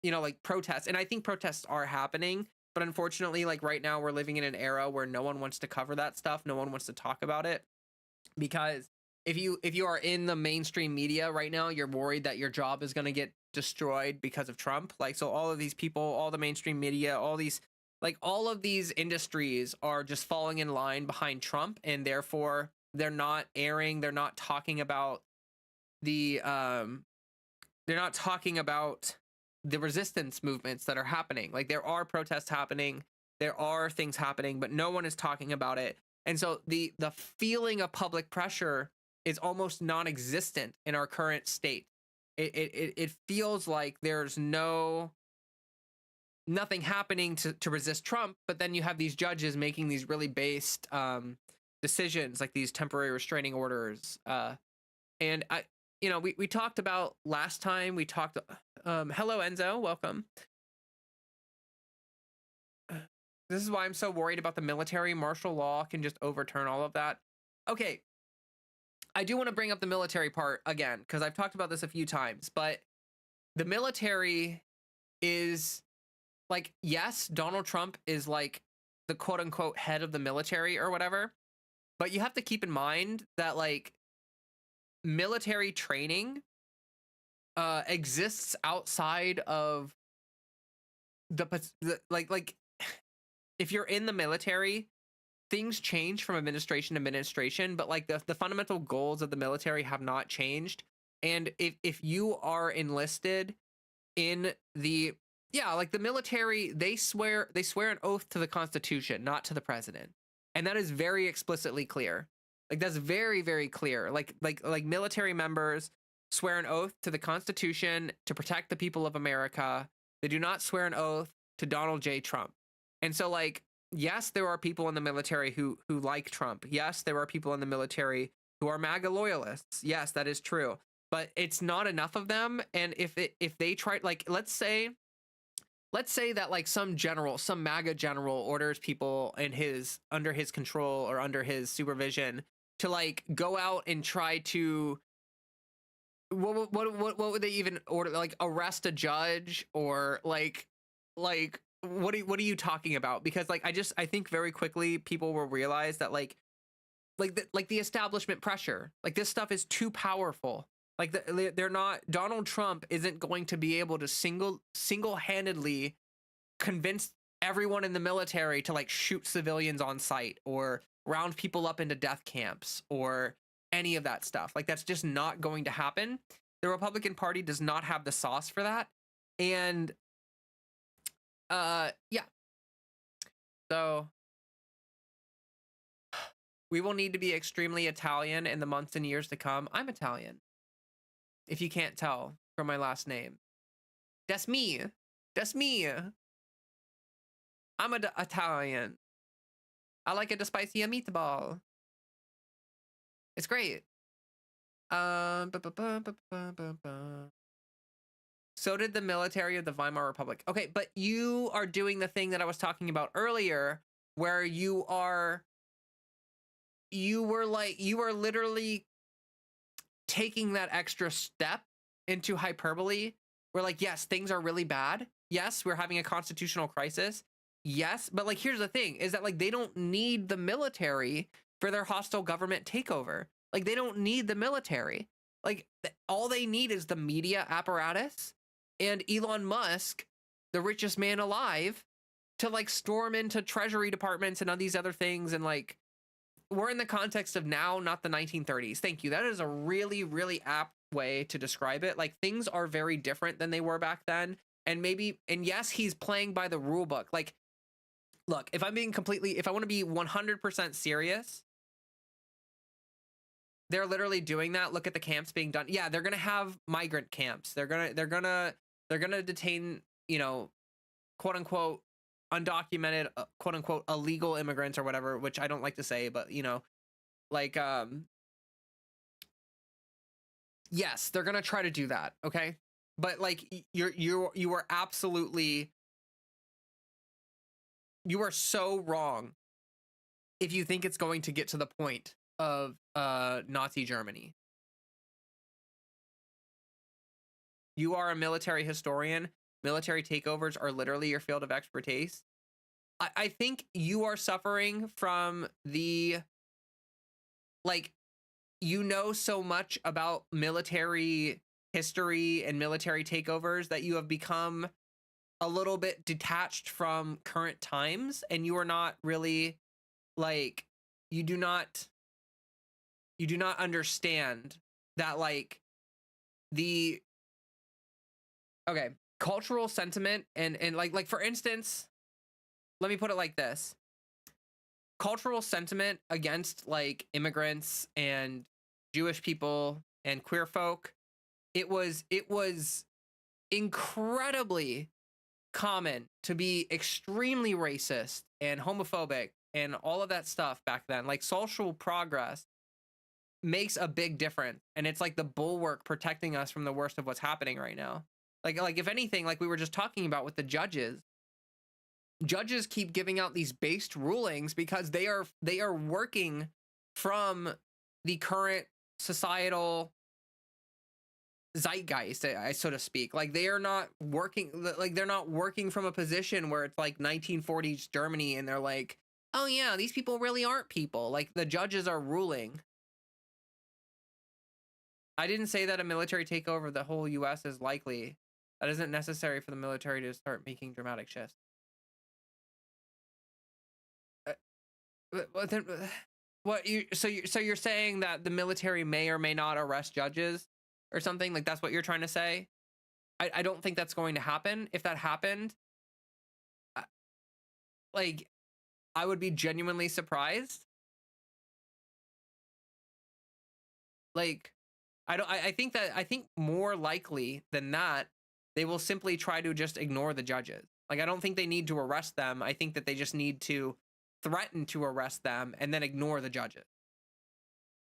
like protests. And I think protests are happening, but unfortunately, like right now we're living in an era where no one wants to cover that stuff, no one wants to talk about it, because if you are in the mainstream media right now, you're worried that your job is going to get destroyed because of Trump. Like, so all of these people, all the mainstream media, all of these industries are just falling in line behind Trump, and therefore they're not airing, they're not talking about the resistance movements that are happening. Like there are protests happening, there are things happening, but no one is talking about it. And so the feeling of public pressure is almost non-existent in our current state. It feels like there's nothing happening to resist Trump, but then you have these judges making these really based decisions, like these temporary restraining orders. And we talked about last time, hello Enzo, welcome. This is why I'm so worried about the military. Martial law can just overturn all of that. Okay, I do want to bring up the military part again, because I've talked about this a few times, but the military is like, yes, Donald Trump is like the quote unquote head of the military or whatever, but you have to keep in mind that like military training exists outside of the like if you're in the military, things change from administration to administration, but like the fundamental goals of the military have not changed. And if you are enlisted in the military, they swear an oath to the Constitution, not to the president. And that is very explicitly clear. Like that's very, very clear. Like military members swear an oath to the Constitution to protect the people of America. They do not swear an oath to Donald J. Trump. And so like, yes, there are people in the military who like Trump. Yes, there are people in the military who are MAGA loyalists. Yes, that is true. But it's not enough of them. And if they try, like, let's say that like some MAGA general orders people under his control or under his supervision to like go out and try to what would they even order, like arrest a judge or like what are you talking about? Because like I think very quickly people will realize that like the establishment pressure, like this stuff is too powerful. Like they're not, Donald Trump isn't going to be able to single-handedly convince everyone in the military to like shoot civilians on sight or round people up into death camps or any of that stuff. Like that's just not going to happen. The Republican Party does not have the sauce for that. And yeah. So we will need to be extremely Italian in the months and years to come. I'm Italian, if you can't tell from my last name. That's me. I'm Italian. I like it to spicy a meatball. It's great. So did the military of the Weimar Republic. Okay, but you are doing the thing that I was talking about earlier, where you are literally taking that extra step into hyperbole. We're like, yes, things are really bad. Yes, we're having a constitutional crisis. Yes, but like, here's the thing is that like, they don't need the military for their hostile government takeover. Like, they don't need the military. Like, all they need is the media apparatus and Elon Musk, the richest man alive, to like storm into treasury departments and all these other things. And like, we're in the context of now, not the 1930s. Thank you. That is a really, really apt way to describe it. Like, things are very different than they were back then. And yes, he's playing by the rule book. Like, look, if I want to be 100% serious, they're literally doing that. Look at the camps being done. Yeah, they're going to have migrant camps. They're going to detain, quote unquote, undocumented, quote unquote, illegal immigrants or whatever, which I don't like to say, but like, yes, they're going to try to do that. Okay. But like, you are absolutely, you are so wrong if you think it's going to get to the point of Nazi Germany. You are a military historian. Military takeovers are literally your field of expertise. I think you are suffering from the, like, so much about military history and military takeovers that you have become a little bit detached from current times, and you are not really, like, you do not understand that, like, the cultural sentiment and like for instance, let me put it like this. Cultural sentiment against like immigrants and Jewish people and queer folk, it was incredibly common to be extremely racist and homophobic and all of that stuff back then. Like, social progress makes a big difference, and it's like the bulwark protecting us from the worst of what's happening right now. Like if anything, like we were just talking about with the judges keep giving out these based rulings because they are working from the current societal zeitgeist, so to speak. Like, they are not working, like they're not working from a position where it's like 1940s Germany and they're like, oh yeah, these people really aren't people. Like, the judges are ruling. I didn't say that a military takeover of the whole US is likely. That isn't necessary for the military to start making dramatic shifts. So you're saying that the military may or may not arrest judges or something? Like, that's what you're trying to say? I don't think that's going to happen. If that happened, like, I would be genuinely surprised. Like, I think more likely than that, they will simply try to just ignore the judges. Like, I don't think they need to arrest them. I think that they just need to threaten to arrest them and then ignore the judges.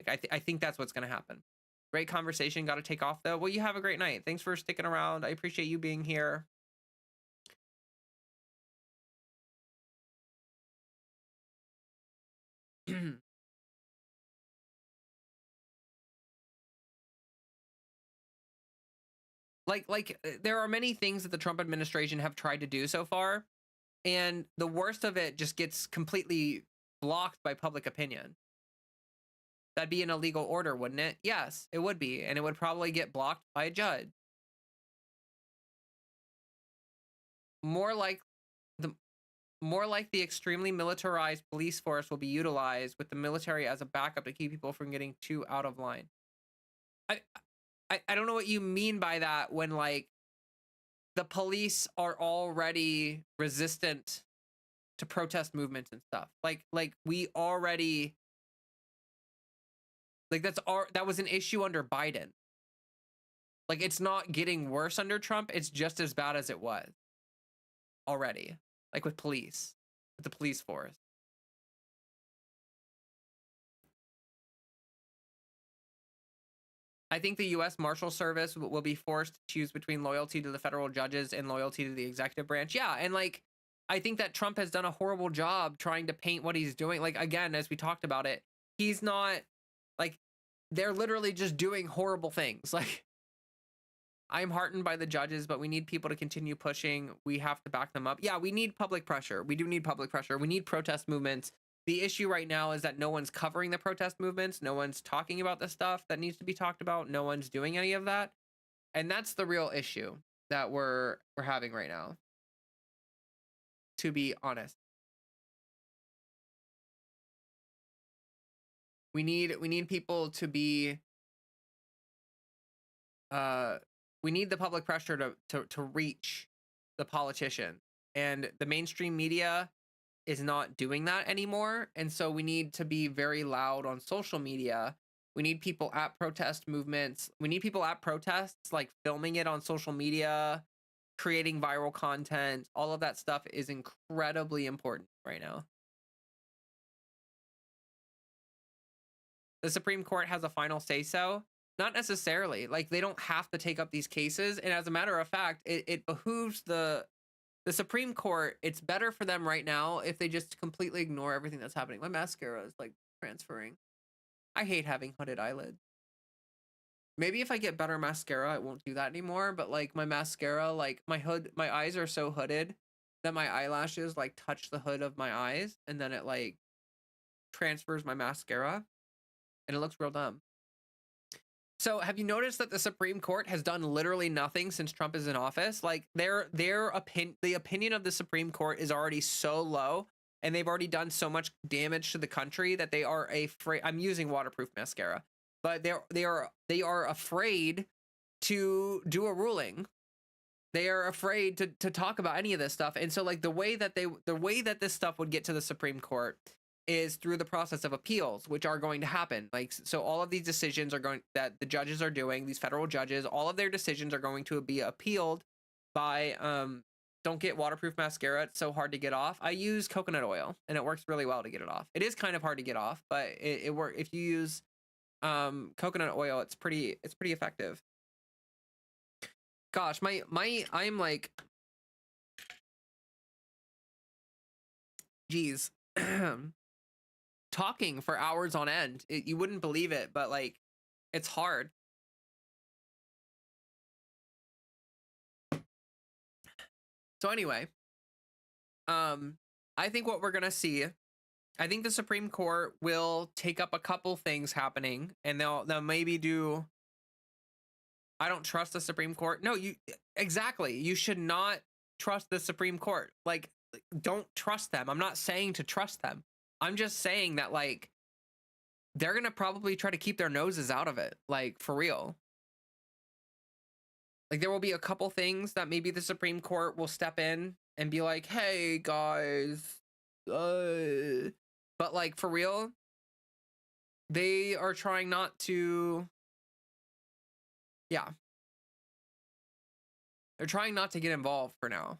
Like, I think that's what's going to happen. Great conversation. Got to take off though. Well, you have a great night. Thanks for sticking around. I appreciate you being here. like there are many things that the Trump administration have tried to do so far, and the worst of it just gets completely blocked by public opinion. That'd be an illegal order, wouldn't it? Yes, it would be, and it would probably get blocked by a judge. More like the extremely militarized police force will be utilized, with the military as a backup to keep people from getting too out of line. I don't know what you mean by that, when like the police are already resistant to protest movements and stuff. Like we already, like, that was an issue under Biden. Like, it's not getting worse under Trump. It's just as bad as it was already. Like, with the police force. I think the U.S. Marshal Service will be forced to choose between loyalty to the federal judges and loyalty to the executive branch. Yeah, and like I think that Trump has done a horrible job trying to paint what he's doing. Like again, as we talked about it, he's not like they're literally just doing horrible things. Like I'm heartened by the judges, but we need people to continue pushing. We have to back them up. Yeah, we need public pressure. We do need public pressure. We need protest movements. The issue right now is that no one's covering the protest movements. No one's talking about the stuff that needs to be talked about. No one's doing any of that. And that's the real issue that we're having right now, to be honest. We need people to be we need the public pressure to reach the politician, and the mainstream media is not doing that anymore. And so we need to be very loud on social media. We need people at protest movements. We need people at protests, like filming it on social media, creating viral content. All of that stuff is incredibly important right now. The Supreme Court has a final say so. Not necessarily. Like they don't have to take up these cases. And as a matter of fact, it behooves the Supreme Court. It's better for them right now if they just completely ignore everything that's happening. My mascara is like transferring. I hate having hooded eyelids. Maybe if I get better mascara, it won't do that anymore. But like my mascara, like my eyes are so hooded that my eyelashes like touch the hood of my eyes, and then it like transfers my mascara, and it looks real dumb. So have you noticed that the Supreme Court has done literally nothing since Trump is in office? Like the opinion of the Supreme Court is already so low, and they've already done so much damage to the country that they are afraid. I'm using waterproof mascara, but they are afraid to do a ruling. They are afraid to talk about any of this stuff. And so like the way that this stuff would get to the Supreme Court is through the process of appeals, which are going to happen. Like, so all of these decisions that the judges are doing, these federal judges, all of their decisions are going to be appealed by, don't get waterproof mascara. It's so hard to get off. I use coconut oil and it works really well to get it off. It is kind of hard to get off, but it works. If you use, coconut oil, it's pretty effective. Gosh, I'm like, geez. Talking for hours on end. You wouldn't believe it, but like it's hard. So anyway, I think what we're gonna see, I think the Supreme Court will take up a couple things happening, and they'll maybe do. I don't trust the Supreme Court. No, exactly. You should not trust the Supreme Court. Like, don't trust them. I'm not saying to trust them. I'm just saying that, like, they're going to probably try to keep their noses out of it, like, for real. Like, there will be a couple things that maybe the Supreme Court will step in and be like, hey, guys. But, like, for real, they are trying not to... Yeah. They're trying not to get involved for now,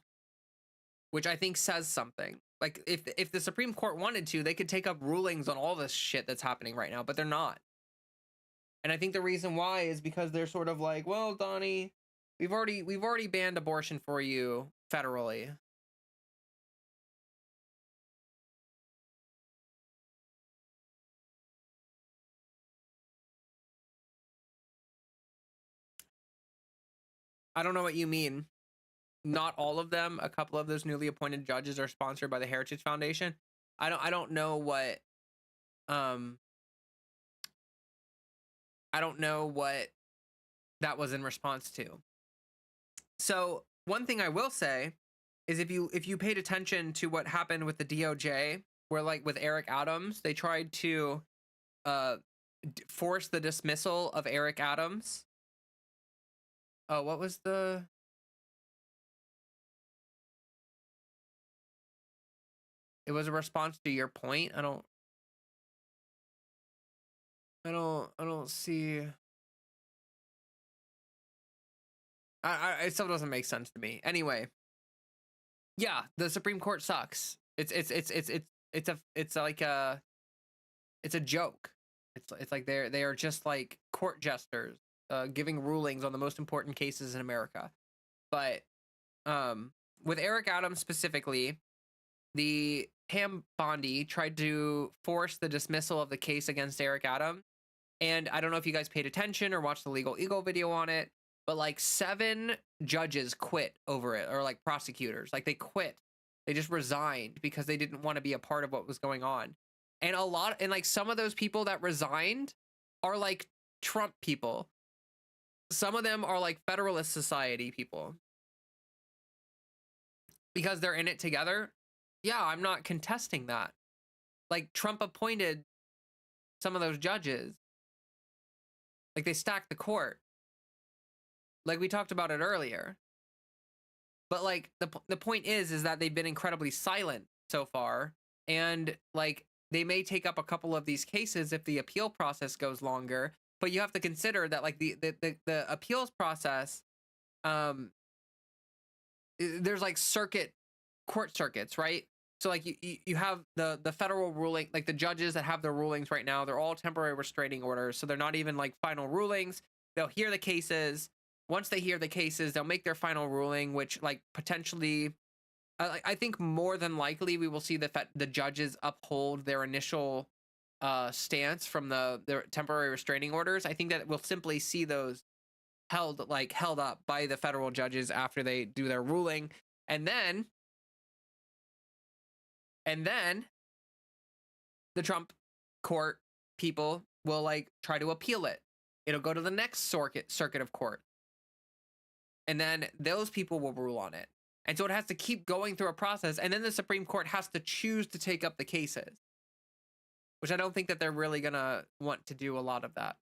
which I think says something. Like, if the Supreme Court wanted to, they could take up rulings on all this shit that's happening right now, but they're not. And I think the reason why is because they're sort of like, well, Donnie, we've already banned abortion for you federally. I don't know what you mean. Not all of them. A couple of those newly appointed judges are sponsored by the Heritage Foundation. I don't know what I don't know what that was in response to. So one thing I will say is if you paid attention to what happened with the DOJ, where like with Eric Adams, they tried to force the dismissal of Eric Adams. Oh, what was the... It was a response to your point. I don't see... it still doesn't make sense to me. Anyway, yeah, the Supreme Court sucks. It's like a joke. It's like they are just like court jesters. giving rulings on the most important cases in America. But um, with Eric Adams specifically, the Pam Bondi tried to force the dismissal of the case against Eric Adams. And I don't know if you guys paid attention or watched the Legal Eagle video on it, but like 7 judges quit over it, or like prosecutors. Like they quit. They just resigned because they didn't want to be a part of what was going on. And like some of those people that resigned are like Trump people. Some of them are like Federalist Society people. Because they're in it together. Yeah, I'm not contesting that. Like Trump appointed some of those judges. Like they stacked the court. Like we talked about it earlier. But like the point is that they've been incredibly silent so far, and like they may take up a couple of these cases if the appeal process goes longer, but you have to consider that like the appeals process, there's like court circuits, right? So like you have the federal ruling, like the judges that have their rulings right now, they're all temporary restraining orders. So they're not even like final rulings. They'll hear the cases. Once they hear the cases, they'll make their final ruling, which like potentially, I think more than likely we will see the judges uphold their initial stance from their temporary restraining orders. I think that we'll simply see those held up by the federal judges after they do their ruling. And then the Trump court people will like try to appeal it. It'll go to the next circuit of court. And then those people will rule on it. And so it has to keep going through a process. And then the Supreme Court has to choose to take up the cases, which I don't think that they're really going to want to do a lot of that.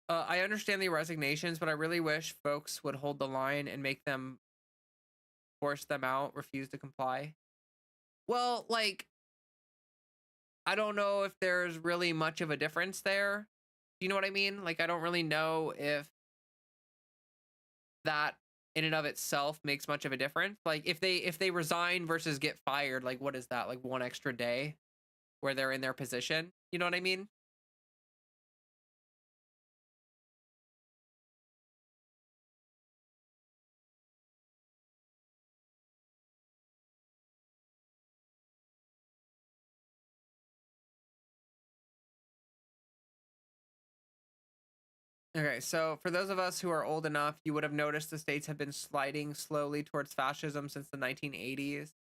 I understand the resignations, but I really wish folks would hold the line and make them force them out, refuse to comply. Well, like, I don't know if there's really much of a difference there. You know what I mean? Like, I don't really know if that in and of itself makes much of a difference. Like, if they resign versus get fired, like, what is that? Like 1 extra day where they're in their position? You know what I mean? Okay, so for those of us who are old enough, you would have noticed the states have been sliding slowly towards fascism since the 1980s.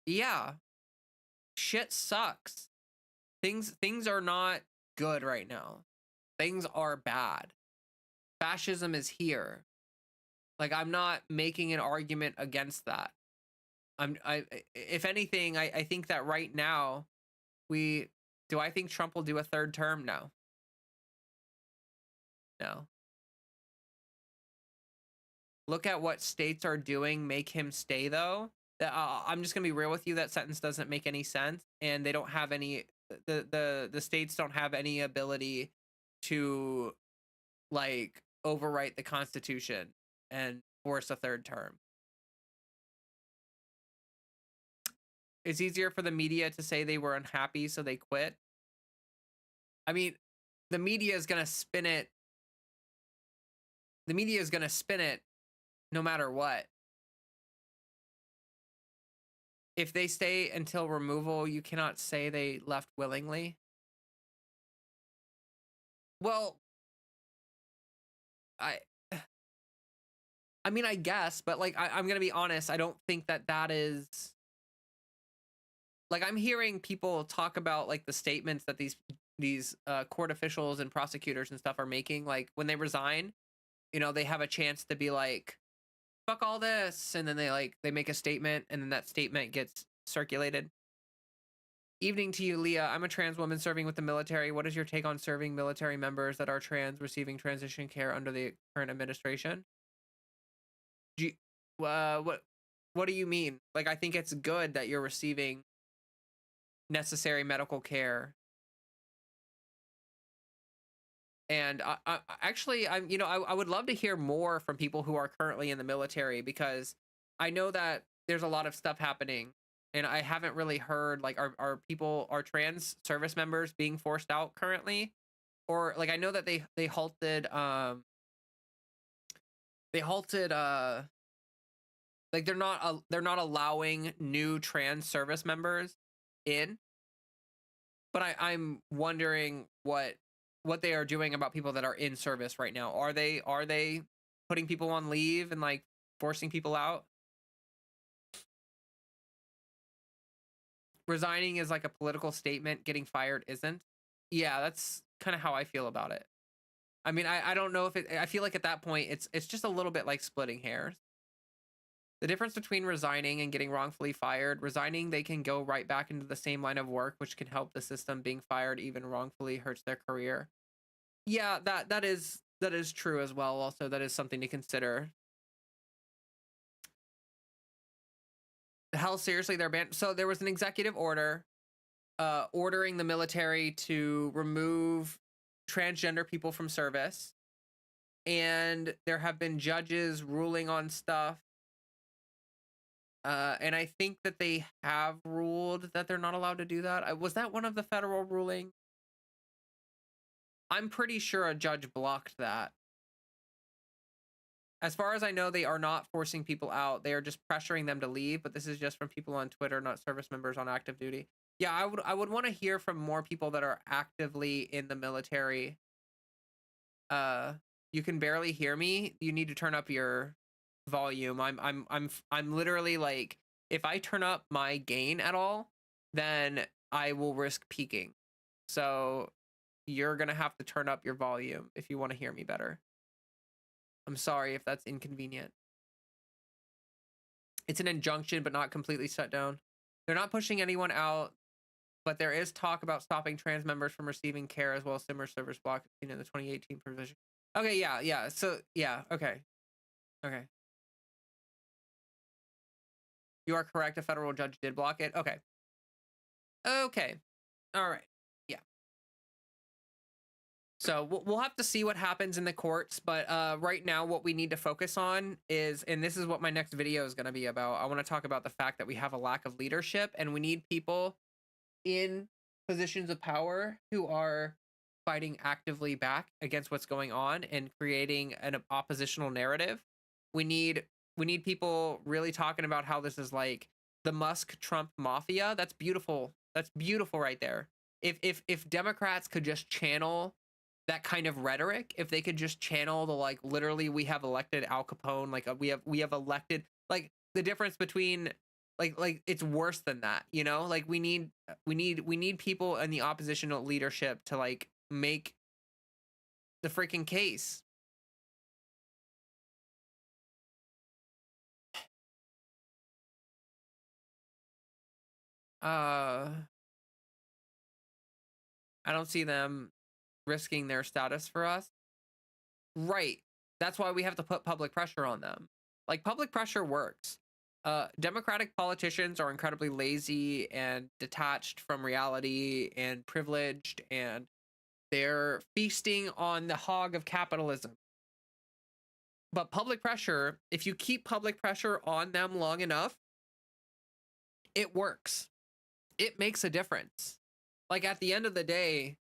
Yeah, shit sucks. Things are not good right now. Things are bad. Fascism is here. Like, I'm not making an argument against that. If anything, I think that right now do I think Trump will do a 3rd term? No. No. Look at what states are doing. Make him stay, though. I'm just gonna be real with you. That sentence doesn't make any sense, and they don't have any. The states don't have any ability to like overwrite the Constitution and force a 3rd term. It's easier for the media to say they were unhappy, so they quit. I mean, the media is gonna spin it. The media is gonna spin it no matter what. If they stay until removal, you cannot say they left willingly. Well, I mean, I guess, but like, I'm gonna be honest. I don't think that is like, I'm hearing people talk about like the statements that these court officials and prosecutors and stuff are making. Like when they resign, you know, they have a chance to be like, fuck all this, and then they make a statement, and then that statement gets circulated. Evening to you, Leah. I'm a trans woman serving with the military. What is your take on serving military members that are trans receiving transition care under the current administration? Do you, what do you mean? Like, I think it's good that you're receiving necessary medical care. And I would love to hear more from people who are currently in the military, because I know that there's a lot of stuff happening and I haven't really heard like are trans service members being forced out currently, or like I know that they halted they halted like they're not allowing new trans service members in, but I'm wondering what they are doing about people that are in service right now. Are they putting people on leave and like forcing people out? Resigning is like a political statement, getting fired isn't. Yeah, that's kind of how I feel about it. I mean, I don't know if I feel like at that point it's just a little bit like splitting hairs. The difference between resigning and getting wrongfully fired, resigning, they can go right back into the same line of work, which can help the system. Being fired, even wrongfully, hurts their career. Yeah, that is true as well. Also, that is something to consider. Hell, seriously, they're banned. So there was an executive order ordering the military to remove transgender people from service, and there have been judges ruling on stuff. And I think that they have ruled that they're not allowed to do that. Was that one of the federal ruling? I'm pretty sure a judge blocked that. As far as I know, they are not forcing people out. They are just pressuring them to leave, but this is just from people on Twitter, not service members on active duty. Yeah, I would want to hear from more people that are actively in the military. You can barely hear me. You need to turn up your volume. I'm literally like, if I turn up my gain at all, then I will risk peaking. So you're gonna have to turn up your volume if you want to hear me better. I'm sorry if that's inconvenient. It's an injunction, but not completely shut down. They're not pushing anyone out, but there is talk about stopping trans members from receiving care as well as similar service block in the 2018 provision. Okay, yeah. So yeah, okay. You are correct. A federal judge did block it. Okay. All right. Yeah. So we'll have to see what happens in the courts, but right now what we need to focus on is, and this is what my next video is going to be about, I want to talk about the fact that we have a lack of leadership and we need people in positions of power who are fighting actively back against what's going on and creating an oppositional narrative. We need people really talking about how this is like the Musk Trump mafia. That's beautiful. That's beautiful right there. If Democrats could just channel that kind of rhetoric, if they could just channel the like literally we have elected Al Capone, like we have elected, like the difference between like it's worse than that, you know? Like we need people in the oppositional leadership to like make the freaking case. I don't see them risking their status for us. Right. That's why we have to put public pressure on them. Like public pressure works. Democratic politicians are incredibly lazy and detached from reality and privileged, and they're feasting on the hog of capitalism. But public pressure, if you keep public pressure on them long enough, it works. It makes a difference. Like at the end of the day,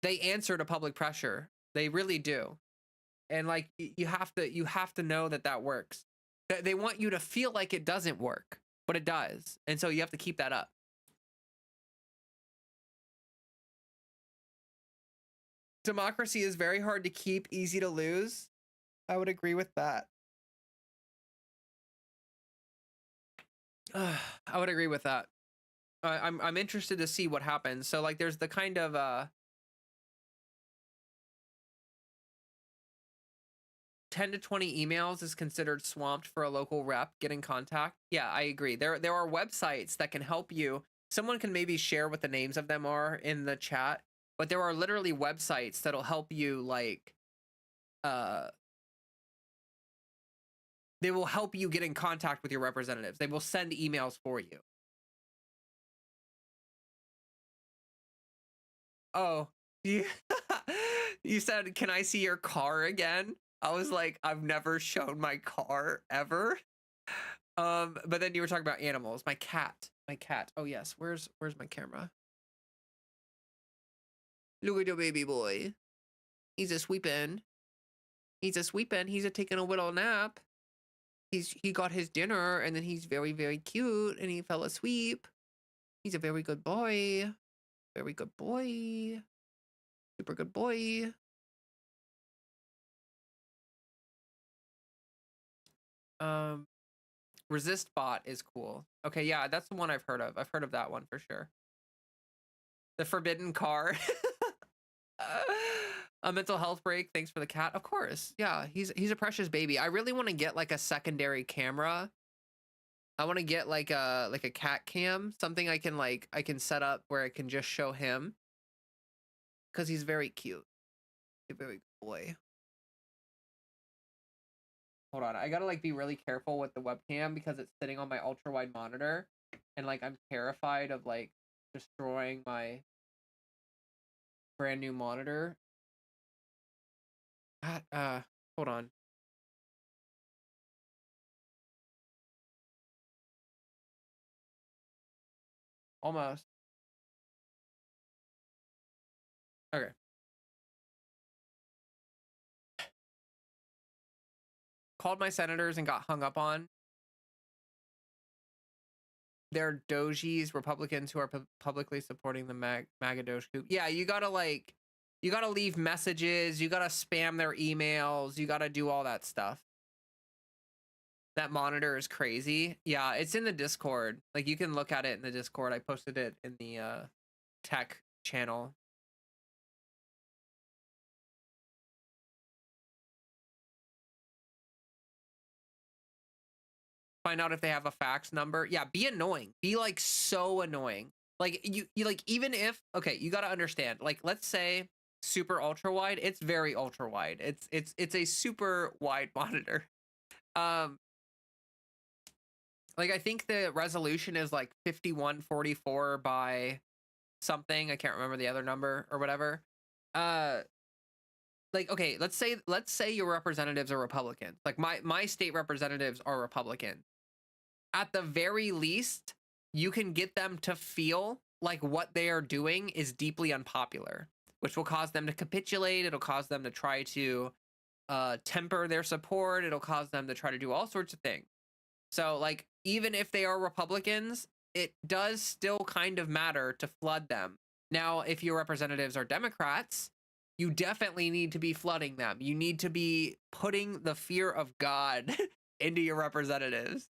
they answer to public pressure. They really do. And like you have to know that works. They want you to feel like it doesn't work, but it does. And so you have to keep that up. Democracy is very hard to keep, easy to lose. I would agree with that. I would agree with that. I'm interested to see what happens. So like there's the kind of 10 to 20 emails is considered swamped for a local rep. Get in contact. Yeah, I agree. There are websites that can help you. Someone can maybe share what the names of them are in the chat, but there are literally websites that'll help you like they will help you get in contact with your representatives. They will send emails for you. Oh, you, you said, "Can I see your car again?" I was like, "I've never shown my car ever." But then you were talking about animals. My cat. My cat. Oh yes. Where's my camera? Look at your baby boy. He's a sweeping. He's a sweeping. He's a taking a little nap. He got his dinner and then he's very, very cute and he fell asleep. He's a very good boy. Very good boy. Super good boy. Resist bot is cool. Okay, yeah, that's the one I've heard of. I've heard of that one for sure. The forbidden car. A mental health break. Thanks for the cat. Of course. Yeah, he's a precious baby. I really want to get like a secondary camera. I want to get like a cat cam, something I can set up where I can just show him, because he's very cute. He's a very good boy. Hold on, I gotta like be really careful with the webcam because it's sitting on my ultra wide monitor, and like I'm terrified of like destroying my brand new monitor. Hold on. Almost. Okay. Called my senators and got hung up on. They're dojis, Republicans who are publicly supporting the MAGA Doge coup. Yeah, you gotta leave messages, you gotta spam their emails, you gotta do all that stuff. That monitor is crazy. Yeah, it's in the Discord. Like, you can look at it in the Discord. I posted it in the tech channel. Find out if they have a fax number. Yeah, be annoying. Be like so annoying. Like you like, even if, okay, you got to understand, like, let's say super ultra wide, it's very ultra wide. It's a super wide monitor. Like, I think the resolution is like 5144 by something. I can't remember the other number or whatever. Like, okay, let's say your representatives are Republicans. Like my state representatives are Republican. At the very least, you can get them to feel like what they are doing is deeply unpopular, which will cause them to capitulate. It'll cause them to try to temper their support. It'll cause them to try to do all sorts of things. So, like, even if they are Republicans, it does still kind of matter to flood them. Now, if your representatives are Democrats, you definitely need to be flooding them. You need to be putting the fear of God into your representatives.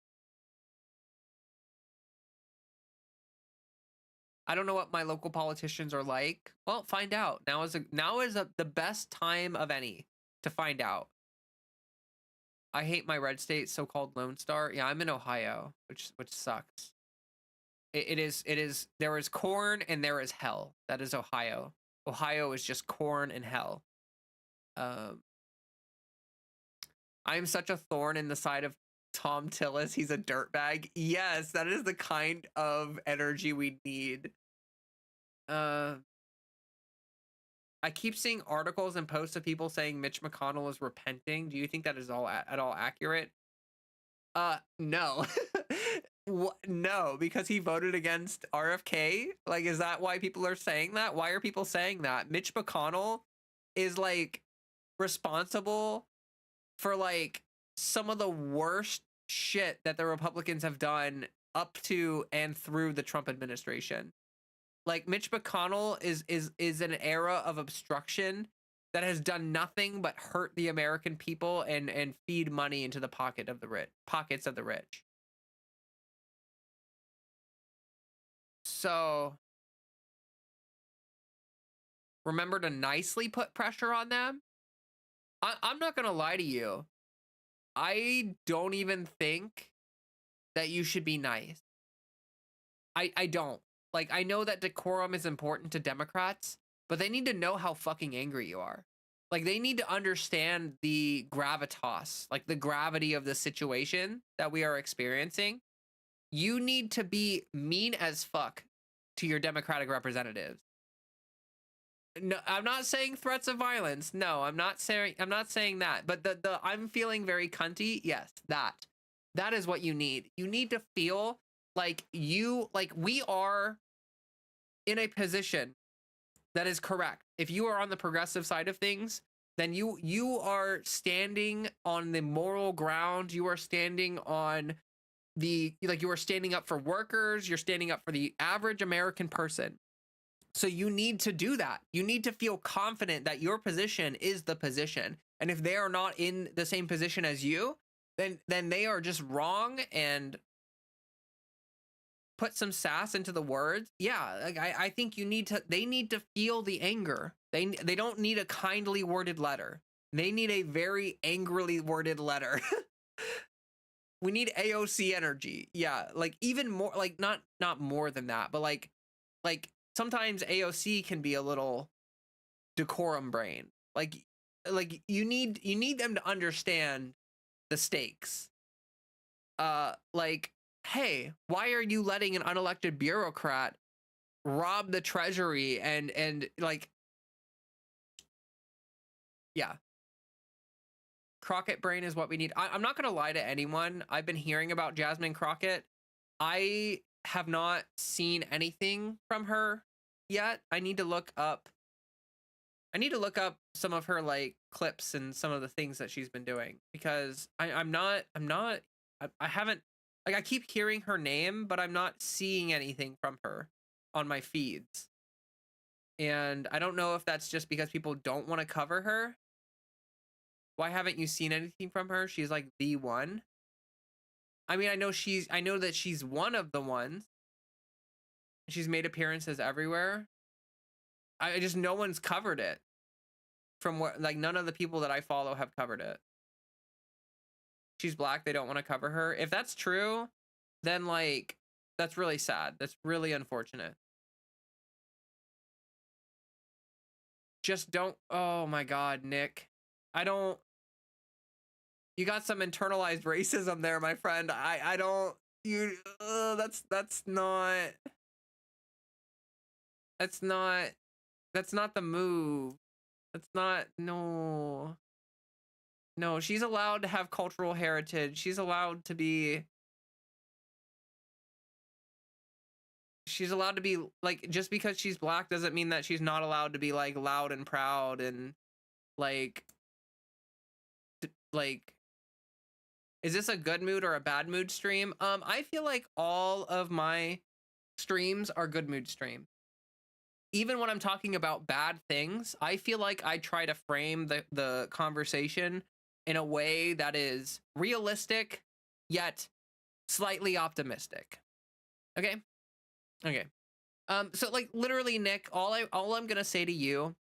I don't know what my local politicians are like. Well, find out. Now is the best time of any to find out. I hate my red state, so-called Lone Star. Yeah, I'm in Ohio, which sucks. It is there is corn and there is hell. That is Ohio. Ohio is just corn and hell. I'm such a thorn in the side of Tom Tillis. He's a dirtbag. Yes, that is the kind of energy we need. I keep seeing articles and posts of people saying Mitch McConnell is repenting. Do you think that is at all accurate? No. No, because he voted against RFK. Like, is that why people are saying that? Why are people saying that? Mitch McConnell is like responsible for like some of the worst shit that the Republicans have done up to and through the Trump administration. Like, Mitch McConnell is an era of obstruction that has done nothing but hurt the American people and feed money into the pockets of the rich. So remember to nicely put pressure on them. I'm not gonna lie to you. I don't even think that you should be nice. I don't. Like, I know that decorum is important to Democrats, but they need to know how fucking angry you are. Like, they need to understand the gravitas, like the gravity of the situation that we are experiencing. You need to be mean as fuck to your Democratic representatives. No, I'm not saying threats of violence. No, I'm not saying that. But the I'm feeling very cunty. Yes, that is what you need. You need to feel like we are in a position that is correct. If you are on the progressive side of things, then you are standing on the moral ground. You are standing on you are standing up for workers. You're standing up for the average American person. So you need to do that. You need to feel confident that your position is the position. And if they are not in the same position as you, then they are just wrong, and put some sass into the words. Yeah, like I think they need to feel the anger. They don't need a kindly worded letter. They need a very angrily worded letter. We need AOC energy. Yeah, like even more, like not more than that, but like sometimes AOC can be a little decorum brain. Like you need them to understand the stakes. Like, hey, why are you letting an unelected bureaucrat rob the treasury and like, yeah. Crockett brain is what we need. I'm not gonna lie to anyone. I've been hearing about Jasmine Crockett. I have not seen anything from her yet. I need to look up some of her like clips and some of the things that she's been doing, because I haven't, like, I keep hearing her name, but I'm not seeing anything from her on my feeds. And I don't know if that's just because people don't want to cover her. Why haven't you seen anything from her? She's like the one. I mean, I know that she's one of the ones. She's made appearances everywhere. I just, no one's covered it. From what, like, none of the people that I follow have covered it. She's black, they don't want to cover her. If that's true, then like, that's really sad. That's really unfortunate. Just don't, oh my God, Nick. You got some internalized racism there, my friend. I don't, that's not the move. That's not, no. No, she's allowed to have cultural heritage. She's allowed to be like, just because she's black doesn't mean that she's not allowed to be like loud and proud and like is this a good mood or a bad mood stream? I feel like all of my streams are good mood streams. Even when I'm talking about bad things, I feel like I try to frame the conversation in a way that is realistic yet slightly optimistic. Okay? Okay. So like literally, Nick, all I'm gonna say to you,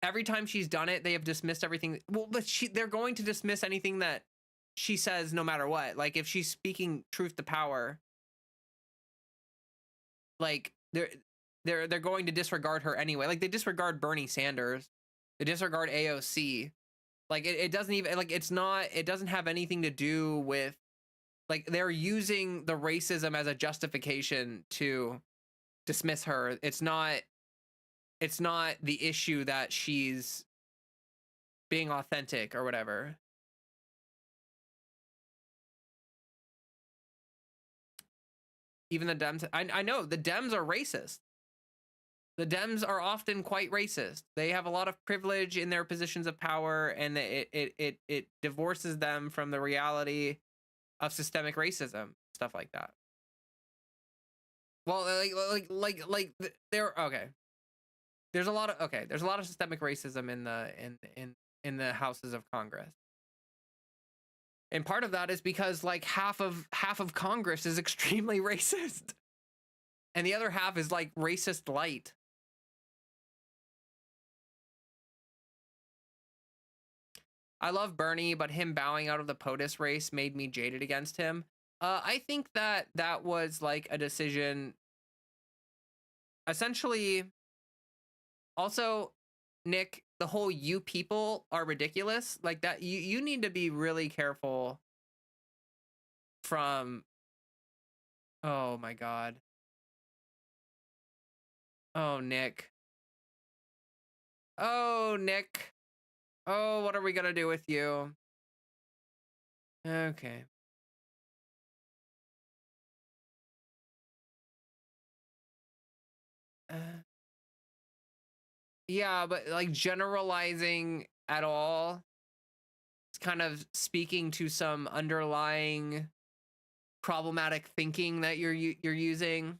every time she's done it, they have dismissed everything. Well, but they're going to dismiss anything that she says no matter what. Like if she's speaking truth to power, like they're going to disregard her anyway. Like they disregard Bernie Sanders, they disregard AOC. Like it doesn't even, like, it doesn't have anything to do with, like, they're using the racism as a justification to dismiss her. It's not the issue that she's being authentic or whatever. Even the Dems, I know the Dems are racist. The Dems are often quite racist. They have a lot of privilege in their positions of power, and it divorces them from the reality of systemic racism, stuff like that. Well, like they're okay. There's a lot of systemic racism in the houses of Congress. And part of that is because like half of Congress is extremely racist. And the other half is like racist light. I love Bernie, but him bowing out of the POTUS race made me jaded against him. I think that was like a decision. Essentially, also, Nick, the whole "you people are ridiculous" like that. You need to be really careful from. Oh my God. Oh, Nick. Oh, Nick. Oh, what are we gonna do with you? Okay. Yeah, but like generalizing at all, it's kind of speaking to some underlying problematic thinking that you're using.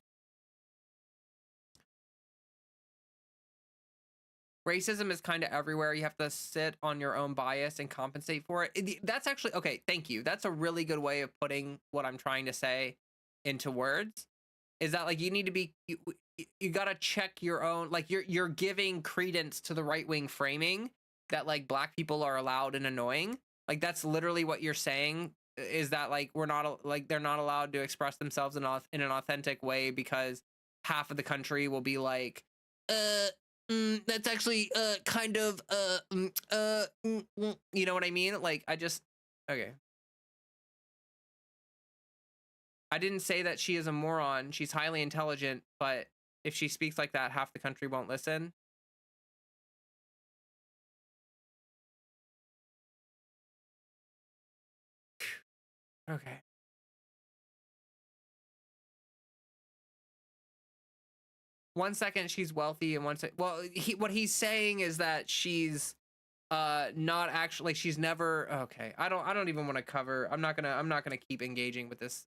Racism is kind of everywhere. You have to sit on your own bias and compensate for it. That's actually okay. Thank you. That's a really good way of putting what I'm trying to say into words. Is that like you need to be you got to check your own, like you're giving credence to the right wing framing that like black people are allowed and annoying. Like that's literally what you're saying, is that like we're not like they're not allowed to express themselves in an authentic way because half of the country will be like uh that's actually kind of you know what I mean? Like I just okay. I didn't say that she is a moron. She's highly intelligent, but if she speaks like that, half the country won't listen. Okay. One second she's wealthy and well, what he's saying is that she's not actually, like she's never okay. I don't even want to cover. I'm not going to keep engaging with this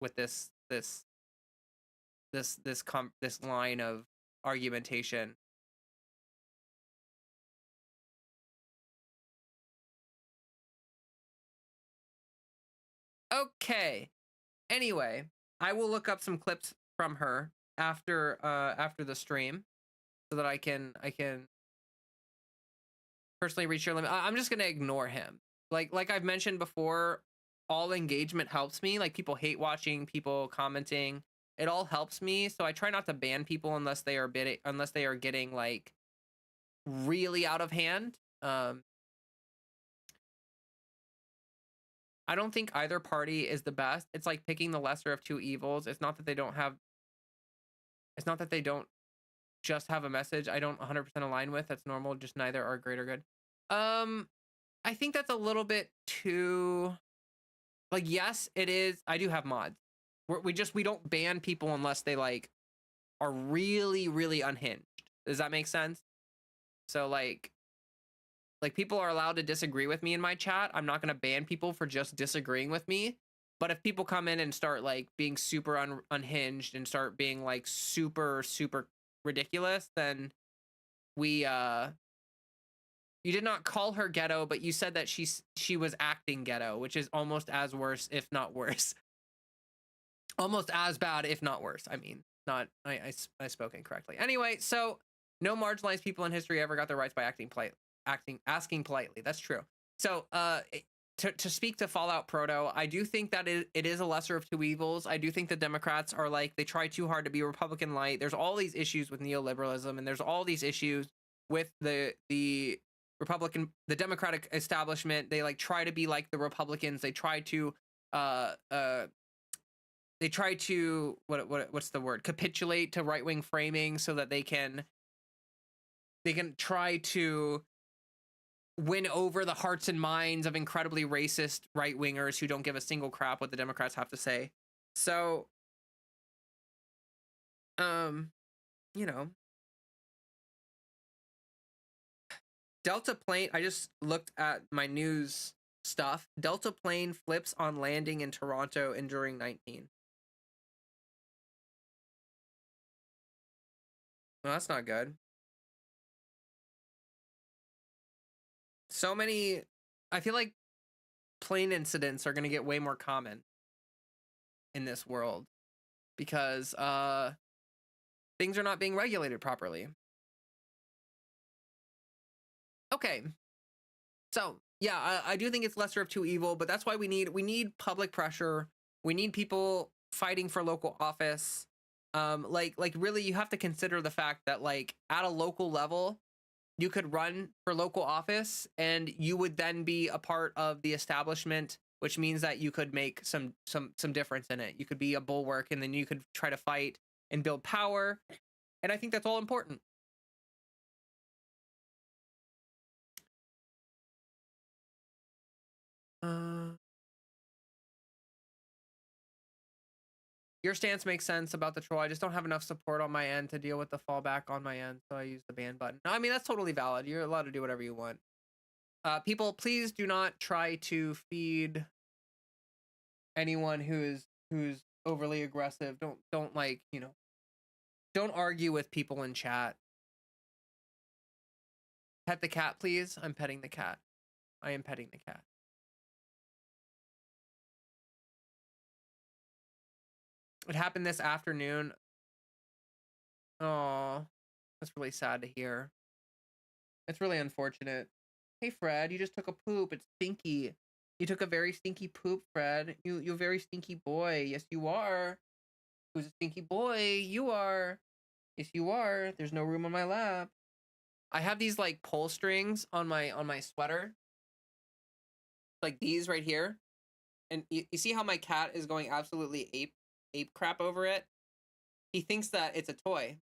line of argumentation. Okay. Anyway, I will look up some clips from her after the stream so that I can personally reach your limit. I'm just gonna ignore him. Like I've mentioned before, all engagement helps me. Like people hate watching, people commenting, it all helps me. So I try not to ban people unless they are getting like really out of hand. Um, I don't think either party is the best. It's like picking the lesser of two evils. It's not that they don't have. It's not that they don't just have a message I don't 100% align with. That's normal. Just neither are great or good. Um, I think that's a little bit too like. Yes, it is. I do have mods. We don't ban people unless they like are really unhinged. Does that make sense? So like people are allowed to disagree with me in my chat. I'm not gonna ban people for just disagreeing with me. But if people come in and start like being super unhinged and start being like super ridiculous, then we you did not call her ghetto, but you said that she was acting ghetto, which is almost as worse, if not worse. Almost as bad, if not worse. I mean, not I spoke incorrectly. Anyway, so no marginalized people in history ever got their rights by asking politely. That's true. So to speak to Fallout Proto, I do think that it is a lesser of two evils. I do think the Democrats are like they try too hard to be Republican light. There's all these issues with neoliberalism, and there's all these issues with the Democratic establishment. They like try to be like the Republicans. Uh uh they try to what's the word, capitulate to right wing framing so that they can try to win over the hearts and minds of incredibly racist right wingers who don't give a single crap what the Democrats have to say. So um you know, Delta plane, I just looked at my news stuff. Delta plane flips on landing in Toronto, enduring 19. Well, that's not good. So many, I feel like plane incidents are going to get way more common in this world because things are not being regulated properly. Okay. So, yeah, I do think it's lesser of two evil, but that's why we need public pressure. We need people fighting for local office. Like really you have to consider the fact that like at a local level, you could run for local office and you would then be a part of the establishment, which means that you could make some difference in it. You could be a bulwark and then you could try to fight and build power. And I think that's all important. Uh Your stance makes sense about the troll. I just don't have enough support on my end to deal with the fallback on my end, so I use the ban button. No, I mean, that's totally valid. You're allowed to do whatever you want. People, please do not try to feed anyone who's overly aggressive. Don't like, don't argue with people in chat. Pet the cat, please. I'm petting the cat. I am petting the cat. It happened this afternoon. Oh, that's really sad to hear. It's really unfortunate. Hey Fred, you just took a poop. It's stinky. You took a very stinky poop, Fred. You're a very stinky boy. Yes, you are. Who's a stinky boy? You are. Yes, you are. There's no room on my lap. I have these like pull strings on my sweater. Like these right here. And you see how my cat is going absolutely ape crap over it? He thinks that it's a toy.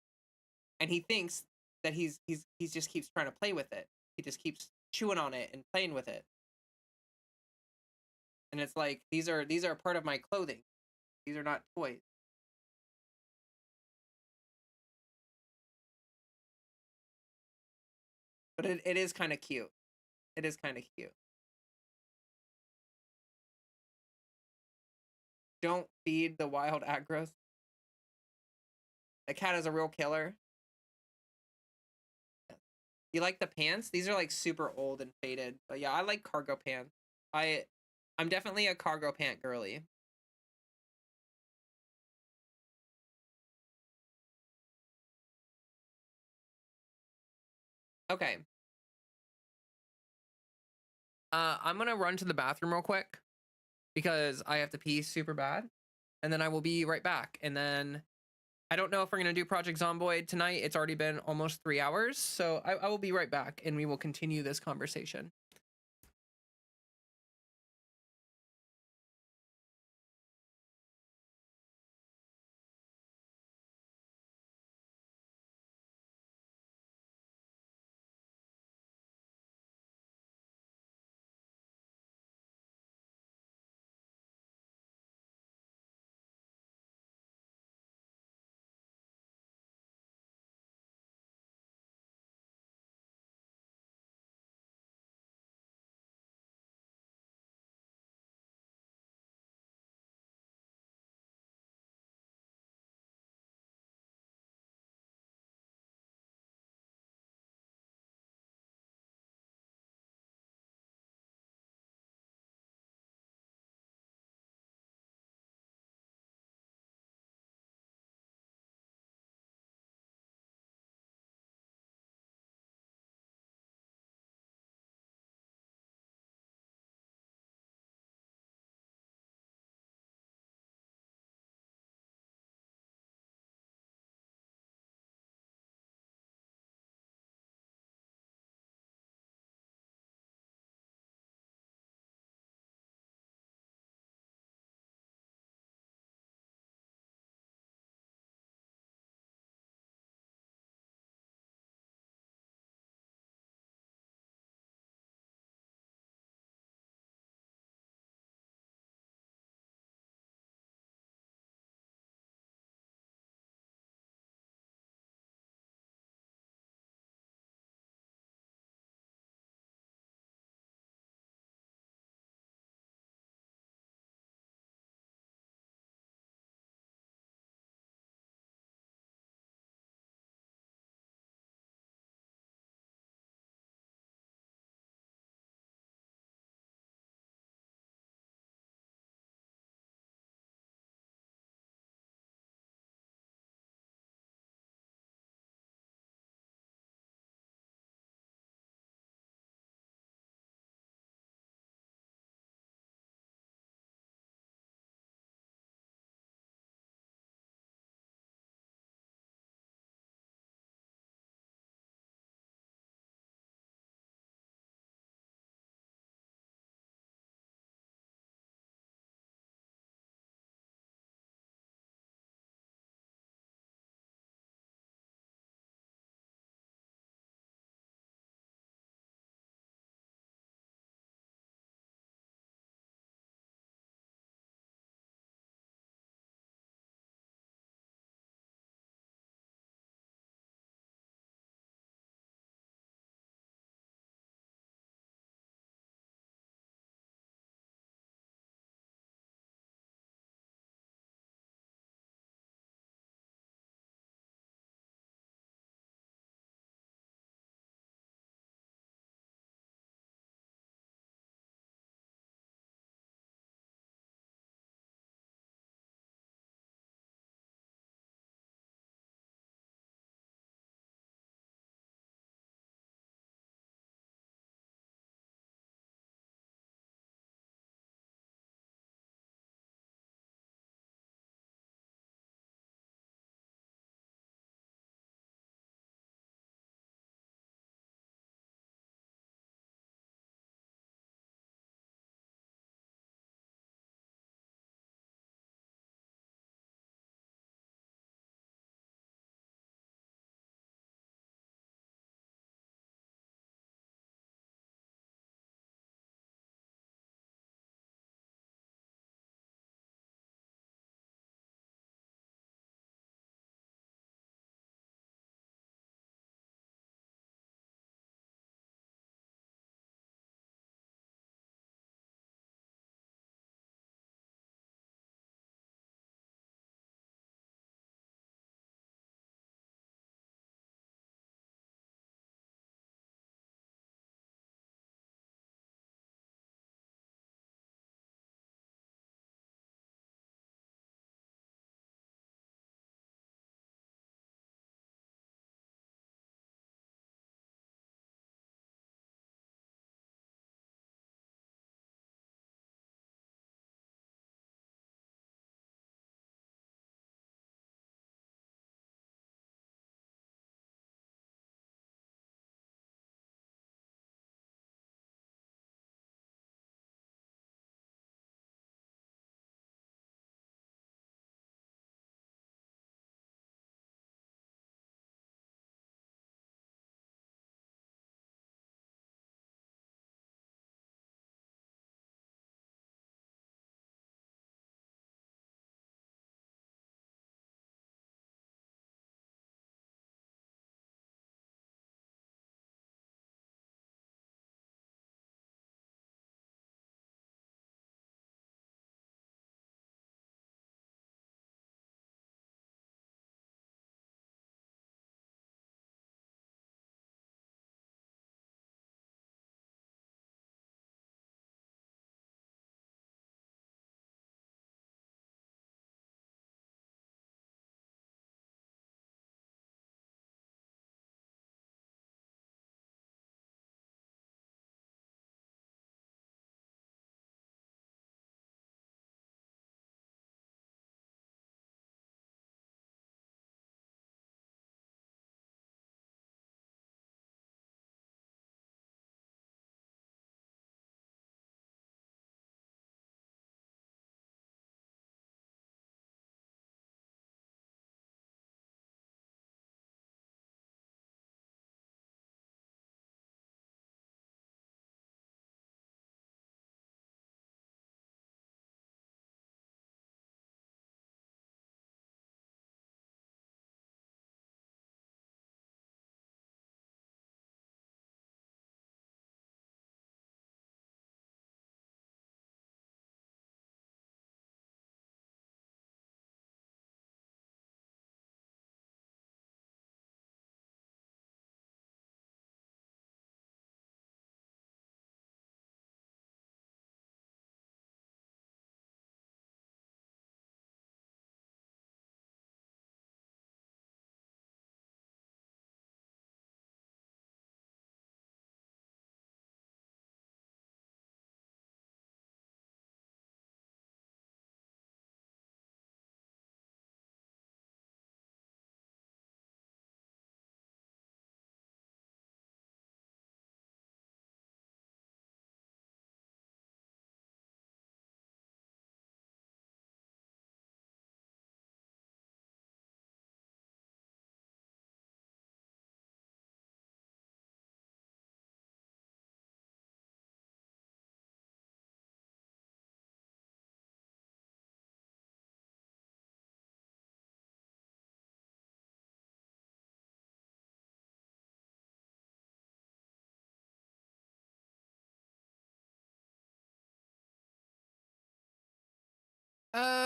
And he thinks that he's just keeps trying to play with it. He just keeps chewing on it and playing with it. And it's like these are part of my clothing. These are not toys. But it is kind of cute. It is kind of cute. Don't feed the wild aggros. The cat is a real killer. You like the pants? These are like super old and faded. But yeah, I like cargo pants. I'm definitely a cargo pant girly. Okay. I'm gonna run to the bathroom real quick because I have to pee super bad, and then I will be right back. And then I don't know if we're gonna do Project Zomboid tonight. It's already been almost 3 hours, so I will be right back, and we will continue this conversation.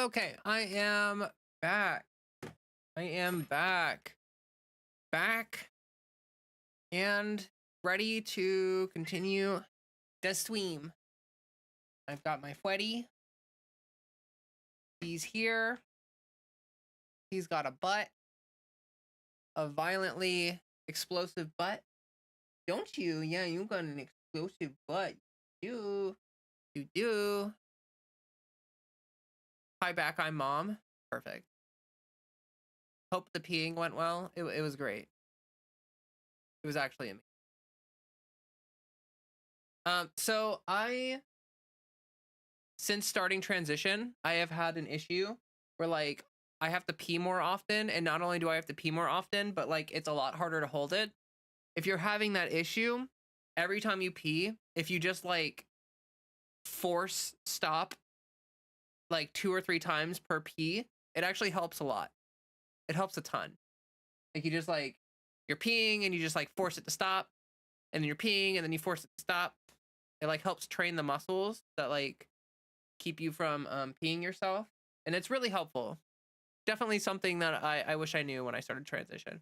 Okay, I am back. I am back. Back and ready to continue the stream. I've got my Freddy. He's here. He's got a butt. A violently explosive butt. Don't you? Yeah, you got an explosive butt. You do. Hi back, I'm mom. Perfect. Hope the peeing went well. It was great. It was actually amazing. So since starting transition, I have had an issue where like I have to pee more often, and not only do I have to pee more often, but like it's a lot harder to hold it. If you're having that issue, every time you pee, if you just like force stop like 2 or 3 times per pee, it actually helps a lot. It helps a ton. Like you just like you're peeing and you just like force it to stop, and then you're peeing and then you force it to stop. It like helps train the muscles that like keep you from peeing yourself, and it's really helpful. Definitely something that I wish I knew when I started transition.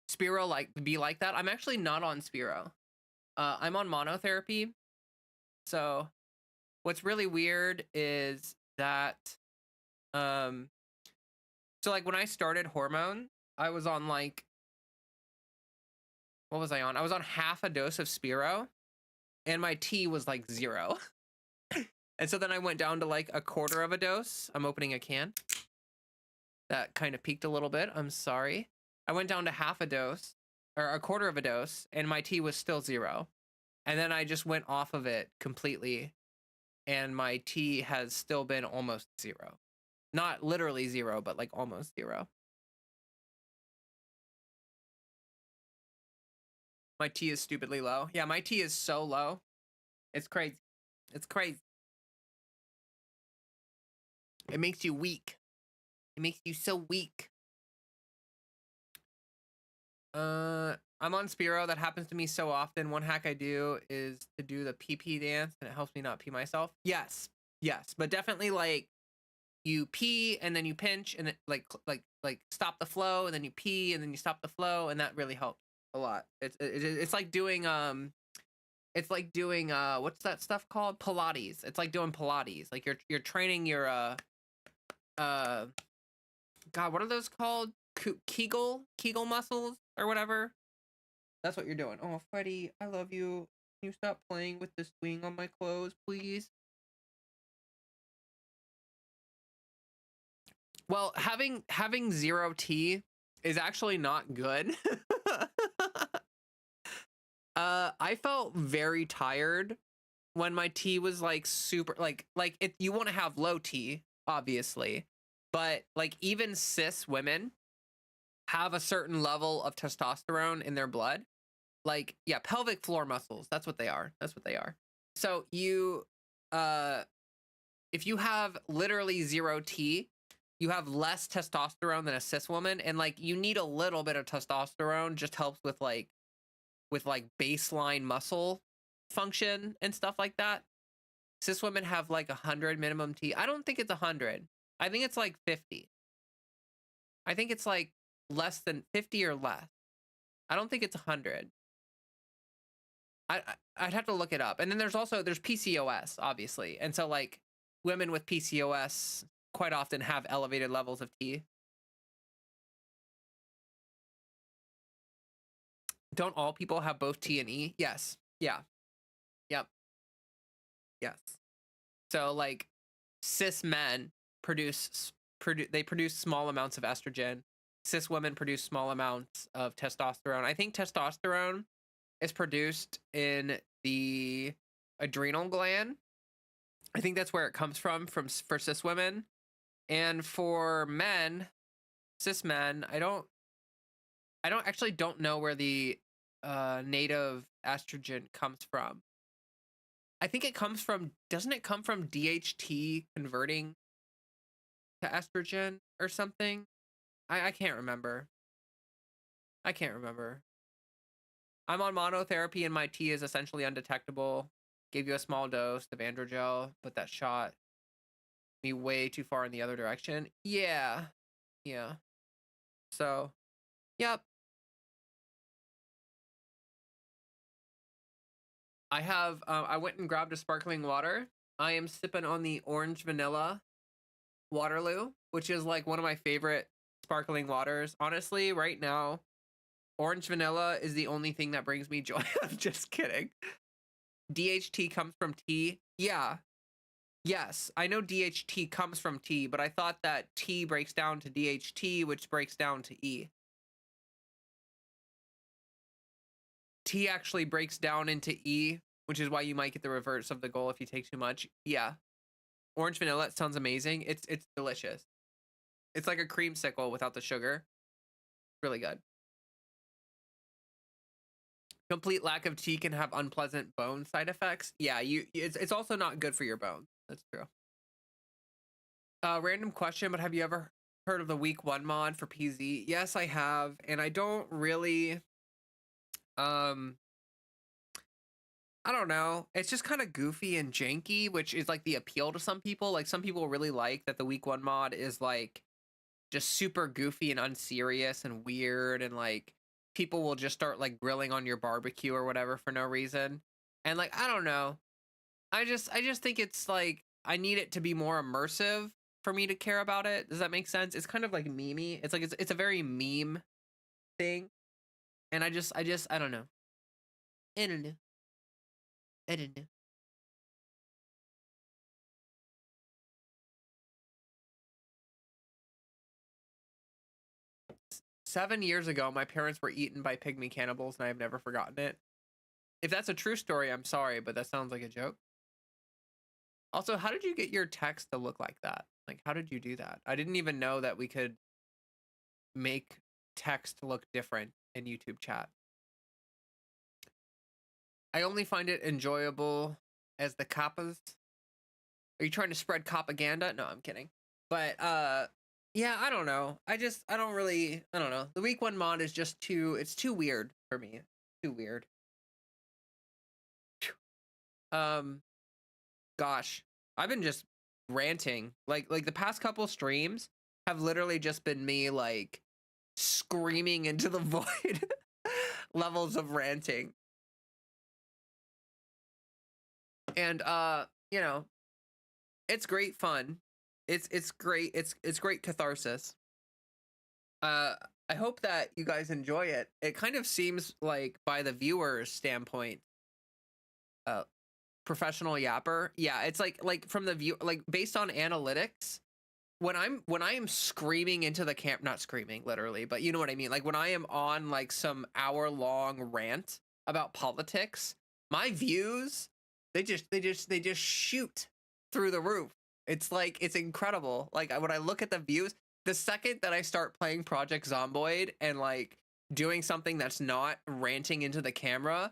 Spiro be like that. I'm actually not on Spiro. I'm on monotherapy. So what's really weird is that so like when I started hormone, I was on like, what was I on? I was on half a dose of Spiro, and my T was like 0. And so then I went down to like a quarter of a dose. I'm opening a can. That kind of peaked a little bit. I'm sorry. I went down to half a dose or a quarter of a dose, and my T was still 0. And then I just went off of it completely, and my T has still been almost 0. Not literally 0, but like almost 0. My T is stupidly low. Yeah, my T is so low. It's crazy. It's crazy. It makes you weak. It makes you so weak. I'm on Spiro. That happens to me so often. One hack I do is to do the pee dance, and it helps me not pee myself. Yes, but definitely like you pee and then you pinch and it like stop the flow, and then you pee and then you stop the flow, and that really helps a lot. It's like doing what's that stuff called? Pilates. It's like doing Pilates. Like you're training your God, what are those called? Kegel muscles or whatever. That's what you're doing. Oh, Freddy, I love you. Can you stop playing with this wing on my clothes, please? Well, having 0 T is actually not good. I felt very tired when my T was like super like you want to have low T, obviously, but like even cis women have a certain level of testosterone in their blood. Like, yeah, pelvic floor muscles, that's what they are. So you if you have literally 0 T, you have less testosterone than a cis woman, and like you need a little bit of testosterone, just helps with baseline muscle function and stuff like that. Cis women have like 100 minimum T. I don't think it's 100. I think it's like 50. I think it's like less than 50 or less. I don't think it's 100. I'd have to look it up. And then there's PCOS, obviously. And so like women with PCOS quite often have elevated levels of T. Don't all people have both T and E? Yes. Yeah. Yep. Yes. So like cis men produce small amounts of estrogen. Cis women produce small amounts of testosterone. I think testosterone is produced in the adrenal gland. I think that's where it comes from for cis women. And for men, cis men, I don't know where the native estrogen comes from. I think it comes from, doesn't it come from DHT converting to estrogen or something? I can't remember. I'm on monotherapy and my T is essentially undetectable. Gave you a small dose of androgel, but that shot me way too far in the other direction. Yeah. Yeah. So, yep. I went and grabbed a sparkling water. I am sipping on the orange vanilla Waterloo, which is like one of my favorite sparkling waters. Honestly, right now, orange vanilla is the only thing that brings me joy. I'm just kidding. DHT comes from tea. Yeah. Yes, I know DHT comes from tea, but I thought that T breaks down to DHT, which breaks down to E. T actually breaks down into E, which is why you might get the reverse of the goal if you take too much. Yeah. Orange vanilla, it sounds amazing. It's delicious. It's like a creamsicle without the sugar. Really good. Complete lack of tea can have unpleasant bone side effects. Yeah, it's also not good for your bones. That's true. Random question, but have you ever heard of the week 1 mod for PZ? Yes, I have, and I don't really um I don't know. It's just kind of goofy and janky, which is like the appeal to some people. Like some people really like that the week 1 mod is like just super goofy and unserious and weird, and like people will just start like grilling on your barbecue or whatever for no reason. And like I don't know. I just think it's like I need it to be more immersive for me to care about it. Does that make sense? It's kind of like memey. It's like it's a very meme thing. And I just I don't know. I don't know. I don't know. 7 years ago, my parents were eaten by pygmy cannibals, and I have never forgotten it. If that's a true story, I'm sorry, but that sounds like a joke. Also, how did you get your text to look like that? Like, how did you do that? I didn't even know that we could make text look different in YouTube chat. I only find it enjoyable as the kappas. Are you trying to spread propaganda? No, I'm kidding. But yeah, I don't know. I don't know. The week 1 mod is just it's too weird for me. Too weird. Um gosh, I've been just ranting. Like the past couple streams have literally just been me like screaming into the void levels of ranting. And you know, it's great fun. It's great. It's great catharsis. Uh I hope that you guys enjoy it. It kind of seems like by the viewer's standpoint, uh professional yapper. Yeah, it's like from the view, like based on analytics, when I am screaming into the camp, not screaming literally, but you know what I mean, like when I am on like some hour-long rant about politics, my views, they just shoot through the roof. It's like it's incredible. Like when I look at the views, the second that I start playing Project Zomboid and like doing something that's not ranting into the camera,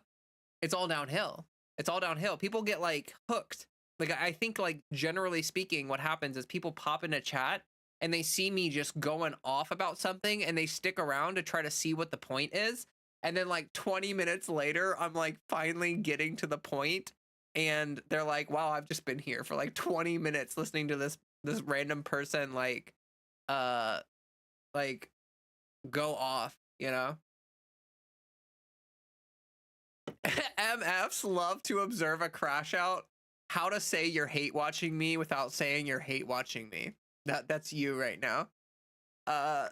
it's all downhill. It's all downhill. People get like hooked. Like I think like generally speaking, what happens is people pop into chat and they see me just going off about something and they stick around to try to see what the point is. And then like 20 minutes later, I'm like finally getting to the point, and they're like, "Wow, I've just been here for like 20 minutes listening to this random person uh like go off, you know?" MFs love to observe a crash out. How to say you're hate watching me without saying you're hate watching me. That's you right now. Uh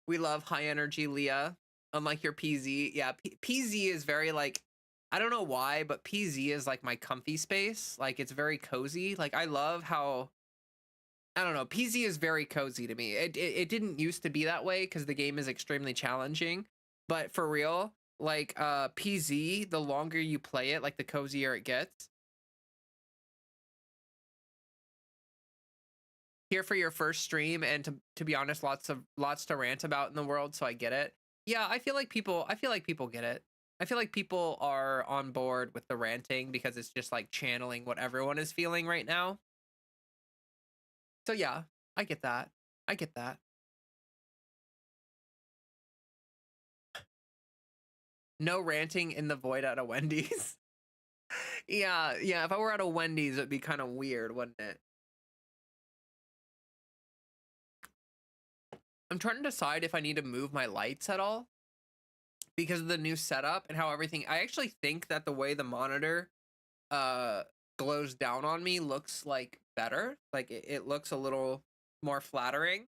we love high energy Leah. Unlike your PZ. Yeah, PZ is very like, I don't know why, but PZ is like my comfy space. Like it's very cozy. Like I love how, I don't know, PZ is very cozy to me. It didn't used to be that way because the game is extremely challenging. But for real, like PZ, the longer you play it, like the cozier it gets. Here for your first stream, and to be honest, lots to rant about in the world, so I get it. Yeah, I feel like people get it. I feel like people are on board with the ranting because it's just like channeling what everyone is feeling right now. So yeah, I get that. I get that. No ranting in the void at a Wendy's. Yeah, yeah, if I were at a Wendy's, it'd be kind of weird, wouldn't it? I'm trying to decide if I need to move my lights at all because of the new setup and how everything. I actually think that the way the monitor uh glows down on me looks like better. Like it looks a little more flattering.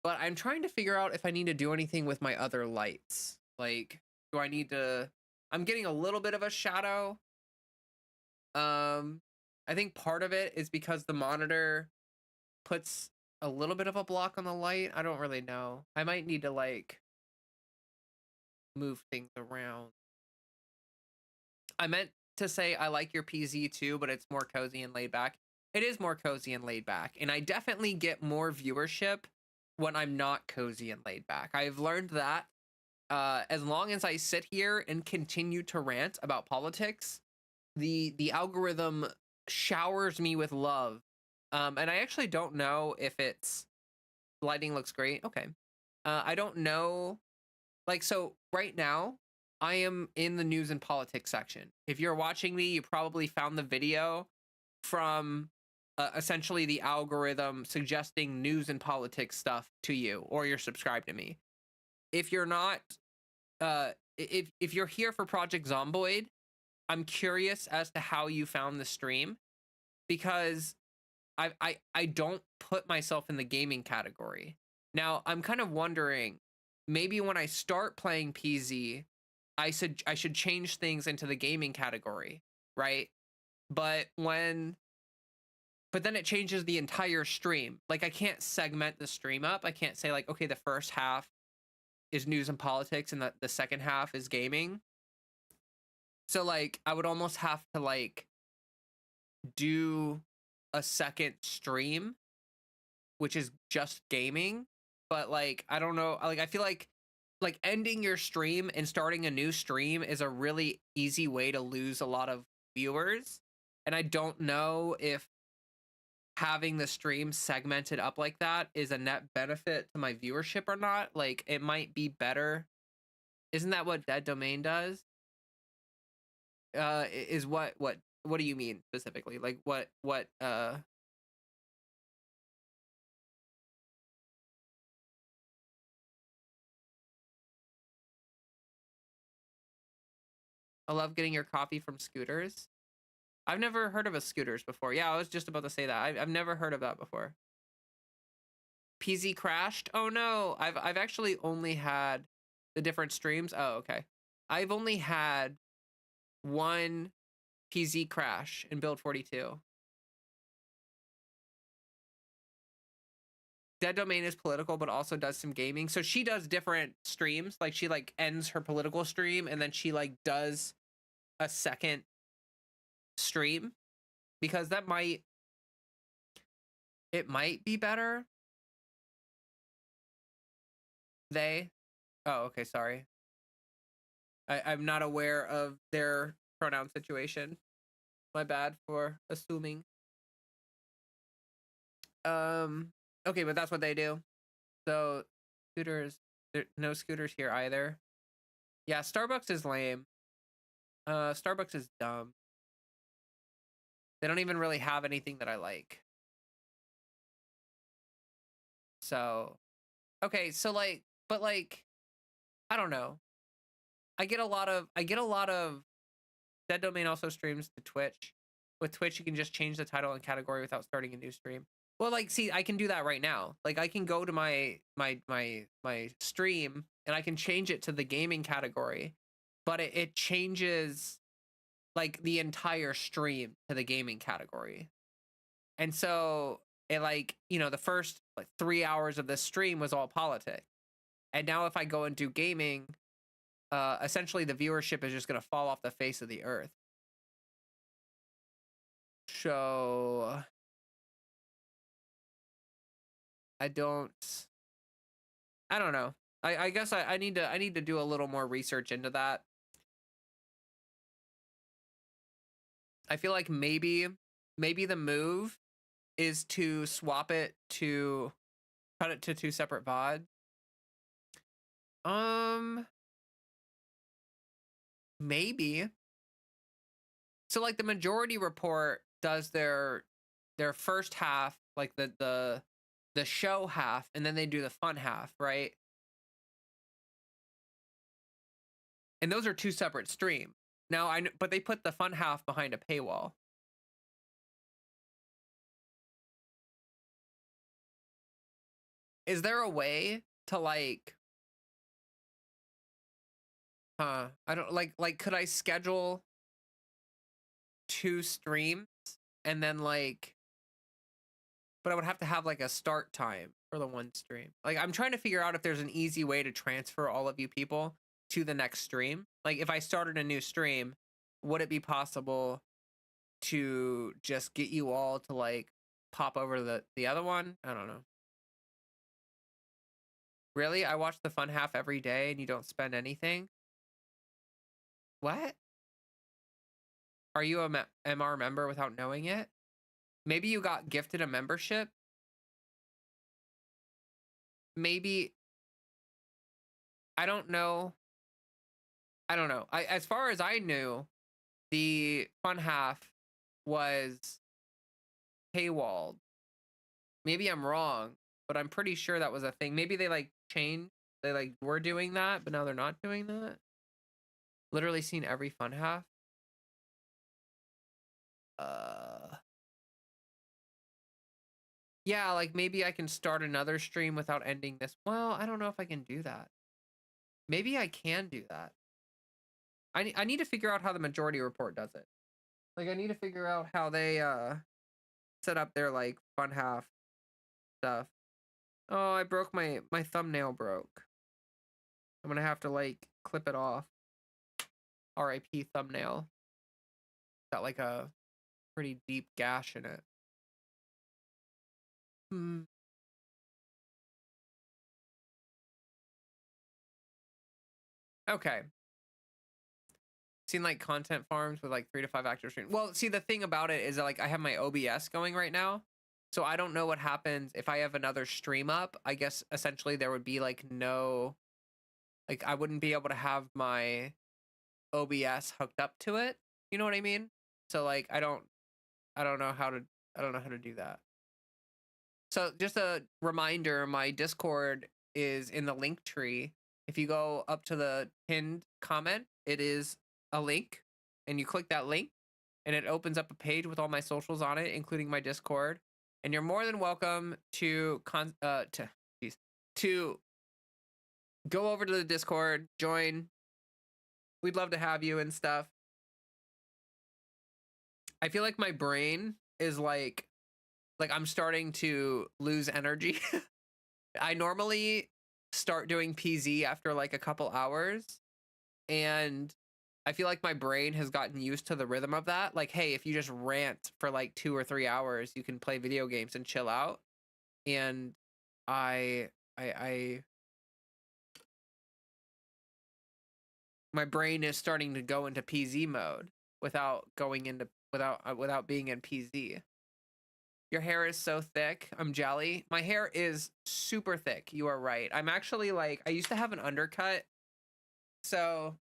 But I'm trying to figure out if I need to do anything with my other lights. Like, do I need to? I'm getting a little bit of a shadow. Um, I think part of it is because the monitor puts a little bit of a block on the light. I don't really know. I might need to like move things around. I meant to say I like your PZ too, but it's more cozy and laid back. It is more cozy and laid back, and I definitely get more viewership when I'm not cozy and laid back. I've learned that as long as I sit here and continue to rant about politics, the algorithm showers me with love. And I actually don't know if it's lighting looks great. Okay. I don't know. Like, so right now, I am in the news and politics section. If you're watching me, you probably found the video from essentially the algorithm suggesting news and politics stuff to you, or you're subscribed to me. If you're not, if you're here for Project Zomboid, I'm curious as to how you found the stream because I don't put myself in the gaming category. Now, I'm kind of wondering, maybe when I start playing PZ, I should change things into the gaming category, right? But then it changes the entire stream. Like I can't segment the stream up. I can't say like, okay, the first half is news and politics and the second half is gaming. So like I would almost have to like do a second stream which is just gaming, but like I don't know, like I feel like ending your stream and starting a new stream is a really easy way to lose a lot of viewers, and I don't know if having the stream segmented up like that is a net benefit to my viewership or not. Like it might be better. Isn't that what Dead Domain does? Is what do you mean specifically? Like what I love getting your coffee from Scooters. I've never heard of a Scooters before. Yeah, I was just about to say that. I've never heard of that before. PZ crashed? Oh no. I've actually only had the different streams. Oh, okay. I've only had one PZ crash in build 42. Dead Domain is political, but also does some gaming. So she does different streams. Like she like ends her political stream and then she like does a second stream because it might be better. They. Oh, okay, sorry. I'm not aware of their pronoun situation. My bad for assuming. Um, okay, but that's what they do. So scooters, no scooters here either. Yeah, Starbucks is lame. Starbucks is dumb. They don't even really have anything that I like. So, okay, so like, but like, I don't know. I get a lot of Dead Domain also streams to Twitch. With Twitch, you can just change the title and category without starting a new stream. Well, like, see, I can do that right now. Like, I can go to my stream and I can change it to the gaming category, but it changes like the entire stream to the gaming category. And so it like, the first like 3 hours of this stream was all politics. And now if I go and do gaming, essentially the viewership is just gonna fall off the face of the earth. So I don't I don't know. I guess I need to do a little more research into that. I feel like maybe the move is to swap it to cut it to two separate VOD. Um Maybe. So like the majority report does their first half, like the show half, and then they do the fun half, right? And those are two separate streams. Now but they put the fun half behind a paywall. Is there a way to like I don't like could I schedule two streams and then like but I would have to have like a start time for the one stream. Like I'm trying to figure out if there's an easy way to transfer all of you people to the next stream. Like if I started a new stream, would it be possible to just get you all to like pop over to the other one? I don't know. Really? I watch the fun half every day and you don't spend anything? What? Are you a MR member without knowing it? Maybe you got gifted a membership? Maybe I don't know. I don't know. As far as I knew, the fun half was paywalled. Maybe I'm wrong, but I'm pretty sure that was a thing. Maybe they like changed. They like were doing that, but now they're not doing that. Literally seen every fun half. Yeah, like maybe I can start another stream without ending this. Well, I don't know if I can do that. Maybe I can do that. I need to figure out how the majority report does it. Like I need to figure out how they set up their like fun half stuff. Oh, I broke my thumbnail broke. I'm gonna have to like clip it off. RIP thumbnail. Got like a pretty deep gash in it. Okay. Seen like content farms with like 3 to 5 active streams. Well, see the thing about it is that like I have my OBS going right now. So I don't know what happens if I have another stream up. I guess essentially there would be like no like I wouldn't be able to have my OBS hooked up to it. You know what I mean? So like I don't know how to do that. So just a reminder, my Discord is in the link tree. If you go up to the pinned comment, it is a link and you click that link and it opens up a page with all my socials on it, including my Discord. And you're more than welcome to go over to the Discord, join. We'd love to have you and stuff. I feel like my brain is like I'm starting to lose energy. I normally start doing PZ after like a couple hours, and I feel like my brain has gotten used to the rhythm of that. Like, hey, if you just rant for like 2 or 3 hours, you can play video games and chill out. And my brain is starting to go into PZ mode without being in PZ. Your hair is so thick. I'm jelly. My hair is super thick. You are right. I'm actually like, I used to have an undercut. So,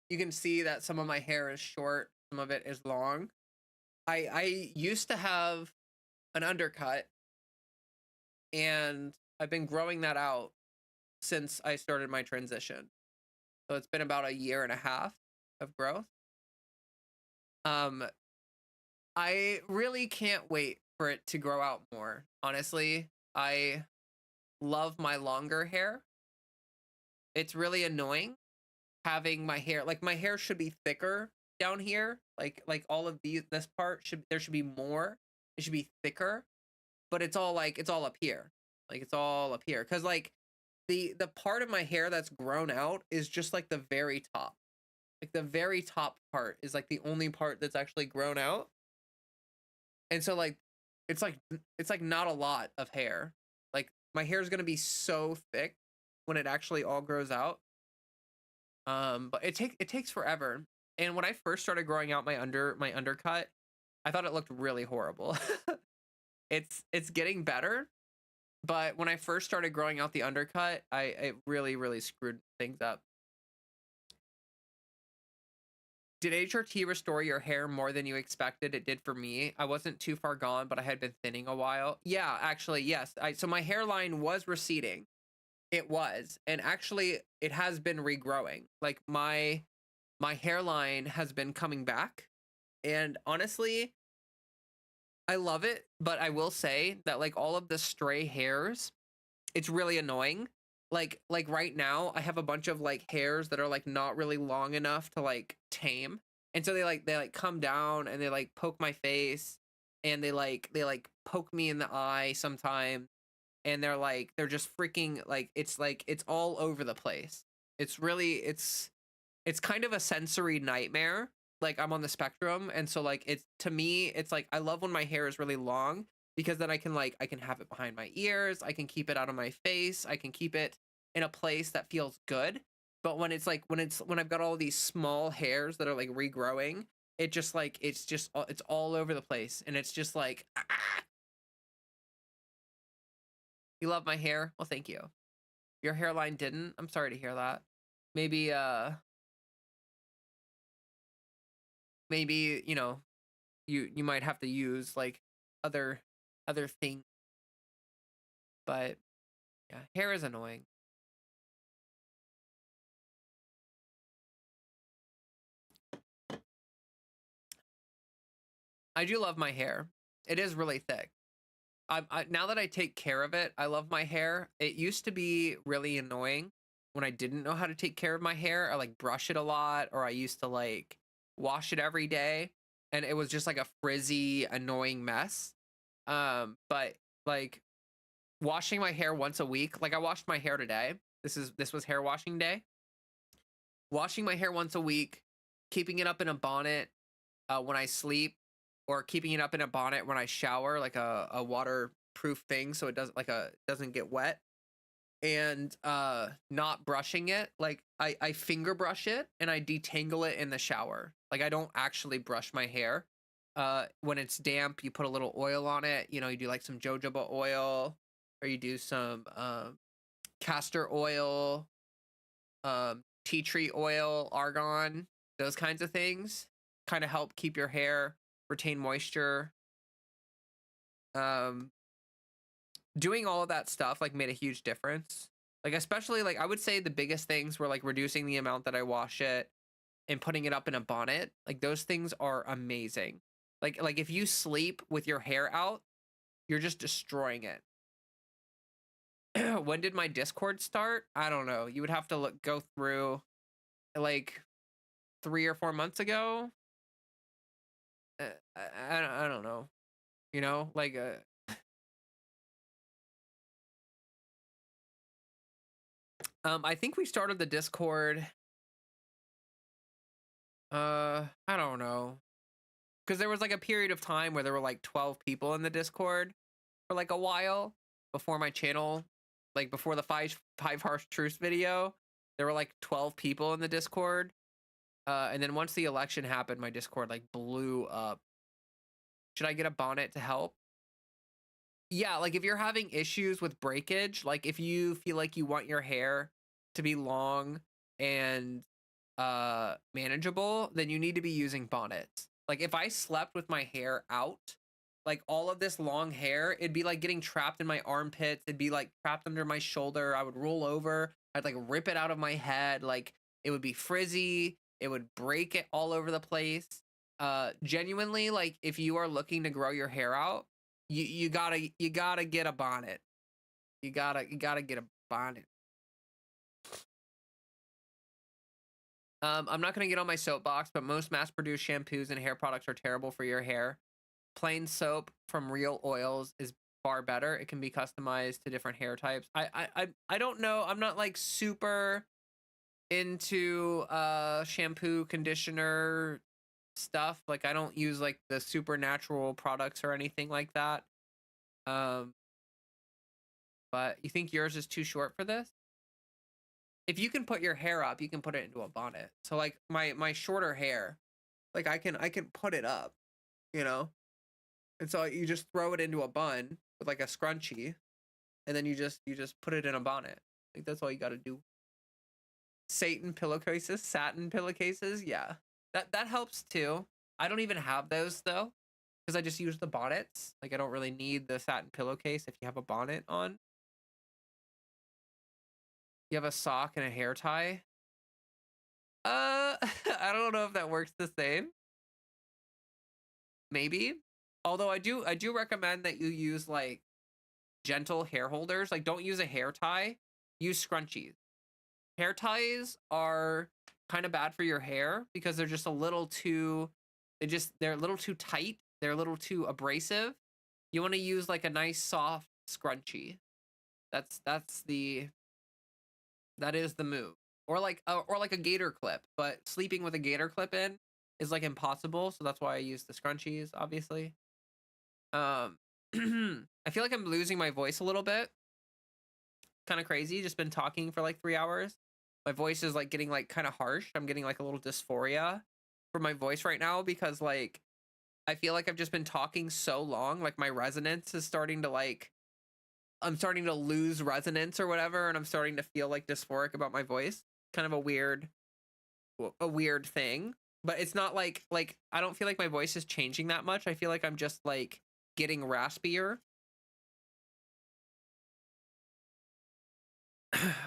you can see that some of my hair is short. Some of it is long. I used to have an undercut and I've been growing that out since I started my transition. So it's been about 1.5 years of growth. I really can't wait for it to grow out more. Honestly, I love my longer hair. It's really annoying having my hair, like my hair should be thicker down here. Like all of this part there should be more. It should be thicker, but it's all up here. Like it's all up here. Cause like the part of my hair that's grown out is just like the very top. Like the very top part is like the only part that's actually grown out. And so like it's like not a lot of hair. Like my hair is gonna be so thick when it actually all grows out. But it takes forever. And when I first started growing out my undercut, I thought it looked really horrible. It's getting better, But when I first started growing out the undercut, it really, really screwed things up. Did HRT restore your hair more than you expected? It did for me. I wasn't too far gone, but I had been thinning a while. Yeah, actually, yes. So my hairline was receding. It was. And actually, it has been regrowing. Like my hairline has been coming back. And honestly, I love it, but I will say that like all of the stray hairs, it's really annoying. Like right now, I have a bunch of like hairs that are like not really long enough to like tame. And so they like come down and they like poke my face and they like poke me in the eye sometimes and they're just freaking like it's all over the place. It's really it's kind of a sensory nightmare. Like I'm on the spectrum, and so like it's to me, it's like I love when my hair is really long because then I can have it behind my ears, I can keep it out of my face, I can keep it in a place that feels good. But when it's like when I've got all these small hairs that are like regrowing, it just like it's all over the place, and it's just like you love my hair? Well, thank you. Your hairline didn't. I'm sorry to hear that. Maybe maybe you might have to use like other other things, but yeah, hair is annoying. I do love my hair. It is really thick. Now that I take care of it, I love my hair. It used to be really annoying when I didn't know how to take care of my hair. I like brush it a lot, or I used to like wash it every day, and it was just like a frizzy, annoying mess. But like washing my hair once a week, like I washed my hair today. This was hair washing day. Washing my hair once a week, keeping it up in a bonnet when I sleep, or keeping it up in a bonnet when I shower, like a waterproof thing so it doesn't get wet, and not brushing it. Like I finger brush it and I detangle it in the shower. Like I don't actually brush my hair. When it's damp, you put a little oil on it. You do like some jojoba oil, or you do some castor oil, tea tree oil, argan, those kinds of things kind of help keep your hair retain moisture. Um, Doing all of that stuff like made a huge difference. Like especially like I would say the biggest things were like reducing the amount that I wash it and putting it up in a bonnet. Like those things are amazing. Like if you sleep with your hair out, you're just destroying it. When did my Discord start? I don't know. You would have to go through like 3 or 4 months ago. I don't know. Like I think we started the Discord. I don't know, because there was like a period of time where there were like 12 people in the Discord for like a while before my channel, like before the five harsh truths video. There were like 12 people in the Discord, and then once the election happened, my Discord like blew up. Should I get a bonnet to help? Yeah, like if you're having issues with breakage, like if you feel like you want your hair to be long and manageable, then you need to be using bonnets. Like if I slept with my hair out, like all of this long hair, it'd be like getting trapped in my armpits, it'd be like trapped under my shoulder, I would roll over, I'd like rip it out of my head, like it would be frizzy, it would break it all over the place. Genuinely, like if you are looking to grow your hair out, you gotta get a bonnet. You gotta get a bonnet. I'm not gonna get on my soapbox, but most mass-produced shampoos and hair products are terrible for your hair. Plain soap from real oils is far better. It can be customized to different hair types. I don't know. I'm not like super into shampoo, conditioner stuff. Like I don't use like the supernatural products or anything like that. Um, but you think yours is too short for this? If you can put your hair up, you can put it into a bonnet. So like my shorter hair, like I can put it up, you know? And so you just throw it into a bun with like a scrunchie, and then you just put it in a bonnet. Like that's all you got to do. Satin pillowcases, yeah. That helps too. I don't even have those though, because I just use the bonnets. Like I don't really need the satin pillowcase if you have a bonnet on. You have a sock and a hair tie. I don't know if that works the same. Maybe. Although I do recommend that you use like gentle hair holders. Like don't use a hair tie, use scrunchies. Hair ties are kind of bad for your hair because they're just a little too they're a little too tight, they're a little too abrasive. You want to use like a nice soft scrunchie. That's that is the move. Or like a gator clip, but sleeping with a gator clip in is like impossible, so that's why I use the scrunchies obviously. um I feel like I'm losing my voice a little bit. Kind of crazy, just been talking for like 3 hours. My voice is like getting like kind of harsh. I'm getting like a little dysphoria for my voice right now because like I feel like I've just been talking so long, like my resonance is starting to like I'm starting to lose resonance or whatever, and I'm starting to feel like dysphoric about my voice. Kind of a weird thing, but it's not like I don't feel like my voice is changing that much. I feel like I'm just like getting raspier.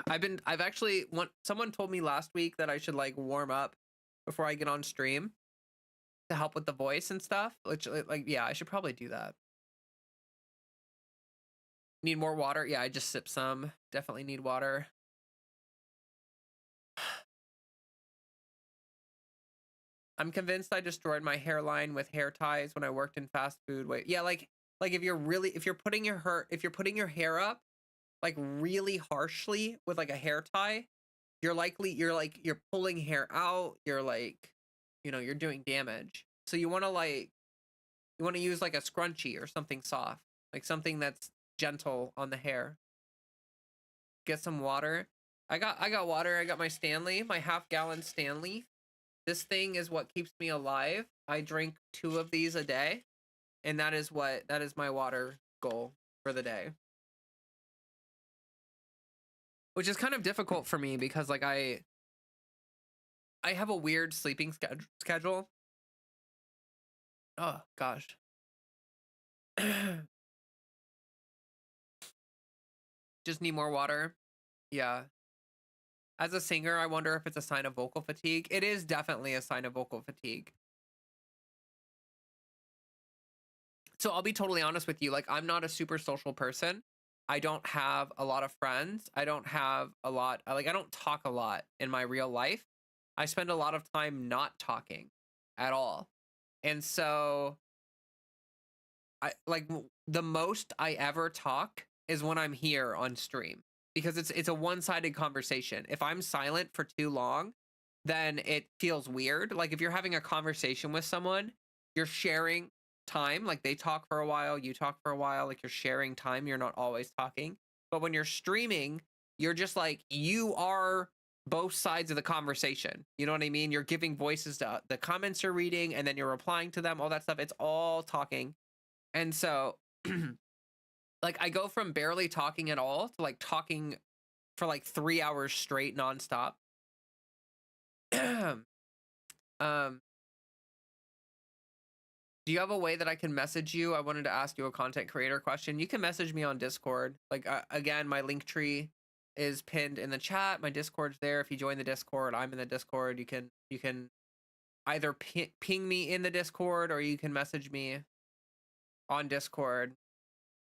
I've actually someone told me last week that I should like warm up before I get on stream to help with the voice and stuff, which like yeah, I should probably do that. Need more water? Yeah, I just sip some. Definitely need water. I'm convinced I destroyed my hairline with hair ties when I worked in fast food. Wait, yeah, like if you're putting your hair up like really harshly with like a hair tie, you're pulling hair out, you're like, you're doing damage. So you want to use like a scrunchie or something soft, like something that's gentle on the hair. Get some water. I got water. I got my Stanley, my half-gallon Stanley. This thing is what keeps me alive. I drink 2 of these a day, and that is my water goal for the day. Which is kind of difficult for me because like I have a weird sleeping schedule. Oh gosh. Just need more water. Yeah. As a singer, I wonder if it's a sign of vocal fatigue. It is definitely a sign of vocal fatigue. So I'll be totally honest with you. Like, I'm not a super social person. I don't have a lot of friends. I don't have a lot, I don't talk a lot in my real life. I spend a lot of time not talking at all. And so the most I ever talk is when I'm here on stream because it's a one-sided conversation. If I'm silent for too long, then it feels weird. Like if you're having a conversation with someone, you're sharing time, like they talk for a while, you talk for a while, like you're sharing time, you're not always talking. But when you're streaming, you're just like you are both sides of the conversation. You know what I mean? You're giving voices to the comments you're reading and then you're replying to them, all that stuff. It's all talking. And so like I go from barely talking at all to like talking for like 3 hours straight nonstop. um do you have a way that I can message you? I wanted to ask you a content creator question. You can message me on Discord. Like again, my link tree is pinned in the chat. My Discord's there. If you join the Discord, I'm in the Discord. You can either ping me in the Discord or you can message me on Discord.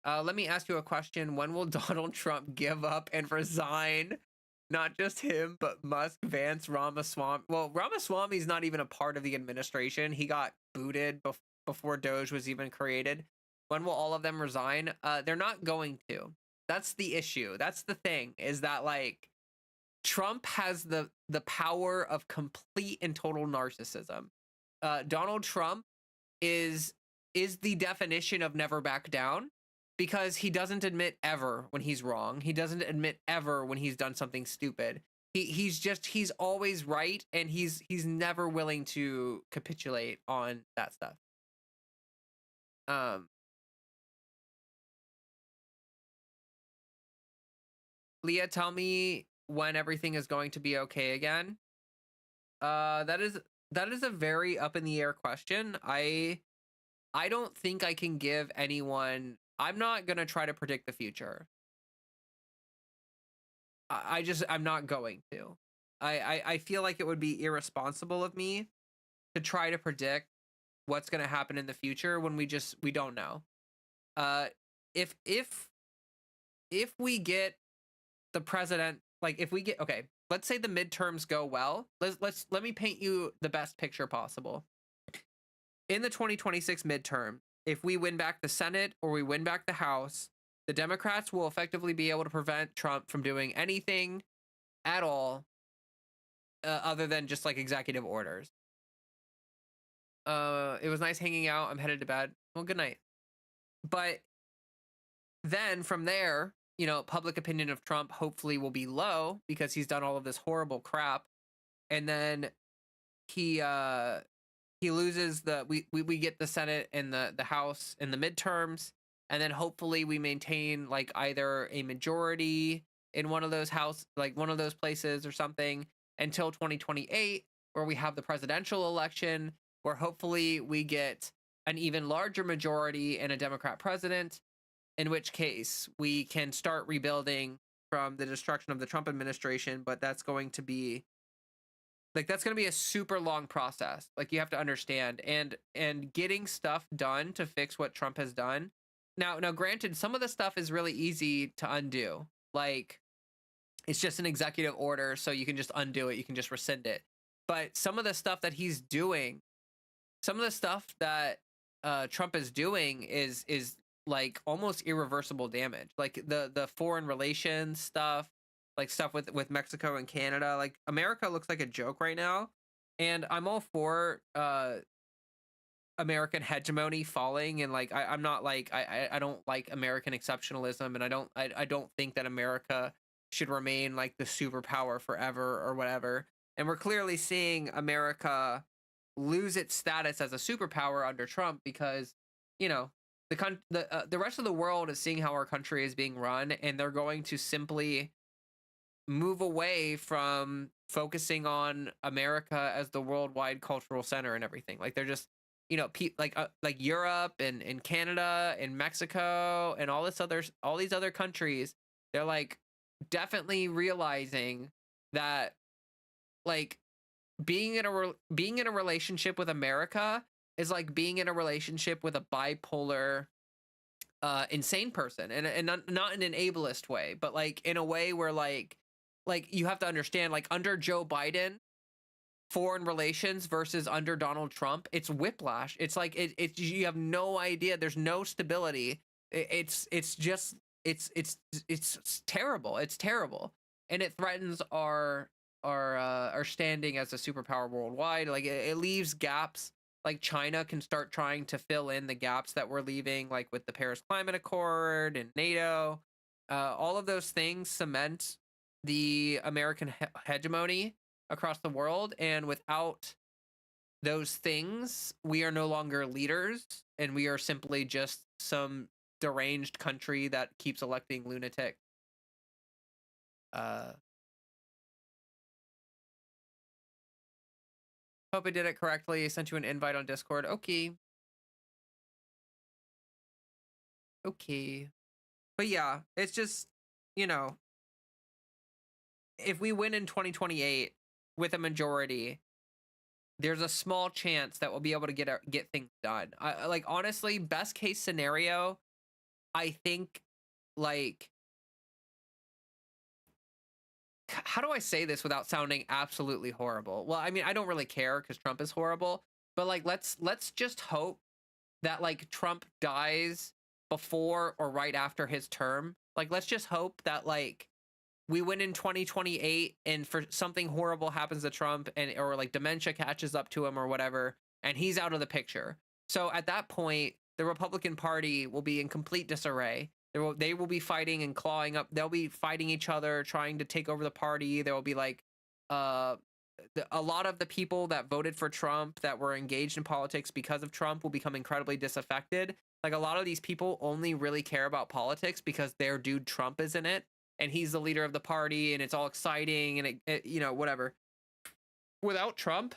Let me ask you a question. When will Donald Trump give up and resign? Not just him, but Musk, Vance, Ramaswamy. Well, Ramaswamy's not even a part of the administration. He got booted before Doge was even created. When will all of them resign? They're not going to. That's the issue. That's the thing, is that like Trump has the power of complete and total narcissism. Donald Trump is the definition of never back down because he doesn't admit ever when he's wrong. He doesn't admit ever when he's done something stupid. He's always right, and he's never willing to capitulate on that stuff. Um Leah, tell me when everything is going to be okay again. That is a very up in the air question. I don't think I can give anyone. I'm not gonna try to predict the future. I'm not going to. I feel like it would be irresponsible of me to try to predict what's gonna happen in the future when we don't know. Uh, if we get the president, like if we get okay, let's say the midterms go well. Let me paint you the best picture possible. In the 2026 midterm, if we win back the Senate or we win back the House, the Democrats will effectively be able to prevent Trump from doing anything at all, other than just like executive orders. It was nice hanging out. I'm headed to bed. Well, good night. But then from there, public opinion of Trump hopefully will be low because he's done all of this horrible crap. And then he loses we get the Senate and the House in the midterms, and then hopefully we maintain like either a majority in one of those one of those places or something until 2028, where we have the presidential election, where hopefully we get an even larger majority and a Democrat president, in which case we can start rebuilding from the destruction of the Trump administration. But that's going to be a super long process. Like, you have to understand, and getting stuff done to fix what Trump has done. Now granted, some of the stuff is really easy to undo. Like, it's just an executive order, so you can just undo it, you can just rescind it. But some of the stuff that he's doing, some of the stuff that Trump is doing is like almost irreversible damage. Like the foreign relations stuff, like stuff with Mexico and Canada. Like, America looks like a joke right now, and I'm all for American hegemony falling, and like I'm not like I don't like American exceptionalism, and I don't think that America should remain like the superpower forever or whatever. And we're clearly seeing America lose its status as a superpower under Trump because, the rest of the world is seeing how our country is being run, and they're going to simply move away from focusing on America as the worldwide cultural center and everything. Like, they're just, like Europe and Canada and Mexico and all these other countries, they're like definitely realizing that, like, being in a relationship with America is like being in a relationship with a bipolar insane person, and not in an ableist way, but like in a way where like you have to understand, like, under Joe Biden, foreign relations versus under Donald Trump, it's whiplash. It's like it's you have no idea. There's no stability. It's just it's terrible. It's terrible, and it threatens our standing as a superpower worldwide. Like, it leaves gaps. Like, China can start trying to fill in the gaps that we're leaving, like with the Paris Climate Accord and NATO. All of those things cement the American hegemony across the world, and without those things, we are no longer leaders, and we are simply just some deranged country that keeps electing lunatic. Hope I did it correctly. I sent you an invite on Discord. Okay. But yeah, it's just, if we win in 2028 with a majority, there's a small chance that we'll be able to get things done. Like, honestly, best case scenario, I think, like, how do I say this without sounding absolutely horrible? Well, I mean, I don't really care because Trump is horrible, but like, let's just hope that like Trump dies before or right after his term. Like, let's just hope that like we win in 2028 and for something horrible happens to Trump, and or like dementia catches up to him or whatever, and he's out of the picture. So at that point, the Republican Party will be in complete disarray. They will be fighting and clawing up. They'll be fighting each other, trying to take over the party. There will be like a lot of the people that voted for Trump, that were engaged in politics because of Trump, will become incredibly disaffected. Like, a lot of these people only really care about politics because their dude Trump is in it. and he's the leader of the party and it's all exciting and you know, whatever. Without Trump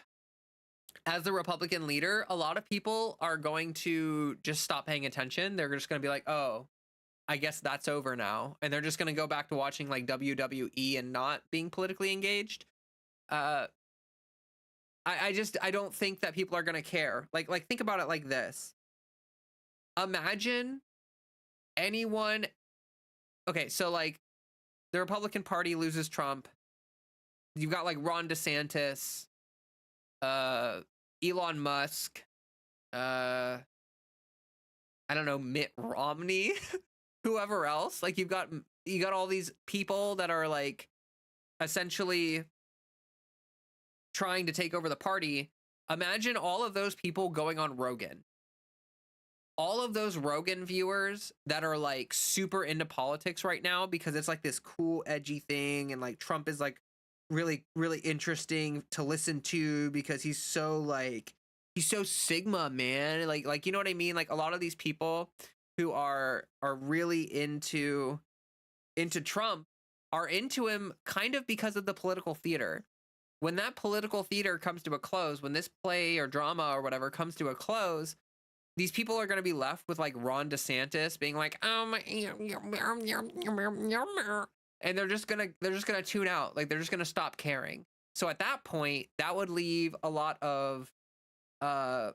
as the Republican leader, a lot of people are going to just stop paying attention. They're just going to be like, "Oh, I guess that's over now." And they're just going to go back to watching like WWE and not being politically engaged. Uh I don't think that people are going to care. Like think about it like this. Imagine anyone. Okay, so like the Republican Party loses Trump. You've got like Ron DeSantis, Elon Musk, uh I don't know, Mitt Romney, whoever else. Like you got all these people that are like essentially trying to take over the party. Imagine all of those people going on Rogan. All of those Rogan viewers that are like super into politics right now because it's like this cool edgy thing, and like Trump is like really really interesting to listen to because he's so sigma, man. Like you know what I mean? Like a lot of these people who are really into Trump are into him kind of because of the political theater. When that political theater comes to a close, when this play or drama or whatever comes to a close, these people are going to be left with like Ron DeSantis being like, and they're just gonna tune out. Like they're just gonna stop caring. So at that point, that would leave a lot of that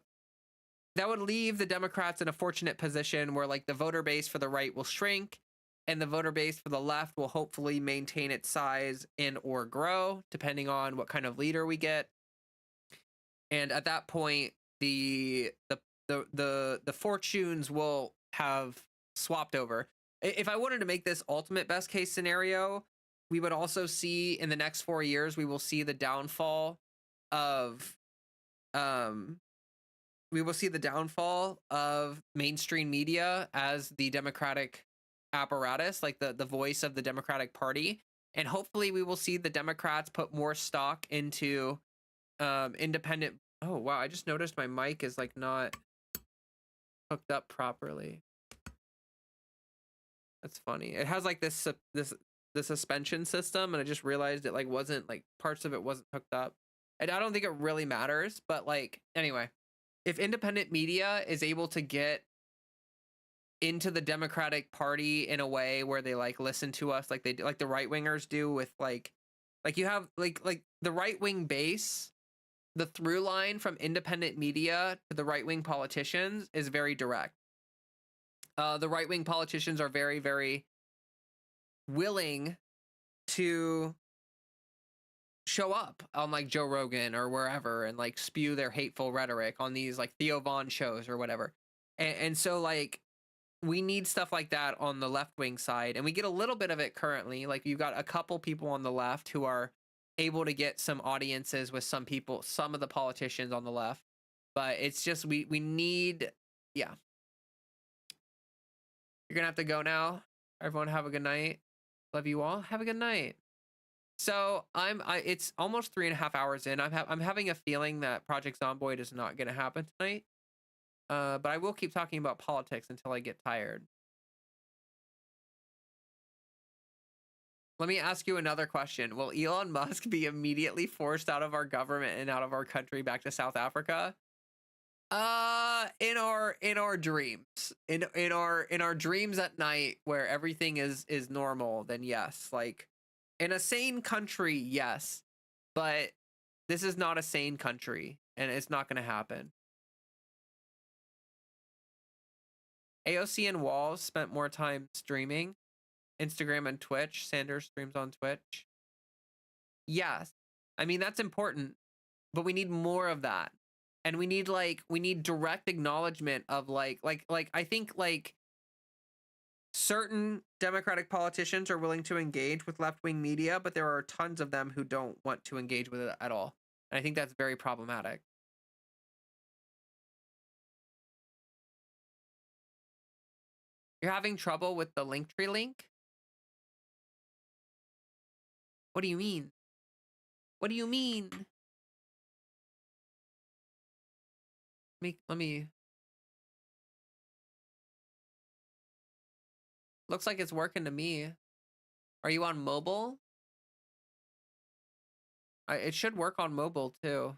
would leave the Democrats in a fortunate position where like the voter base for the right will shrink and the voter base for the left will hopefully maintain its size and or grow depending on what kind of leader we get. And at that point, the fortunes will have swapped over. If I wanted to make this ultimate best case scenario, we would also see in the next 4 years we will see the downfall of mainstream media as the Democratic apparatus, like the voice of the Democratic Party. And hopefully we will see the Democrats put more stock into independent. Oh wow, I just noticed my mic is like not hooked up properly. That's funny. It has like the suspension system, and I just realized it like wasn't like parts of it wasn't hooked up. And I don't think it really matters, but like anyway, if independent media is able to get into the Democratic Party in a way where they like listen to us like they do, like the right wingers do with like you have like the right wing base, the through line from independent media to the right wing politicians is very direct. The right wing politicians are very, very willing to show up on like Joe Rogan or wherever and like spew their hateful rhetoric on these like Theo Von shows or whatever. And so like we need stuff like that on the left wing side, and we get a little bit of it currently. Like you've got a couple people on the left who are able to get some audiences with some people, some of the politicians on the left, but it's just we need, yeah. You're gonna have to go now. Everyone have a good night. Love you all. Have a good night. So it's almost 3.5 hours in. I'm having a feeling that Project Zomboid is not gonna happen tonight. But I will keep talking about politics until I get tired. Let me ask you another question. Will Elon Musk be immediately forced out of our government and out of our country back to South Africa? In our dreams. In our dreams at night where everything is normal, then yes. Like in a sane country, yes. But this is not a sane country, and it's not going to happen. AOC and Walls spent more time streaming. Instagram and Twitch. Sanders streams on Twitch. Yes. I mean, that's important, but we need more of that. And we need direct acknowledgement of like I think like certain Democratic politicians are willing to engage with left-wing media, but there are tons of them who don't want to engage with it at all. And I think that's very problematic. You're having trouble with the Linktree link? What do you mean? What do you mean? Let me. Looks like it's working to me. Are you on mobile? It should work on mobile too.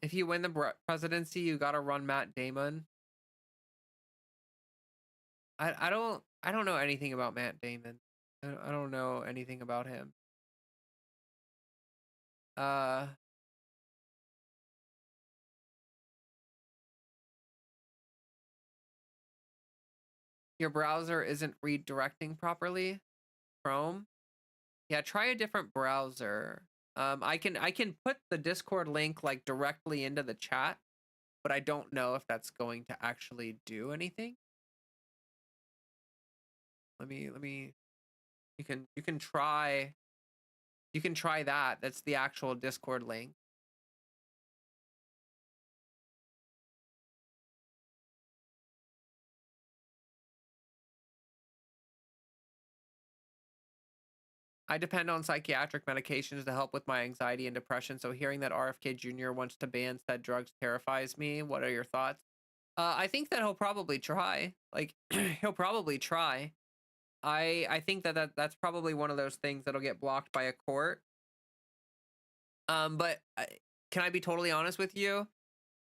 If you win the presidency, you gotta run Matt Damon. I don't know anything about Matt Damon. I don't know anything about him. Uh, your browser isn't redirecting properly. Chrome. Yeah, try a different browser. I can put the Discord link like directly into the chat, but I don't know if that's going to actually do anything. Let me you can try that. That's the actual Discord link. I depend on psychiatric medications to help with my anxiety and depression, so hearing that RFK Jr. wants to ban said drugs terrifies me. What are your thoughts? I think that he'll probably try. Like he'll probably try. I think that's probably one of those things that'll get blocked by a court. But can I be totally honest with you?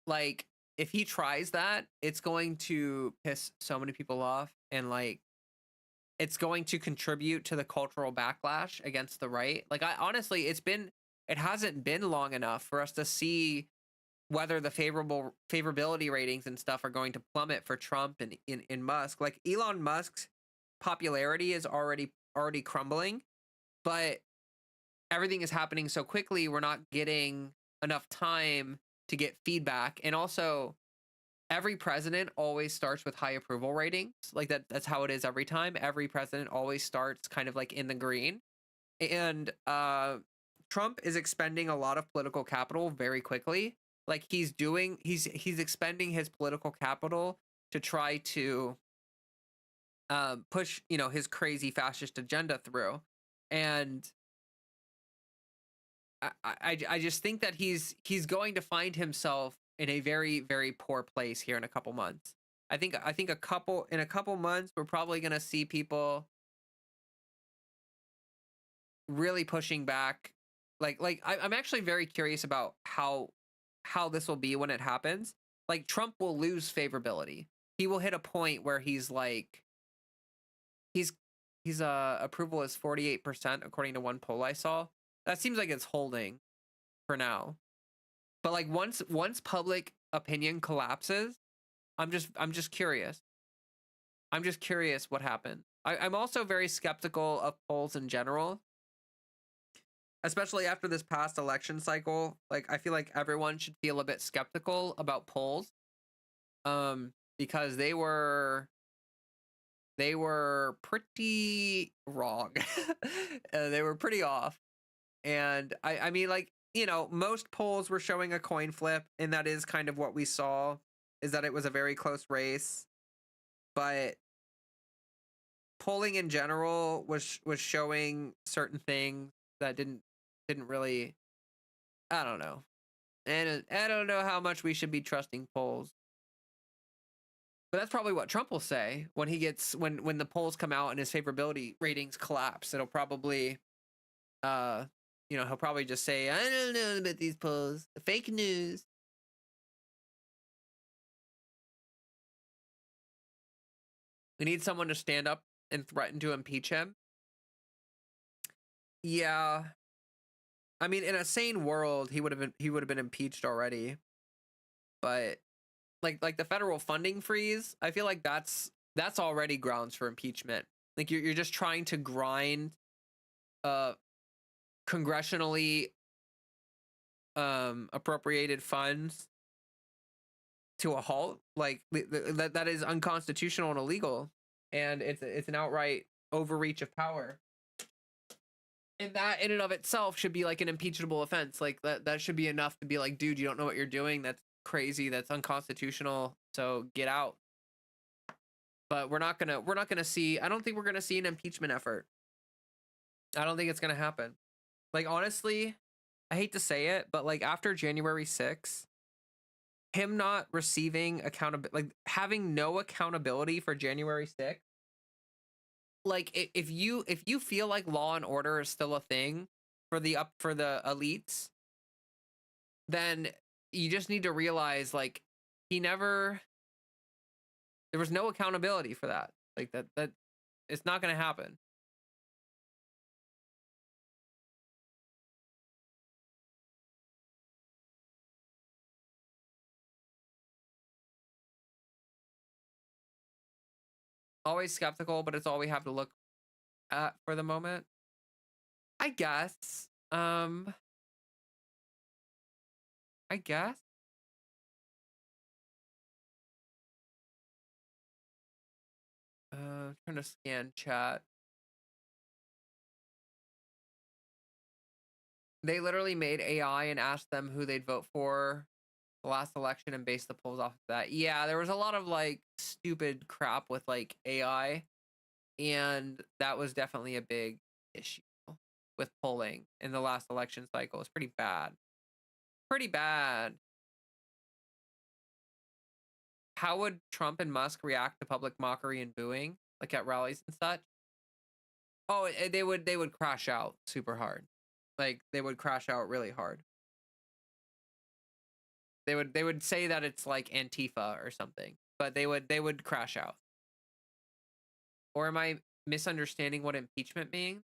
Like, if he tries that, it's going to piss so many people off, and like, it's going to contribute to the cultural backlash against the right. Like, I honestly, it hasn't been long enough for us to see whether the favorability ratings and stuff are going to plummet for Trump and in Musk. Like, Elon Musk's popularity is already crumbling, but everything is happening so quickly, we're not getting enough time to get feedback. And also, every president always starts with high approval ratings. Like that's how it is every time. Every president always starts kind of like in the green. And Trump is expending a lot of political capital very quickly. Like he's expending his political capital to try to push, his crazy fascist agenda through. And I just think that he's going to find himself in a very, very poor place here in a couple months. I think in a couple months we're probably gonna see people really pushing back. I'm actually very curious about how this will be when it happens. Like Trump will lose favorability. He will hit a point where he's like he's approval is 48% according to one poll I saw. That seems like it's holding for now. But like once public opinion collapses, I'm just curious. I'm just curious what happened. I'm also very skeptical of polls in general, especially after this past election cycle. Like I feel like everyone should feel a bit skeptical about polls, because they were pretty wrong. They were pretty off. And I mean, like, most polls were showing a coin flip, and that is kind of what we saw, is that it was a very close race. But polling in general was showing certain things that didn't really, I don't know. And I don't know how much we should be trusting polls. But that's probably what Trump will say when when the polls come out and his favorability ratings collapse. It'll probably he'll probably just say, I don't know about these polls. Fake news. We need someone to stand up and threaten to impeach him. Yeah. I mean, in a sane world, he would have been impeached already. But like the federal funding freeze, I feel like that's already grounds for impeachment. Like you're just trying to grind congressionally appropriated funds to a halt. Like that is unconstitutional and illegal, and it's an outright overreach of power. And that in and of itself should be like an impeachable offense. Like that should be enough to be like, dude, you don't know what you're doing. That's crazy. That's unconstitutional. So get out. But we're not gonna see. I don't think we're gonna see an impeachment effort. I don't think it's gonna happen. Like honestly, I hate to say it, but like after January 6th, him not receiving accountability, like having no accountability for January 6th, like if you feel like law and order is still a thing for the elites, then you just need to realize like he never there was no accountability for that. Like that it's not going to happen. Always skeptical, but it's all we have to look at for the moment. I guess. I guess. Trying to scan chat. They literally made AI and asked them who they'd vote for the last election and based the polls off of that. Yeah, there was a lot of like stupid crap with like AI, and that was definitely a big issue with polling in the last election cycle. It's pretty bad. Pretty bad. How would Trump and Musk react to public mockery and booing, like at rallies and such? Oh, they would crash out super hard. Like they would crash out really hard. They would say that it's like Antifa or something, but they would crash out. Or am I misunderstanding what impeachment means?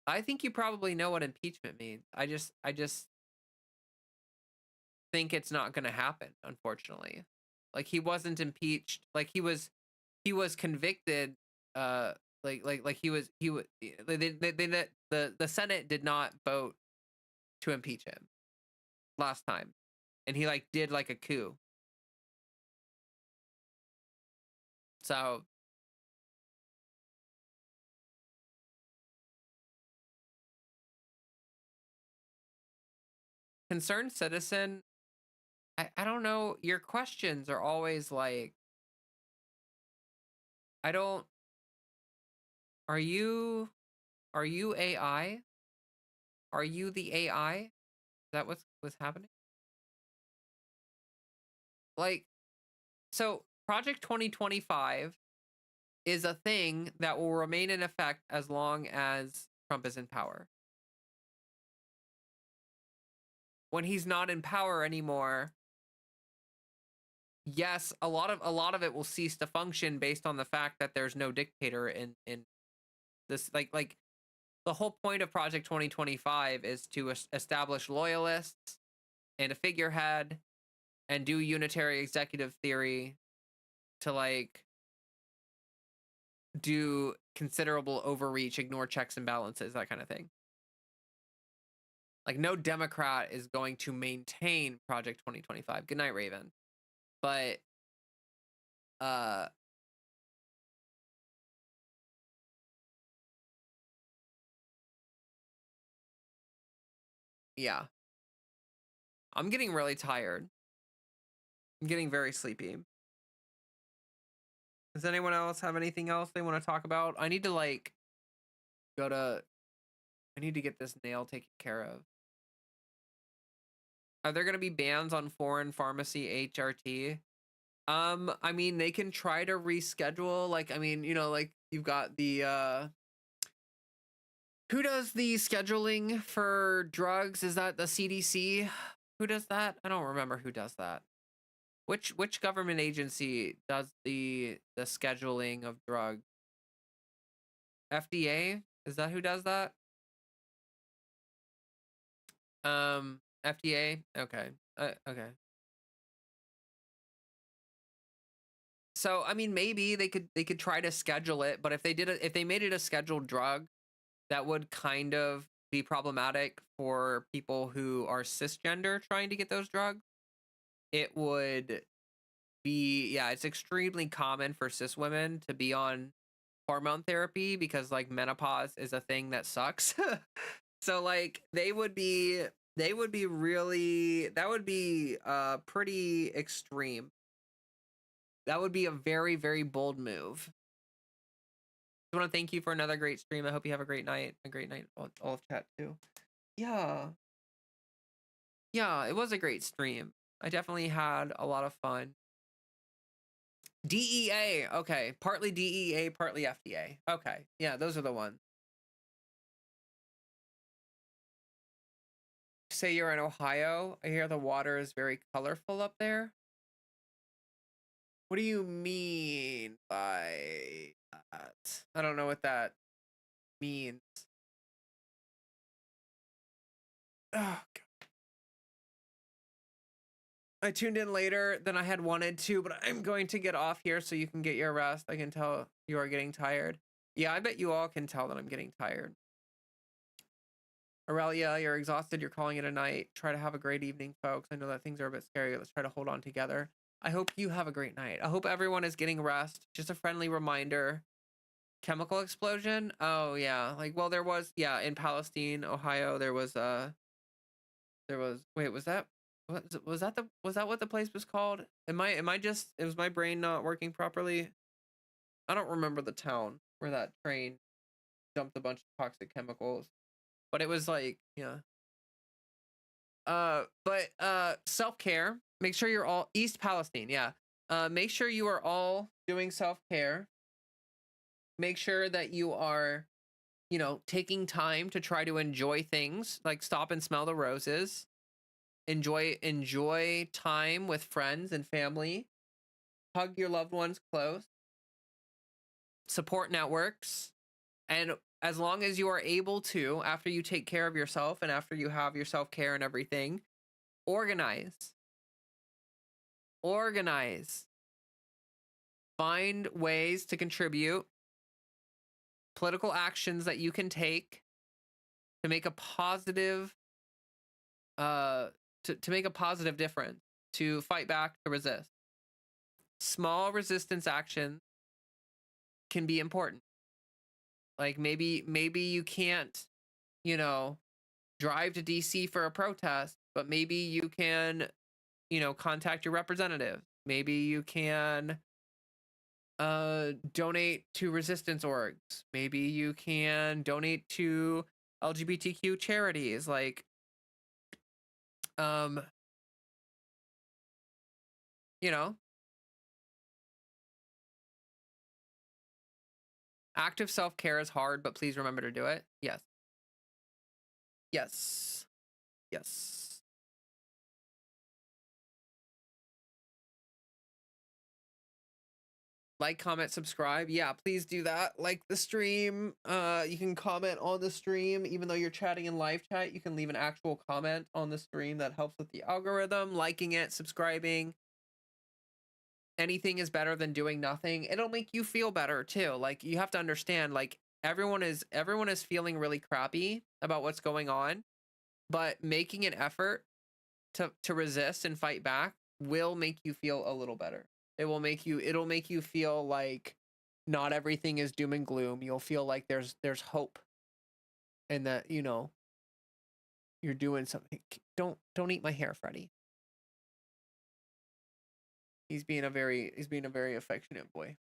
I think you probably know what impeachment means. I just think it's not going to happen, unfortunately. Like he wasn't impeached. Like he was convicted uh like he was the Senate did not vote to impeach him last time. And he like did like a coup. So concerned citizen, I don't know. Your questions are always like, I don't, are you AI? Are you the AI? Is that what's happening? Like, so Project 2025 is a thing that will remain in effect as long as Trump is in power. When he's not in power anymore, yes, a lot of it will cease to function based on the fact that there's no dictator in this like the whole point of Project 2025 is to establish loyalists and a figurehead and do unitary executive theory to like do considerable overreach, ignore checks and balances, that kind of thing. Like no Democrat is going to maintain Project 2025. Good night, Raven. But uh yeah, I'm getting really tired. I'm getting very sleepy. Does anyone else have anything else they want to talk about? I need to like go to I need to get this nail taken care of. Are there going to be bans on foreign pharmacy HRT? I mean, they can try to reschedule. Like, I mean, like you've got the who does the scheduling for drugs? Is that the CDC? Who does that? I don't remember who does that. Which government agency does the scheduling of drugs? FDA? Is that who does that? FDA. Okay. Okay. So I mean, maybe they could try to schedule it, but if they made it a scheduled drug, that would kind of be problematic for people who are cisgender trying to get those drugs. It would be, yeah, it's extremely common for cis women to be on hormone therapy because like menopause is a thing that sucks. So like they would be really that would be pretty extreme. That would be a very, very bold move. I want to thank you for another great stream. I hope you have a great night all of chat too. Yeah. Yeah, it was a great stream. I definitely had a lot of fun. DEA. Okay. Partly DEA, partly FDA. Okay. Yeah, those are the ones. Say you're in Ohio. I hear the water is very colorful up there. What do you mean by that? I don't know what that means. Oh, God. I tuned in later than I had wanted to, but I'm going to get off here so you can get your rest. I can tell you are getting tired. Yeah, I bet you all can tell that I'm getting tired. Aurelia, you're exhausted. You're calling it a night. Try to have a great evening, folks. I know that things are a bit scary. Let's try to hold on together. I hope you have a great night. I hope everyone is getting rest. Just a friendly reminder. Chemical explosion? Oh, yeah. Like, well, there was, yeah, in Palestine, Ohio, there was, wait, was that what the place was called? Was my brain not working properly? I don't remember the town where that train dumped a bunch of toxic chemicals, but it was like, yeah. But self-care, make sure you're all East Palestine, yeah. Make sure you are all doing self-care. Make sure that you are, taking time to try to enjoy things, like stop and smell the roses. Enjoy time with friends and family. Hug your loved ones close. Support networks. And as long as you are able to, after you take care of yourself and after you have your self-care and everything, organize. Find ways to contribute, political actions that you can take to make a positive to make a positive difference, to fight back, to resist. Small resistance action can be important. Like maybe you can't, drive to DC for a protest, but maybe you can, contact your representative. Maybe you can donate to resistance orgs. Maybe you can donate to LGBTQ charities, like active self-care is hard, but please remember to do it. Yes. Like, comment, subscribe. Yeah, please do that. Like the stream. You can comment on the stream. Even though you're chatting in live chat, you can leave an actual comment on the stream. That helps with the algorithm. Liking it, subscribing. Anything is better than doing nothing. It'll make you feel better too. Like, you have to understand, like, everyone is feeling really crappy about what's going on, but making an effort to resist and fight back will make you feel a little better. It'll make you feel like not everything is doom and gloom. You'll feel like there's hope, and that, you're doing something. Don't eat my hair, Freddy. He's being a very affectionate boy.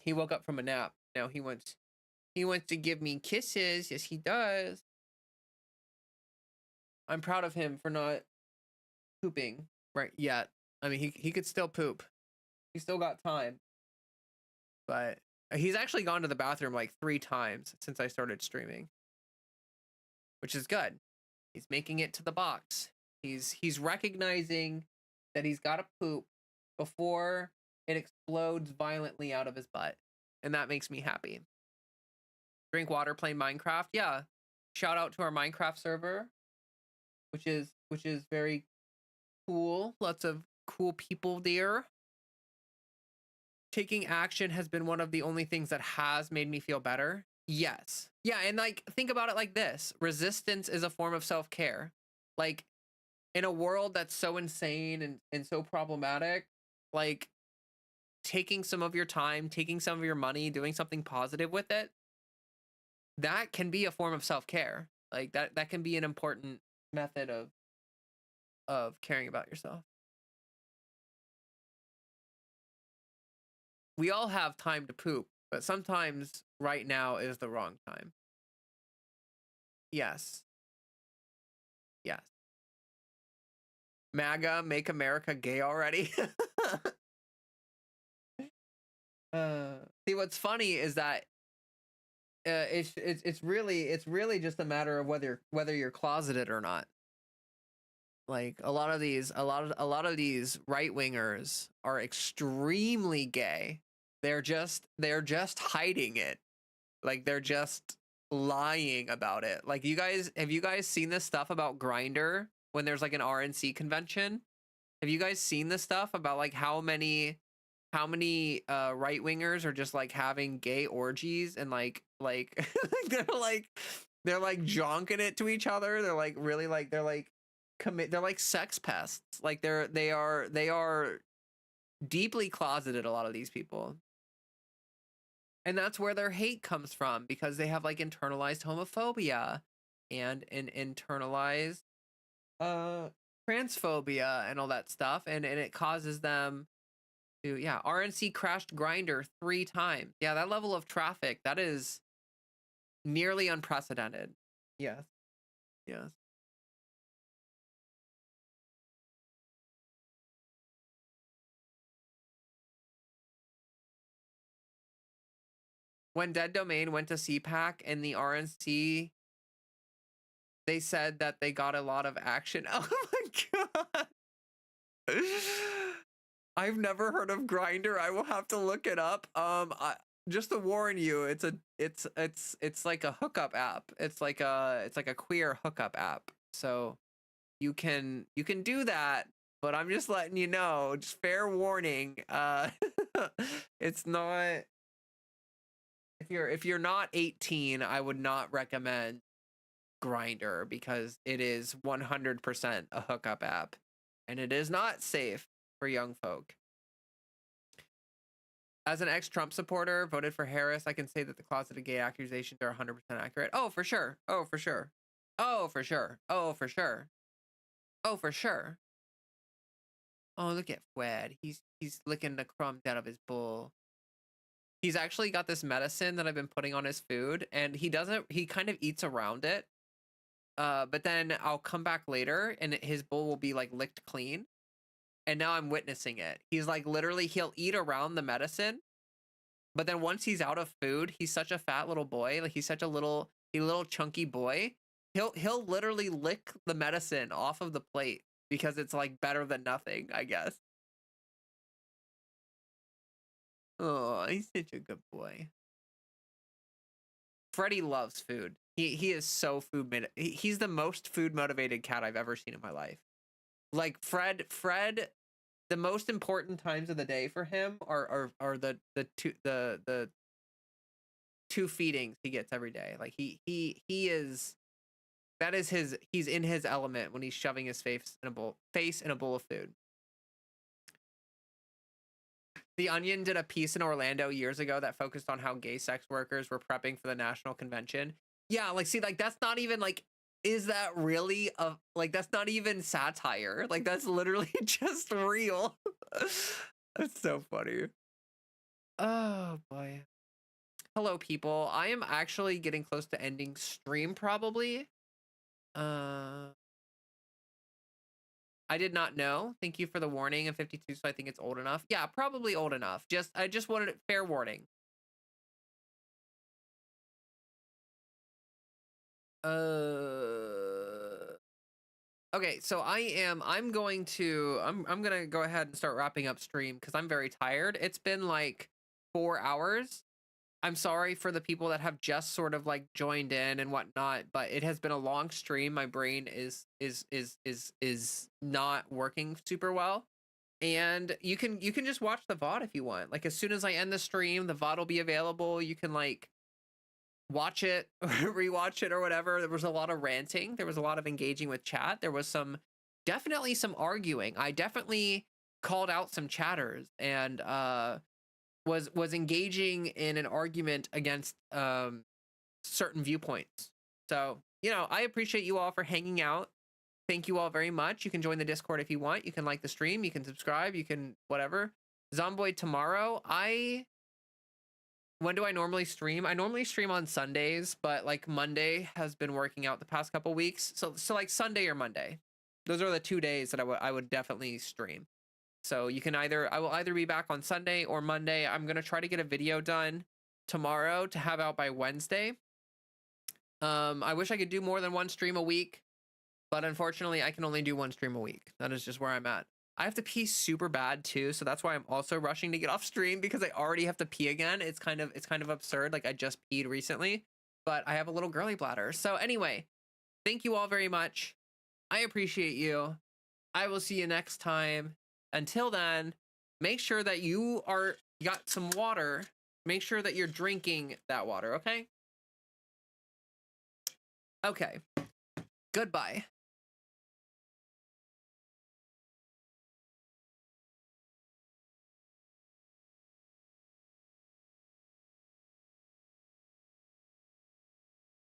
He woke up from a nap. Now he wants to give me kisses. Yes, he does. I'm proud of him for not pooping right yet. I mean, he could still poop. He's still got time. But he's actually gone to the bathroom like 3 times since I started streaming, which is good. He's making it to the box. He's recognizing that he's got to poop before it explodes violently out of his butt, and that makes me happy. Drink water, play Minecraft. Yeah. Shout out to our Minecraft server, which is very cool. Lots of cool people there. Taking action has been one of the only things that has made me feel better. Yes. Yeah, and like, think about it like this. Resistance is a form of self-care. Like, in a world that's so insane and so problematic, like, taking some of your time, taking some of your money, doing something positive with it, that can be a form of self-care. Like, that can be an important method of caring about yourself. We all have time to poop. But sometimes right now is the wrong time. Yes. Yes. MAGA, make America gay already. uh, See, what's funny is that it's really just a matter of whether you're closeted or not. Like a lot of these right wingers are extremely gay. They're just hiding it. Like they're just lying about it. Like have you guys seen this stuff about Grinder when there's like an RNC convention? Have you guys seen this stuff about like how many right wingers are just like having gay orgies and like they're like they're like jonking it to each other. They're like really like they're like sex pests. Like they are deeply closeted, a lot of these people. And that's where their hate comes from, because they have like internalized homophobia and an internalized uh transphobia and all that stuff, and it causes them to, yeah, RNC crashed Grinder 3 times. Yeah, that level of traffic, that is nearly unprecedented. Yes. Yes. When Dead Domain went to CPAC and the RNC, they said that they got a lot of action. Oh my god. I've never heard of Grinder. I will have to look it up. Just to warn you, it's like a hookup app. It's like a queer hookup app. So you can do that, but I'm just letting you know, just fair warning. It's not, if you're not 18, I would not recommend Grinder, because it is 100% a hookup app and it is not safe for young folk. As an ex-Trump supporter, voted for Harris, I can say that the closeted gay accusations are 100% accurate. Oh, for sure. Oh, for sure. Oh, for sure. Oh, for sure. Oh, for sure. Oh, look at Fred. He's licking the crumbs out of his bowl. He's actually got this medicine that I've been putting on his food, and he kind of eats around it. But then I'll come back later and his bowl will be like licked clean. And now I'm witnessing it. He's like literally he'll eat around the medicine, but then once he's out of food, he's such a fat little boy, like he's such a little chunky boy. He'll literally lick the medicine off of the plate because it's like better than nothing, I guess. Oh, he's such a good boy. Freddy loves food. He is so he's the most food motivated cat I've ever seen in my life. Like Fred, the most important times of the day for him are the two feedings he gets every day. Like he is that is he's in his element when he's shoving his face in a bowl of food. The Onion did a piece in Orlando years ago that focused on how gay sex workers were prepping for the national convention. Yeah, like see, like that's not even like, is that really like that's not even satire. Like that's literally just real. That's so funny. Oh boy. Hello people. I am actually getting close to ending stream probably. Uh I did not know. Thank you for the warning of 52, so I think it's old enough. Yeah, probably old enough. I just wanted fair warning. Okay, so I'm gonna go ahead and start wrapping up stream because I'm very tired. It's been like 4 hours. I'm sorry for the people that have just sort of like joined in and whatnot, but it has been a long stream. My brain is not working super well. And you can just watch the VOD if you want. Like as soon as I end the stream, the VOD will be available. You can like watch it or rewatch it or whatever. There was a lot of ranting. There was a lot of engaging with chat. There was definitely some arguing. I definitely called out some chatters and was engaging in an argument against certain viewpoints. So, I appreciate you all for hanging out. Thank you all very much. You can join the Discord if you want. You can like the stream. You can subscribe. You can whatever. Zomboid tomorrow. When do I normally stream? I normally stream on Sundays, but like Monday has been working out the past couple weeks. So like Sunday or Monday. Those are the 2 days that I would definitely stream. So you can I will either be back on Sunday or Monday. I'm going to try to get a video done tomorrow to have out by Wednesday. I wish I could do more than one stream a week, but unfortunately I can only do one stream a week. That is just where I'm at. I have to pee super bad too, so that's why I'm also rushing to get off stream, because I already have to pee again. It's kind of absurd. Like I just peed recently, but I have a little girly bladder. So anyway, thank you all very much. I appreciate you. I will see you next time. Until then, make sure that you got some water. Make sure that you're drinking that water, okay? Okay. Goodbye.